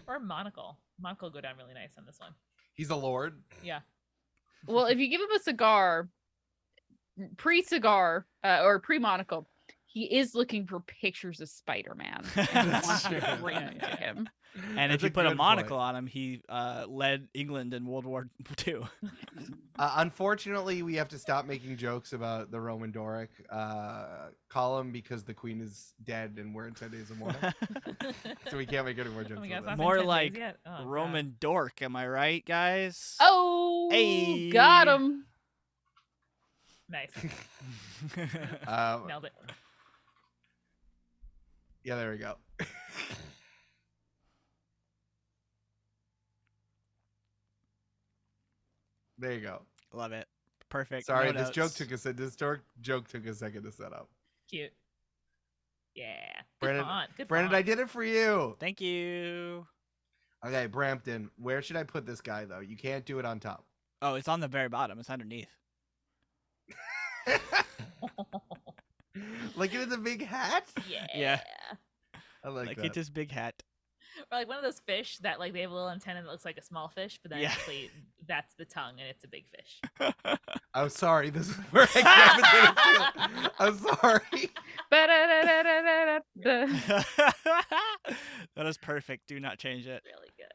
A: Or a monocle. Monocle go down really nice on this one.
B: He's a lord.
A: Yeah.
C: Well, if you give him a cigar, pre-cigar or pre-monocle, he is looking for pictures of Spider-Man. And he wants you to bring them to him.
D: And if
B: That's
D: you
B: a
D: put a
B: good
D: monocle
B: point.
D: on him, he led England in World War II.
B: Unfortunately, we have to stop making jokes about the Roman Doric column because the queen is dead and we're in 10 days of mourning. So we can't make any more jokes.
A: Oh my
B: about
A: God,
B: that.
A: it's not been
D: More
A: 10 days
D: like
A: yet. Oh, God.
D: Roman dork, am I right, guys?
C: Oh,
D: Hey.
C: got him.
A: Nice.
B: Um,
A: Nailed it.
B: yeah, there we go. There you go.
D: Love it. Perfect.
B: Sorry,
D: No
B: this joke
D: notes.
B: took a second to set up.
A: Cute. Yeah. Good
B: Brandon-
A: font. Good
B: Brandon,
A: font.
B: I did it for you.
D: Thank you.
B: Okay, Brampton, where should I put this guy though? You can't do it on top.
D: Oh, it's on the very bottom. It's underneath.
B: Like it is a big hat.
A: Yeah.
D: Yeah.
B: I like
D: Like
B: that.
D: it's his big hat.
A: Or like one of those fish that like they have a little antenna that looks like a small fish, but then
D: Yeah.
A: actually that's the tongue and it's a big fish.
B: I'm sorry. This is where I grabbed it. I'm sorry.
C: Ba-da-da-da-da-da-da.
D: That is perfect. Do not change it.
A: Really good.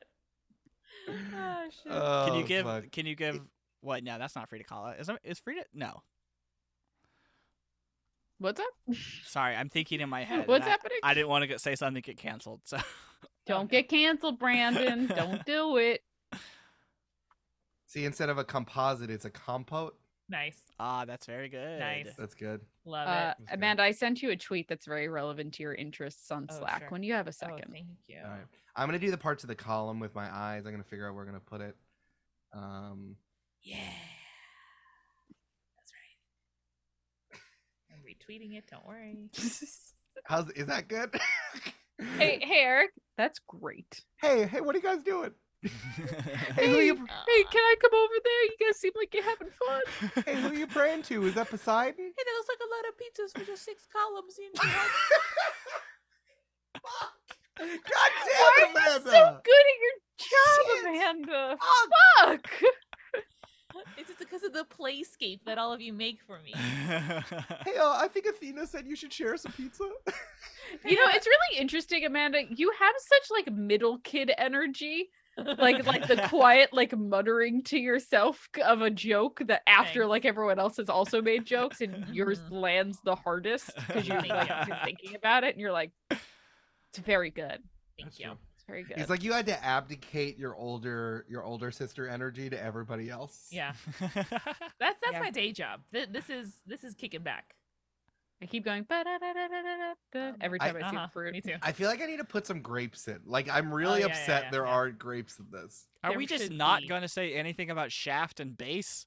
A: Oh shit.
B: Oh, fuck.
D: Can you give what? No, that's not free to call it. Is free to no.
C: What's up?
D: Sorry, I'm thinking in my head.
C: What's
D: and
C: happening?
D: I didn't want to say something get canceled. So
C: Don't get canceled, Brandon. Don't do it.
B: See, instead of a composite, it's a compote.
A: Nice.
D: that's very good.
A: Nice.
B: That's good.
A: Love it.
B: That's good.
C: Amanda, I sent you a tweet that's very relevant to your interests on
A: Oh,
C: Slack
A: sure.
C: when you have a
A: Oh,
C: second.
A: thank you.
B: All right. I'm gonna do the parts of the column with my eyes. I'm gonna figure out where I'm gonna put it.
A: Yeah. That's right. I'm retweeting it, don't worry.
B: Is that good?
C: Hey, Eric, that's great.
B: hey, what are you guys doing?
C: Hey,
B: who you-
C: Hey, can I come over there? You guys seem like you're having fun.
B: Hey, who are you praying to? Is that Poseidon?
A: Hey, that looks like a lot of pizzas for just 6 columns. You know?
B: God
C: Why
B: damn it,
C: are you so
B: Amanda!
C: good at your job,
B: Shit.
C: Amanda?
B: Fuck.
C: Fuck.
A: It's just because of the playscape that all of you make for me.
B: Hey, I think Athena said you should share us a pizza.
C: You know, it's really interesting, Amanda. You have such like middle kid energy. Like the quiet like muttering to yourself of a joke that after
A: Thanks.
C: like everyone else has also made jokes and yours
A: Mhm.
C: lands the hardest because you're
A: Thank
C: like
A: you.
C: you're thinking about it and you're like, it's very good.
A: Thank
B: That's
A: you.
B: true.
C: It's very good.
B: It's like you had to abdicate your older sister energy to everybody else.
A: Yeah. That's
C: Yeah.
A: my day job. This is kicking back.
C: I keep going ba-da-da-da-da-da every time I see the fruit.
A: Me too.
B: I feel like I need to put some grapes in. Like, I'm really
A: yeah,
B: upset
A: yeah,
B: there
A: yeah.
B: aren't grapes in this.
D: Are
A: There
D: we just
A: should
D: not
A: be.
D: going to say anything about Shaft and Base?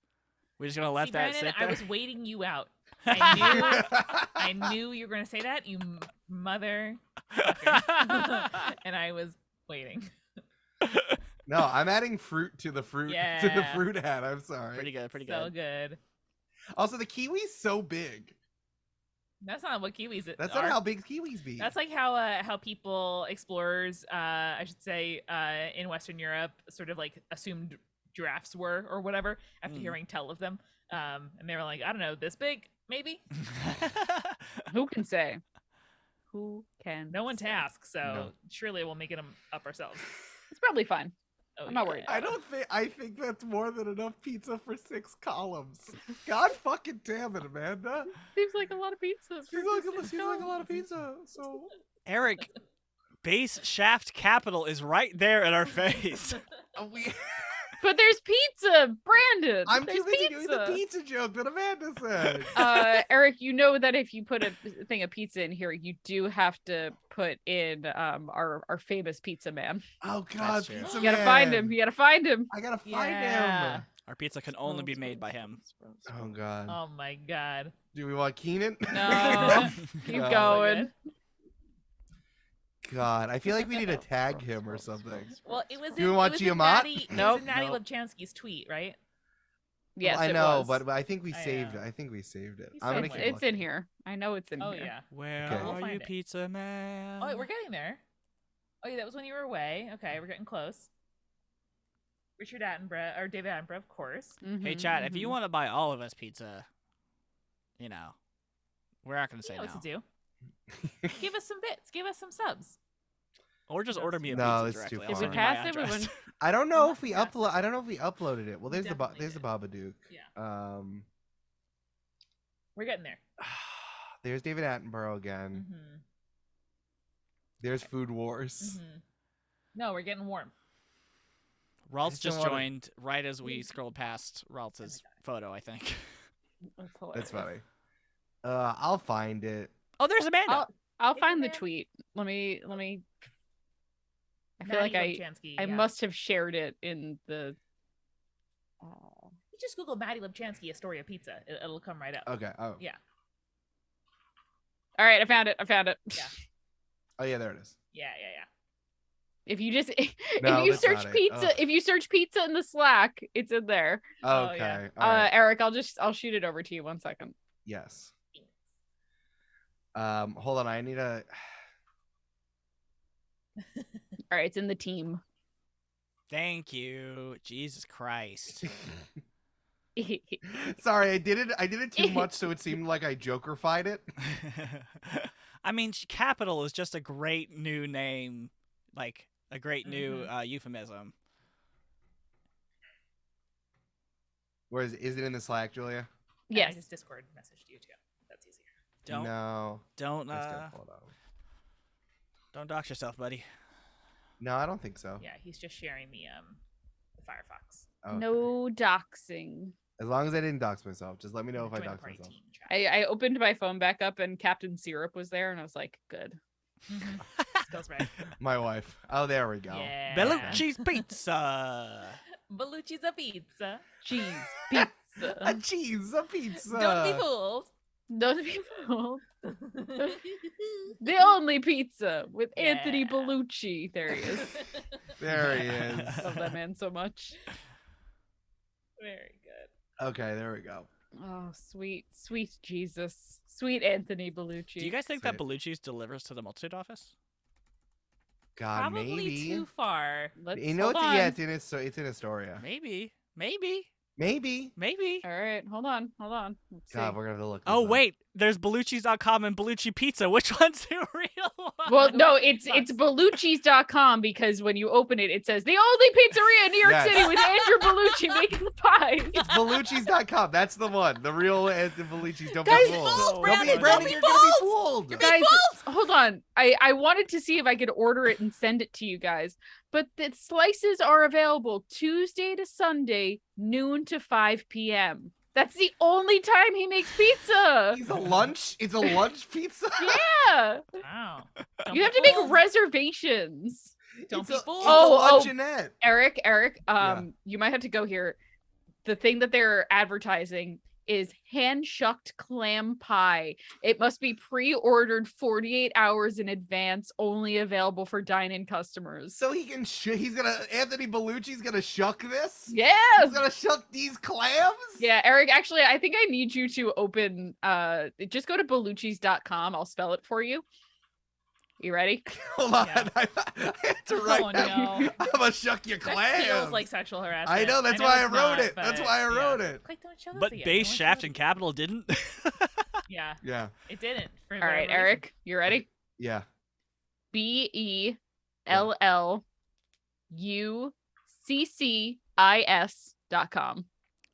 D: We're just going to let
A: See,
D: that
A: Brandon,
D: sit
A: I
D: there?
A: was waiting you out. I knew you were going to say that, you mother fucker. And I was waiting.
B: No, I'm adding fruit to the fruit hat. I'm sorry.
D: Pretty good, pretty
A: So
D: good.
A: good.
B: Also, the kiwi's so big.
A: That's not what kiwis
B: That's
A: are.
B: not how big kiwis be.
A: That's like how people, explorers, I should say, in Western Europe, sort of like assumed giraffes were or whatever after hearing tell of them. And they were like, I don't know, this big, maybe?
C: Who can say? Who can?
A: No one to
C: say?
A: ask, so
B: No.
A: surely we'll make it up ourselves.
C: It's probably fine.
A: Oh,
C: I'm not worried.
B: I think that's more than enough pizza for 6 columns. God fucking damn it, Amanda.
C: Seems like a lot of pizza.
B: Seems like a lot of pizza. So
D: Eric, Base Shaft Capital is right there in our face.
C: But there's pizza, Brandon.
B: I'm
C: there's
B: too busy doing the pizza joke that Amanda said.
C: Eric, you know that if you put a thing of pizza in here, you do have to put in our famous pizza man.
B: Oh God,
D: That's true.
B: pizza
C: You gotta
B: man.
C: find him. You gotta find him.
B: I gotta find
A: Yeah.
B: him.
D: Our pizza can only be made by him.
B: Oh God.
A: Oh my god.
B: Do we want Keenan?
C: No. Keep
B: God.
C: going.
B: God, I feel like we need to tag him or something.
A: Well, it was
B: Do you
A: in,
B: want
A: it was in
B: Giamatti?
A: Natty, it
C: Nope.
A: was in Natty
D: Nope.
A: Lebchansky's tweet, right?
C: Yes,
B: I
C: it
B: know,
C: was.
B: but I think we
A: I
B: saved
A: know.
B: it. I think we saved it.
A: He's
B: I'm gonna
A: somewhere.
B: keep
C: It's in
B: looking.
C: here. I know it's in
A: Oh
C: here.
A: yeah.
D: Where
B: Okay.
A: We'll
D: are
A: find
D: you,
A: it.
D: pizza man?
A: Oh wait, we're getting there. Oh yeah, that was when you were away. Okay, we're getting close. Richard Attenborough or David Attenborough, of course.
D: Hey,
C: Mhm,
D: chat, if you
C: mhm.
D: want to buy all of us pizza, you know, we're not going to
A: You
D: say
A: know
D: no.
A: what to do. Give us some bits. Give us some subs.
D: Or just order me a
B: No,
D: pizza
B: it's too
D: directly. I'll
B: far.
D: send
C: If
D: you
C: we
D: my
C: pass it, we
D: address.
C: win.
B: I don't know
A: Well,
B: if we
A: yes.
B: upload. I don't know if we uploaded it. Well, there's the
A: Definitely
B: there's the
A: did.
B: Babadook.
A: Yeah. We're getting there.
B: There's David Attenborough again.
A: Mm-hmm.
B: There's Food Wars.
A: Mm-hmm. No, we're getting warm.
D: Ralts
B: just don't
D: just
B: wanna-
D: joined right as we scrolled past Ralts' photo, I think.
C: That's
B: That's
C: hilarious.
B: funny. I'll find it.
D: Oh, there's Amanda.
C: I'll
A: Is
C: find
A: it
C: the
A: man?
C: tweet. Let me. I feel like
A: Maddie
C: I
A: Lebchansky,
C: I
A: yeah.
C: must have shared it in the.
A: You just Google Maddie Lebchansky Astoria Pizza. It'll come right up.
B: Okay. Oh.
A: Yeah.
C: All right, I found it.
A: Yeah.
B: Oh yeah, there it is.
A: Yeah.
C: If you just
B: No,
C: if you
B: that's
C: search
B: not it.
C: pizza,
B: Ugh.
C: if you search pizza in the Slack, it's in there.
A: Oh,
B: Okay.
A: yeah.
B: All right.
C: Eric, I'll shoot it over to you 1 second.
B: Yes. Hold on. I need a.
C: All right, it's in the team.
D: Thank you. Jesus Christ.
B: Sorry, I did it too much, so it seemed like I Joker-fied it.
D: I mean, Capital is just a great new name, like a great new euphemism.
B: Where is it in the Slack, Julia?
A: Yeah, I
C: Yes.
A: just Discord messaged you too. That's easier.
D: Don't
B: That's good. Hold on.
D: don't dox yourself, buddy.
B: No, I don't think so.
A: Yeah, he's just sharing the Firefox.
B: Okay.
C: No doxing.
B: As long as I didn't dox myself, just let me know if I
A: Join the
B: dox
A: party
B: myself.
A: team chat.
C: I opened my phone back up and Captain Syrup was there, and I was like, good.
A: Mhm. Skills right.
B: My wife. Oh, there we go.
A: Yeah.
D: Bellucci's Pizza.
A: Bellucci's a pizza.
C: Cheese
B: A
C: pizza.
B: cheese, a pizza.
A: Don't be fooled.
C: Those people. The only pizza with Anthony
A: Yeah.
C: Bellucci. There he is.
B: There he is.
C: Love that man so much.
A: Very good.
B: Okay, there we go.
C: Oh, sweet Jesus. Sweet Anthony Bellucci.
D: Do you guys think that
B: Sweet.
D: Bellucci's delivers to the multitude office?
B: God,
A: Probably
B: maybe.
A: too far.
C: Let's
B: You know
C: hold
B: what?
C: on.
B: Yeah, it's in Astoria.
D: Maybe.
B: Maybe.
C: All right, hold on. Let's
B: God,
C: see.
B: we're gonna have to look.
D: Oh
B: this up.
D: wait, there's Bellucci's.com and Bellucci Pizza. Which one's the real one?
C: Well, no, it's
A: Sucks.
C: Bellucci's.com because when you open it, it says the only pizzeria in New York
B: Yes.
C: City with Andrew Bellucci making the pies.
B: It's Bellucci's.com. That's the one. The real Bellucci's. Don't
C: Guys,
B: be fooled.
A: fooled,
B: Don't
A: Brandon,
B: be Brandon.
A: don't be
B: You're gonna be
A: fooled.
B: fooled.
C: Guys, hold on. I wanted to see if I could order it and send it to you guys, but the slices are available Tuesday to Sunday, noon to 5 p.m. That's the only time he makes pizza.
B: He's a lunch. It's a lunch pizza.
C: Yeah.
A: Wow.
C: You have to make reservations.
A: Don't be fooled.
B: It's a luncheonette.
C: Eric,
B: Yeah.
C: you might have to go here. The thing that they're advertising is hand-shucked clam pie. It must be pre-ordered 48 hours in advance, only available for dine-in customers.
B: So he can Anthony Bellucci's gonna shuck this?
C: Yes!
B: He's gonna shuck these clams?
C: Yeah, Eric, actually, I think I need you to open, just go to Bellucci's.com. I'll spell it for you. You ready?
B: Hold on.
A: Yeah.
B: I had to write
A: Oh,
B: down.
A: no.
B: I'm gonna shuck your
A: That
B: clams.
A: feels like sexual harassment.
B: I know, that's why I
A: it's
B: wrote
A: not,
B: it. That's why I wrote it.
A: Quick, don't show this
D: But
A: again.
D: base,
A: Don't show
D: shaft,
A: this-
D: and capital didn't.
A: Yeah,
B: Yeah.
A: it didn't. For
C: All right,
A: whatever
C: Eric, you ready?
B: Yeah.
C: BELLUCCIS.com.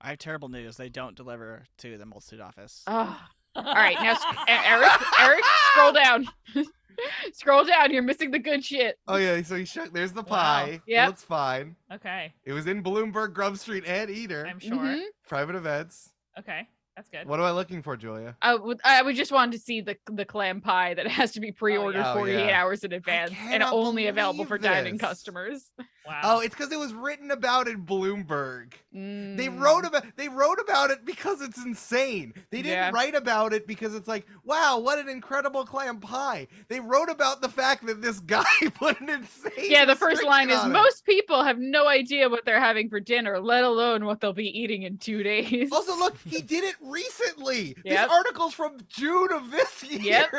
D: I have terrible news. They don't deliver to the multitude office.
C: Oh. All right, now Eric, scroll down. Scroll down. You're missing the good shit.
B: Oh yeah, so he shook. There's the
A: Wow.
B: pie.
C: Yep.
B: It looks fine.
A: reason. Okay,
B: It was in Bloomberg, Grub Street, and Eater.
A: I'm sure.
C: Mhm.
B: Private events.
A: Okay, that's good.
B: What am I looking for, Julia?
C: I would just want to see the clam pie that has to be pre-ordered
B: yeah. Oh,
C: 48
B: yeah.
C: hours in advance and
B: cannot
C: only available for
B: believe
C: dining
B: this.
C: customers.
A: Wow.
B: Oh, it's because it was written about in Bloomberg. They
C: Mm.
B: wrote about it because it's insane. They didn't
C: Yeah.
B: write about it because it's like, wow, what an incredible clam pie. They wrote about the fact that this guy put an insane.
C: Yeah, the first line is
B: restriction on it.
C: most people have no idea what they're having for dinner, let alone what they'll be eating in 2 days.
B: Also, look, he did it recently.
C: Yep.
B: This article's from June of this year.
C: Yep.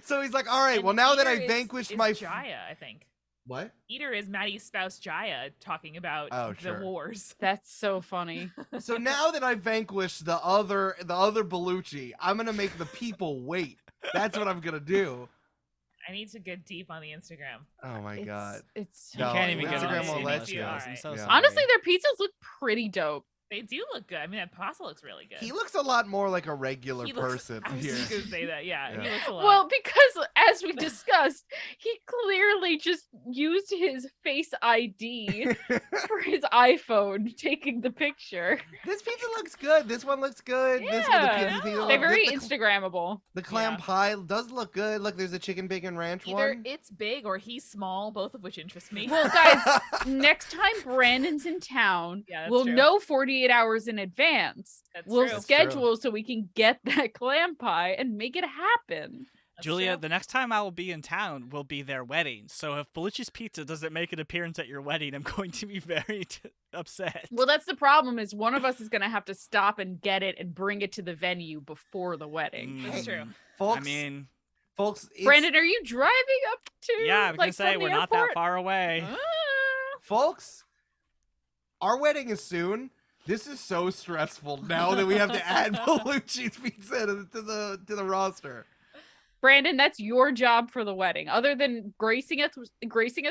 B: So he's like, all right,
A: And
B: well, now that I
A: Eater
B: vanquished
A: is
B: my
A: Jaya, I think.
B: What?
A: Eater is Maddie's spouse Jaya talking about
B: Oh,
A: the
B: sure.
A: wars.
C: That's so funny.
B: So now that I vanquished the other Bellucci, I'm gonna make the people wait. That's what I'm gonna do.
A: I need to get deep on the Instagram.
B: Oh my god.
C: It's
B: No,
D: You can't even get on
B: Instagram
D: the
B: won't let
D: CMS
B: you.
D: guys. I'm
A: Alright.
D: so
B: Yeah.
D: sorry.
C: honestly, their pizzas look pretty dope.
A: They do look good. I mean, that pasta looks really good.
B: He looks a lot more like a regular
A: He looks-
B: person
A: I was
B: here.
A: just gonna say that. Yeah,
B: Yeah.
A: he looks a lot.
C: Well, because as we discussed, he clearly just used his Face ID for his iPhone taking the picture.
B: This pizza looks good. This one looks good. This one,
C: Yeah.
B: the pizza
A: No.
C: They're
B: look
C: very
B: good.
C: Instagrammable.
B: The clam
A: Yeah.
B: pie does look good. Look, there's a chicken bacon ranch
A: Either
B: one.
A: it's big or he's small, both of which interest me.
C: Well, guys, next time Brandon's in town,
A: Yeah, that's
C: we'll
A: true.
C: know 48 hours in advance.
A: That's
C: We'll
A: true.
B: That's
C: schedule so we can get that clam pie and make it happen.
A: That's
D: Julia,
A: true.
D: the next time I will be in town will be their wedding. So if Bellucci's Pizza doesn't make an appearance at your wedding, I'm going to be very upset.
C: Well, that's the problem is one of us is going to have to stop and get it and bring it to the venue before the wedding.
A: That's true.
B: Folks,
D: I mean,
B: folks, it's-
C: Brandon, are you driving up to
D: yeah, I was
C: like,
D: gonna say
C: from
D: we're
C: the
D: not that
C: airport?
D: far away.
C: Ah.
B: folks, our wedding is soon. This is so stressful now that we have to add Bellucci's pizza to the roster.
C: Brandon, that's your job for the wedding. Other than gracing us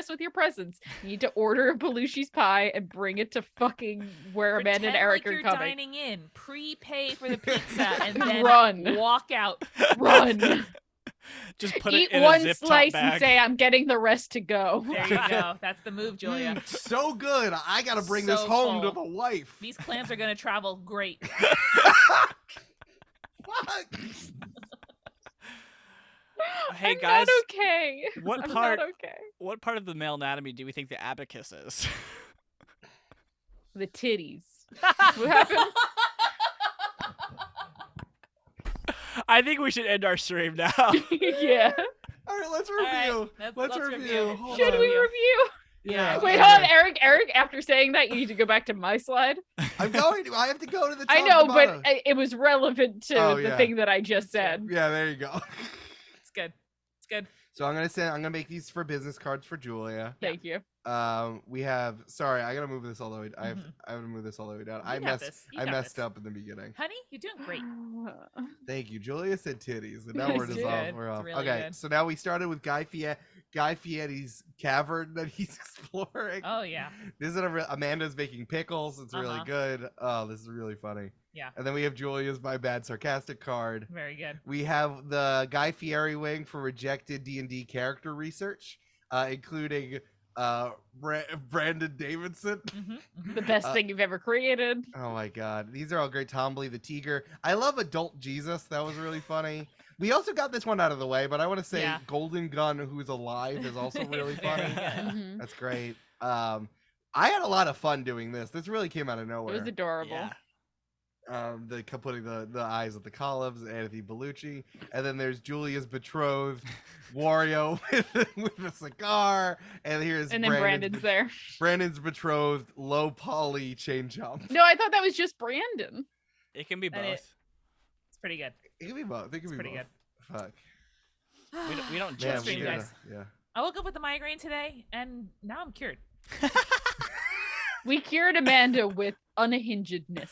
C: with your presence, you need to order a Belushi's pie and bring it to fucking where Amanda and
A: Pretend
C: Eric
A: like
C: are
A: you're
C: coming.
A: dining in, prepay for the pizza, and then
C: Run.
A: walk out.
C: Run.
D: Just put
C: Eat
D: it in
C: one
D: a zip
C: slice
D: top
C: and
D: bag.
C: say, I'm getting the rest to go.
A: There you go. That's the move, Julia.
B: So good. I gotta bring this
A: So
B: home to
A: full.
B: the wife.
A: These clams are gonna travel great.
B: Fuck.
D: Hey
C: I'm
D: guys,
C: not okay.
D: what
C: I'm
D: part?
C: not okay.
D: What part of the male anatomy do we think the abacus is?
C: The titties. What happened?
D: I think we should end our stream now.
C: Yeah.
B: All right, let's
A: All right,
B: review.
A: let's
B: review.
A: review.
B: Hold
C: Should
B: on.
C: we review?
B: Yeah.
C: Wait,
B: okay.
C: hold on, Eric, after saying that, you need to go back to my slide.
B: I'm going to. I have to go to the.
C: I
B: top
C: know,
B: to
C: but
B: bottom.
C: it was relevant to
B: Oh,
C: the
B: yeah.
C: thing that I just said.
B: Yeah, there you go.
A: It's good. It's good.
B: So I'm gonna make these for business cards for Julia.
C: Thank you.
B: We have. Sorry, I gotta move this all the way. I have to move this all the way down. I
A: got
B: messed.
A: this. You
B: I
A: got
B: messed
A: this.
B: up in the beginning.
A: Honey, you're doing great.
B: Thank you. Julia said titties, and now
A: It's
B: we're just
A: good.
B: off. We're
A: It's
B: off.
A: really
B: Okay,
A: good.
B: so now we started with Guy Fieri's cavern that he's exploring.
A: Oh yeah.
B: This is Amanda's making pickles. It's really
A: Uh-huh.
B: good. Oh, this is really funny.
A: Yeah.
B: And then we have Julia's My Bad Sarcastic card.
A: Very good.
B: We have the Guy Fieri wing for rejected D&D character research, including Brandon Davidson.
C: The best thing you've ever created.
B: Oh my god, these are all great. Tombly the Tiger. I love Adult Jesus. That was really funny. We also got this one out of the way, but I want to say Golden Gun, who's alive, is also really funny. That's great. I had a lot of fun doing this. This really came out of nowhere.
C: It was adorable.
D: Yeah.
B: Putting the eyes at the columns, Anthony Bellucci, and then there's Julia's betrothed, Wario with a cigar, and here's
C: and then Brandon's there.
B: Brandon's betrothed, low poly chain jump.
C: No, I thought that was just Brandon.
D: It can be both.
A: It's pretty good.
B: It can be both. It can be
A: pretty
B: both.
A: good.
B: Fuck.
D: We don't
B: Man,
D: judge
A: stream, guys.
B: Yeah.
A: I woke up with a migraine today, and now I'm cured.
C: We cured Amanda with unhingedness.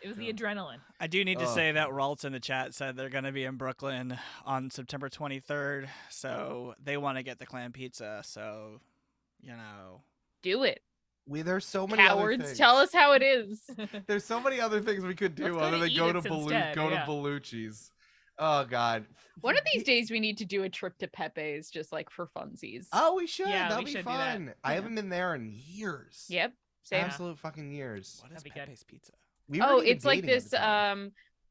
A: It was the adrenaline.
D: I do need to say that Ralt in the chat said they're going to be in Brooklyn on September 23rd, so they want to get the clam pizza. So, you know,
C: do it.
B: There's so many
C: cowards.
B: Other things.
C: Tell us how it is.
B: There's so many other things we could do other than go to Bellucci's. Oh God.
C: One of these days we need to do a trip to Pepe's just like for funsies.
B: Oh, we should.
A: Yeah,
B: That'd be fun. I haven't been there in years.
C: Yep. Same.
B: Absolute fucking years.
D: What is Pepe's Pizza?
C: It's like this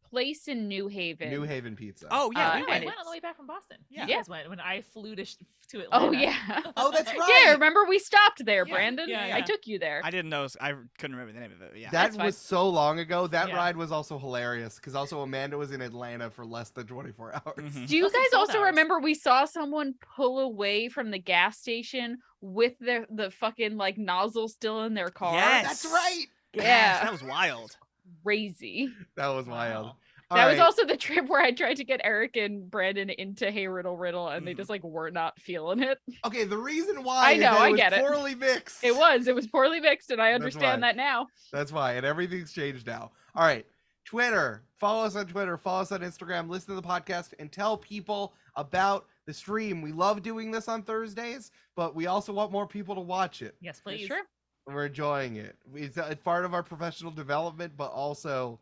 C: place in New Haven.
B: New Haven Pizza.
D: Oh yeah,
A: we went on the way back from Boston.
C: Yeah.
A: When I flew to Atlanta.
C: Oh yeah.
B: Oh, that's right.
C: Yeah, remember we stopped there, Brandon.
A: Yeah.
C: I took you there.
D: I didn't know. I couldn't remember the name of it. Yeah.
B: That was so long ago. That ride was also hilarious because also Amanda was in Atlanta for less than 24 hours.
C: Do you guys also remember we saw someone pull away from the gas station with the fucking like nozzle still in their car?
D: Yes.
B: That's right.
C: Yeah.
D: Yes, that was wild.
C: Crazy.
B: That was wild.
A: Wow.
C: That was also the trip where I tried to get Eric and Brandon into Hey Riddle Riddle, and they just like were not feeling it.
B: Okay, the reason why
C: I know, I get it.
B: Poorly mixed.
C: It was poorly mixed, and I understand that now.
B: That's why, and everything's changed now. All right, Twitter. Follow us on Twitter. Follow us on Instagram. Listen to the podcast and tell people about the stream. We love doing this on Thursdays, but we also want more people to watch it.
A: Yes, please.
C: Sure.
B: We're enjoying it. It's part of our professional development, but also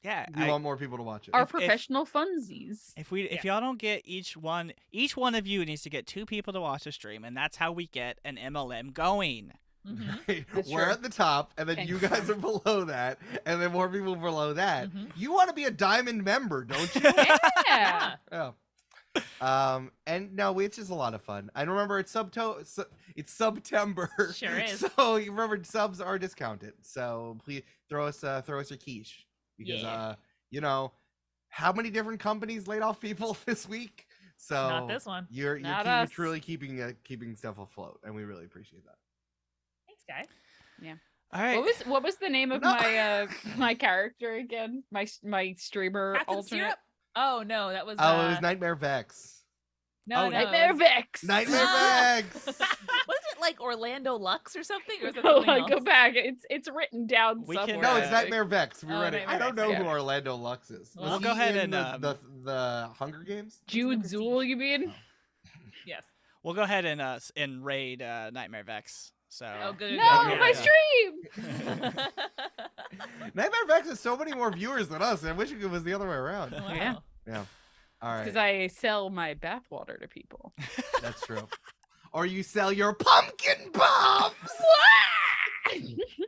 B: we want more people to watch it.
C: Our professional funsies.
D: If y'all don't get each one of you needs to get 2 people to watch the stream, and that's how we get an MLM going.
B: We're at the top, and then you guys are below that, and then more people below that. You want to be a diamond member, don't you?
C: Yeah.
B: And no, it's just a lot of fun. I remember it's September.
A: Sure is.
B: So you remember subs are discounted. So please throw us your quiche because you know how many different companies laid off people this week. So
A: not this one.
B: You're truly keeping stuff afloat, and we really appreciate that.
A: Thanks, guys.
C: Yeah.
D: All right.
C: What was the name of my character again? My streamer
A: Captain
C: alternate.
A: Syrup? Oh no, that was.
B: It was Nightmare Vex.
A: No,
C: Nightmare Vex.
B: Nightmare Vex.
A: Wasn't it like Orlando Lux or something? Or was that
C: Oh,
A: something else?
C: go back. It's written down somewhere.
B: No, it's Nightmare Vex. We read it.
A: Nightmare
B: I don't know
A: Vex,
B: who Orlando Lux is.
A: Well,
B: Was
D: go
B: he
D: ahead
B: in
D: and
B: the Hunger Games.
C: Jude Zool, you mean?
A: Yes.
D: We'll go ahead and raid Nightmare Vex. So.
A: Oh, good.
C: No, my stream.
B: Nightmare Vex has so many more viewers than us. I wish it was the other way around.
A: Wow.
C: Yeah.
B: Yeah. All right.
C: Because I sell my bathwater to people.
B: That's true. Or you sell your pumpkin bombs.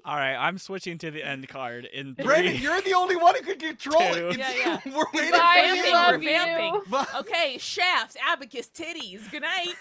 D: All right, I'm switching to the end card in 3.
B: Brandon, you're the only one who could control it.
D: 2.
A: Yeah.
B: We're waiting
C: Bye,
B: for
C: love
B: you.
C: you.
A: Vamping. Okay, shafts, abacus, titties. Good night.